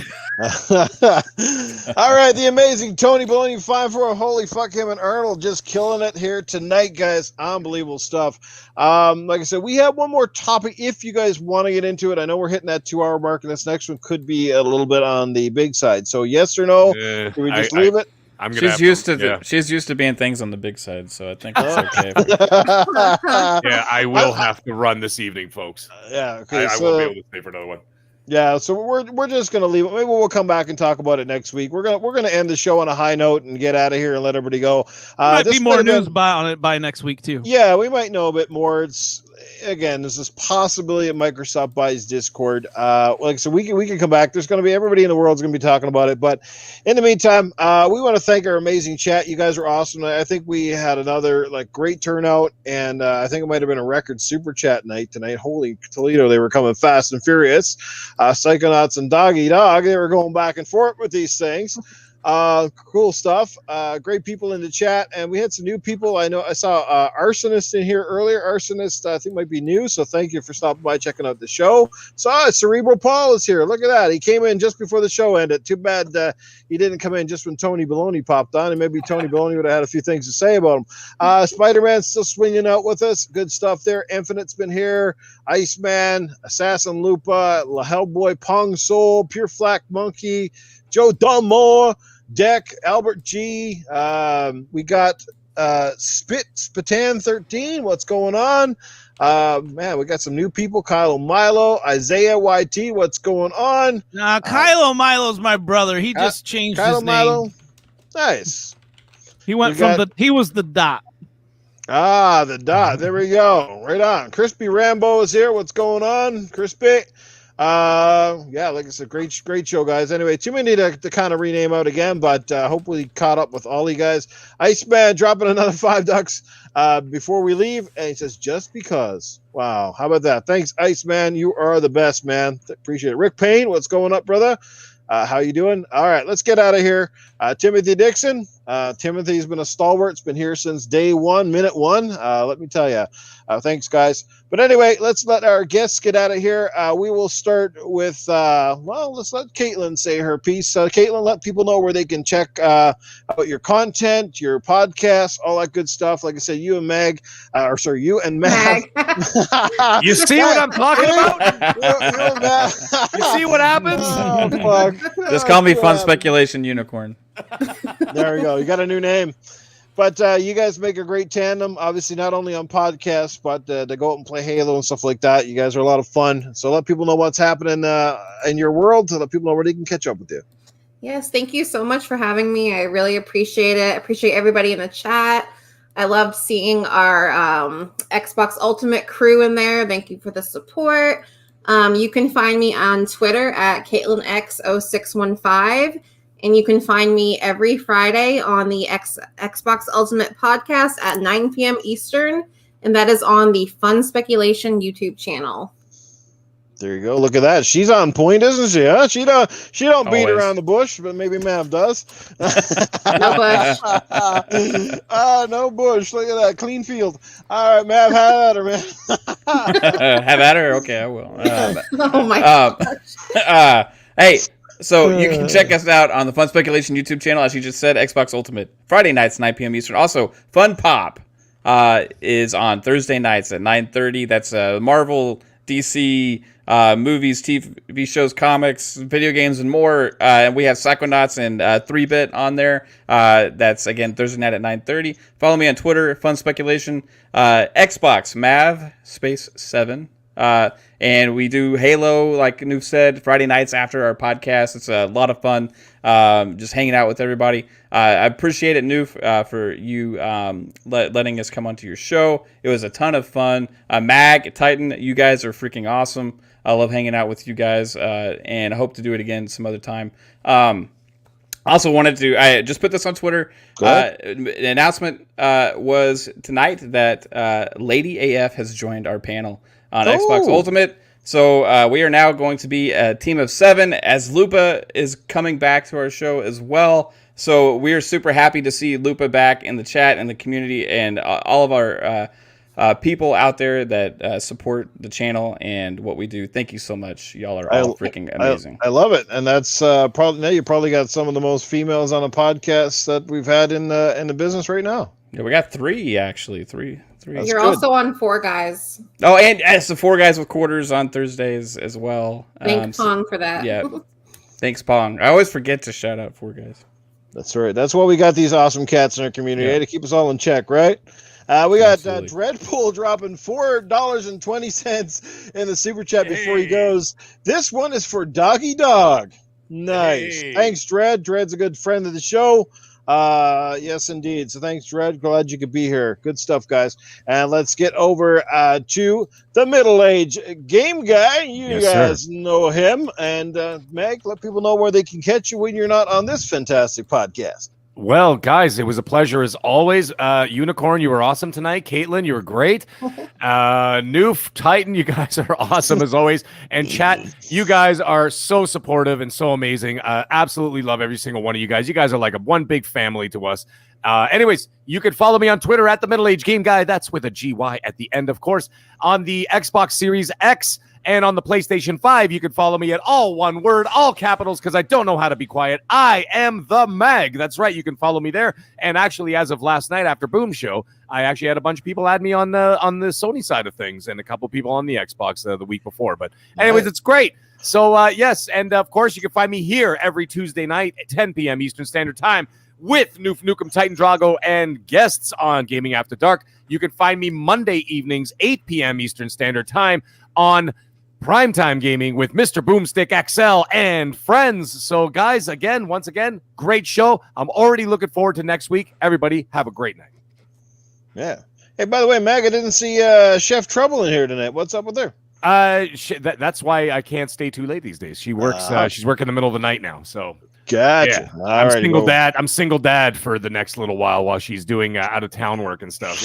right, the amazing Tony Baloney 5-4. Holy fuck, him and Arnold just killing it here tonight, guys. Unbelievable stuff. Like I said, we have one more topic if you guys want to get into it. I know we're hitting that 2-hour mark, and this next one could be a little bit on the big side. So yes or no? Do we just leave it? She's used to being things on the big side, so I think it's okay. Yeah, I will have to run this evening, folks. Yeah, okay. I won't be able to stay for another one. Yeah, so we're just gonna leave it. Maybe we'll come back and talk about it next week. We're gonna end the show on a high note and get out of here and let everybody go. Might be more news on it by next week too. Yeah, we might know a bit more. It's again, this is possibility that Microsoft buys Discord. Like so, we can come back. There's going to be everybody in the world is going to be talking about it. But in the meantime, we want to thank our amazing chat. You guys were awesome. I think we had another great turnout, and I think it might have been a record super chat night tonight. Holy Toledo, they were coming fast and furious. Psychonauts and Doggy Dog, they were going back and forth with these things. Cool stuff. Great people in the chat, and we had some new people. I know I saw Arsonist in here earlier. Arsonist, I think might be new, so thank you for stopping by, checking out the show. Cerebral Paul is here. Look at that. He came in just before the show ended. Too bad he didn't come in just when Tony Baloney popped on, and maybe Tony Baloney would have had a few things to say about him. Spider-Man's still swinging out with us. Good stuff there. Infinite's been here. Iceman, Assassin Lupa, Hellboy, Pong Soul, Pure Flack Monkey, Joe Dunmore, Deck, Albert G. We got Spatan 13. What's going on? Man, we got some new people. Kylo Milo, Isaiah YT. What's going on? Kylo Milo's my brother. He just changed Kylo his Milo. name. Nice. He went he was the Dot. The Dot. There we go. Right on. Crispy Rambo is here. What's going on, Crispy? Yeah, like I said, great show, guys. Anyway, too many to kind of rename out again, but hopefully caught up with all you guys. Iceman dropping another $5 before we leave, and he says, just because. Wow, how about that? Thanks, Iceman. You are the best, man. Appreciate it. Rick Payne, what's going up, brother? How you doing? All right, let's get out of here. Timothy Dixon. Timothy's been a stalwart. It's been here since day one, minute one. Let me tell you. Thanks, guys. But anyway, let's let our guests get out of here. We will start with, let's let Kaitlin say her piece. Kaitlin, let people know where they can check out your content, your podcast, all that good stuff. Like I said, you and Meg, you and Meg. You see what I'm talking about? You see what happens? Oh, fuck. Just call me Fun Speculation Unicorn. There we go. You got a new name. But you guys make a great tandem, obviously not only on podcasts, but to go out and play Halo and stuff like that. You guys are a lot of fun. So let people know what's happening in your world, to let people know where they can catch up with you. Yes, thank you so much for having me. I really appreciate it. I appreciate everybody in the chat. I loved seeing our Xbox Ultimate crew in there. Thank you for the support. You can find me on Twitter at KaitlinX0615. And you can find me every Friday on the Xbox Ultimate Podcast at 9 p.m. Eastern. And that is on the Fun Speculation YouTube channel. There you go. Look at that. She's on point, isn't she? Huh? She don't beat Always. around the bush, but maybe Mav does. No bush. No bush. Look at that. Clean field. All right, Mav, have at her, man. Have at her? Okay, I will. Oh, my gosh. Hey. So you can check us out on the Fun Speculation YouTube channel, as you just said, Xbox Ultimate, Friday nights, 9 p.m. Eastern. Also, Fun Pop is on Thursday nights at 9:30. That's Marvel DC movies, TV shows, comics, video games, and more. And we have Psychonauts and 3-Bit on there. That's, again, Thursday night at 9:30. Follow me on Twitter, Fun Speculation. Xbox, Mav, space 7. And we do Halo, like Noof said, Friday nights after our podcast. It's a lot of fun, just hanging out with everybody. I appreciate it, Noof, for you letting us come onto your show. It was a ton of fun. Mag, Titan, you guys are freaking awesome. I love hanging out with you guys, and I hope to do it again some other time. Also wanted to, I just put this on Twitter. The announcement was tonight that Lady AF has joined our panel on Xbox Ultimate. So we are now going to be a team of 7 as Lupa is coming back to our show as well. So we are super happy to see Lupa back in the chat and the community and all of our people out there that support the channel and what we do. Thank you so much. Y'all are all freaking amazing. I love it. And that's probably, now you probably got some of the most females on a podcast that we've had in the business right now. Yeah, we got 3 actually. Three. You're also on 4 Guys. Oh, and the 4 Guys with Quarters on Thursdays as well. Thank Pong for that. Yeah. Thanks, Pong. I always forget to shout out 4 Guys. That's right. That's why we got these awesome cats in our community, to keep us all in check, right? We got Dreadpool dropping $4.20 in the super chat before he goes. This one is for Doggy Dog. Nice. Hey. Thanks, Dread. Dread's a good friend of the show. Yes, indeed. So thanks, Dread. Glad you could be here. Good stuff, guys. And let's get over to the middle-aged game guy. You guys know him. And Meg, let people know where they can catch you when you're not on this fantastic podcast. Well, guys, it was a pleasure as always. Unicorn, you were awesome tonight. Kaitlin, you were great. Noof, Titan, you guys are awesome as always. And chat, you guys are so supportive and so amazing. Absolutely love every single one of you guys. You guys are like one big family to us. Anyways, you can follow me on Twitter at the Middle Age Game Guy. That's with a GY at the end, of course. On the Xbox Series X and on the PlayStation 5, you can follow me at all one word, all capitals, because I don't know how to be quiet. I am the Mag. That's right. You can follow me there. And actually, as of last night after Boom Show, I actually had a bunch of people add me on the Sony side of things and a couple people on the Xbox the week before. But anyways, it's great. So, yes. And, of course, you can find me here every Tuesday night at 10 p.m. Eastern Standard Time with Noof Nukem, Titan Drago, and guests on Gaming After Dark. You can find me Monday evenings, 8 p.m. Eastern Standard Time on Primetime Gaming with Mr. Boomstick XL and friends. So, guys, once again, great show. I'm already looking forward to next week. Everybody, have a great night. Yeah. Hey, by the way, Mag, I didn't see Chef Trouble in here tonight. What's up with her? That's why I can't stay too late these days. She works. She's working in the middle of the night now. So. Gotcha. Yeah. I'm single dad. I'm single dad for the next little while she's doing out of town work and stuff.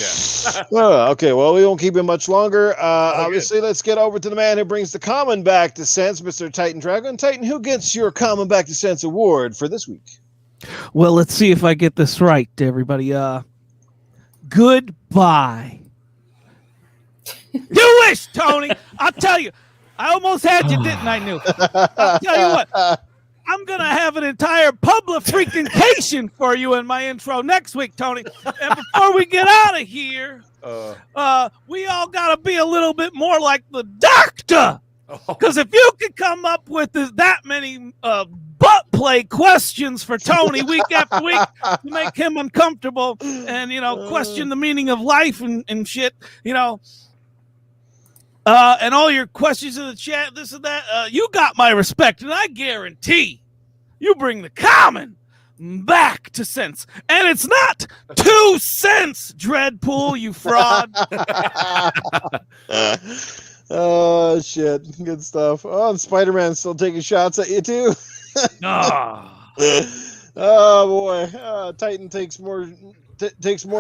Yeah. Okay. Well, we won't keep him much longer. Obviously, let's get over to the man who brings the common back to sense, Mr. Titan Drago. And Titan, who gets your common back to sense award for this week? Well, let's see if I get this right, everybody. Goodbye. You wish, Tony. I'll tell you. I almost had you, didn't I, New? I'll tell you what. I'm going to have an entire public-freaking-cation for you in my intro next week, Tony. And before we get out of here, we all got to be a little bit more like the doctor. Because if you could come up with that many butt play questions for Tony week after week to make him uncomfortable and, question the meaning of life and shit, and all your questions in the chat, this and that, you got my respect, and I guarantee you bring the common back to sense. And it's not 2 cents, Dreadpool, you fraud. Oh, shit. Good stuff. Oh, and Spider-Man's still taking shots at you, too. Oh, boy. Titan takes more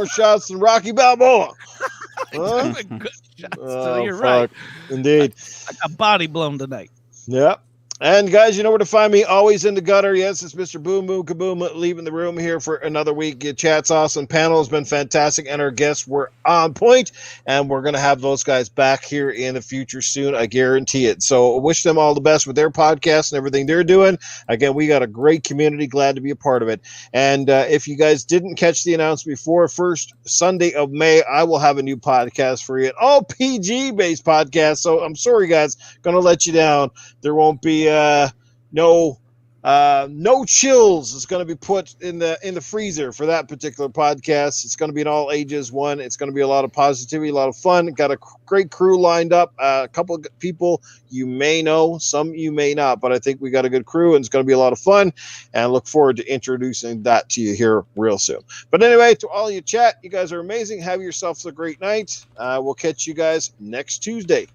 shots than Rocky Balboa. Huh? Good shots, so you're right. Indeed. I got body blown tonight. Yep. And guys, you know where to find me. Always in the gutter. Yes, it's Mr. Boom Boom Kaboom leaving the room here for another week. Your chat's awesome. Panel has been fantastic, and our guests were on point. And we're going to have those guys back here in the future soon. I guarantee it. So I wish them all the best with their podcast and everything they're doing. Again, we got a great community. Glad to be a part of it. And if you guys didn't catch the announcement before, first Sunday of May, I will have a new podcast for you. An all PG-based podcast. So I'm sorry, guys. Going to let you down. There won't be no chills is going to be put in the freezer for that particular podcast. It's going to be an all ages one. It's going to be a lot of positivity, a lot of fun. Got a great crew lined up. A couple of people you may know, some you may not, but I think we got a good crew and it's going to be a lot of fun. And I look forward to introducing that to you here real soon. But anyway, to all you chat, you guys are amazing. Have yourselves a great night. We'll catch you guys next Tuesday.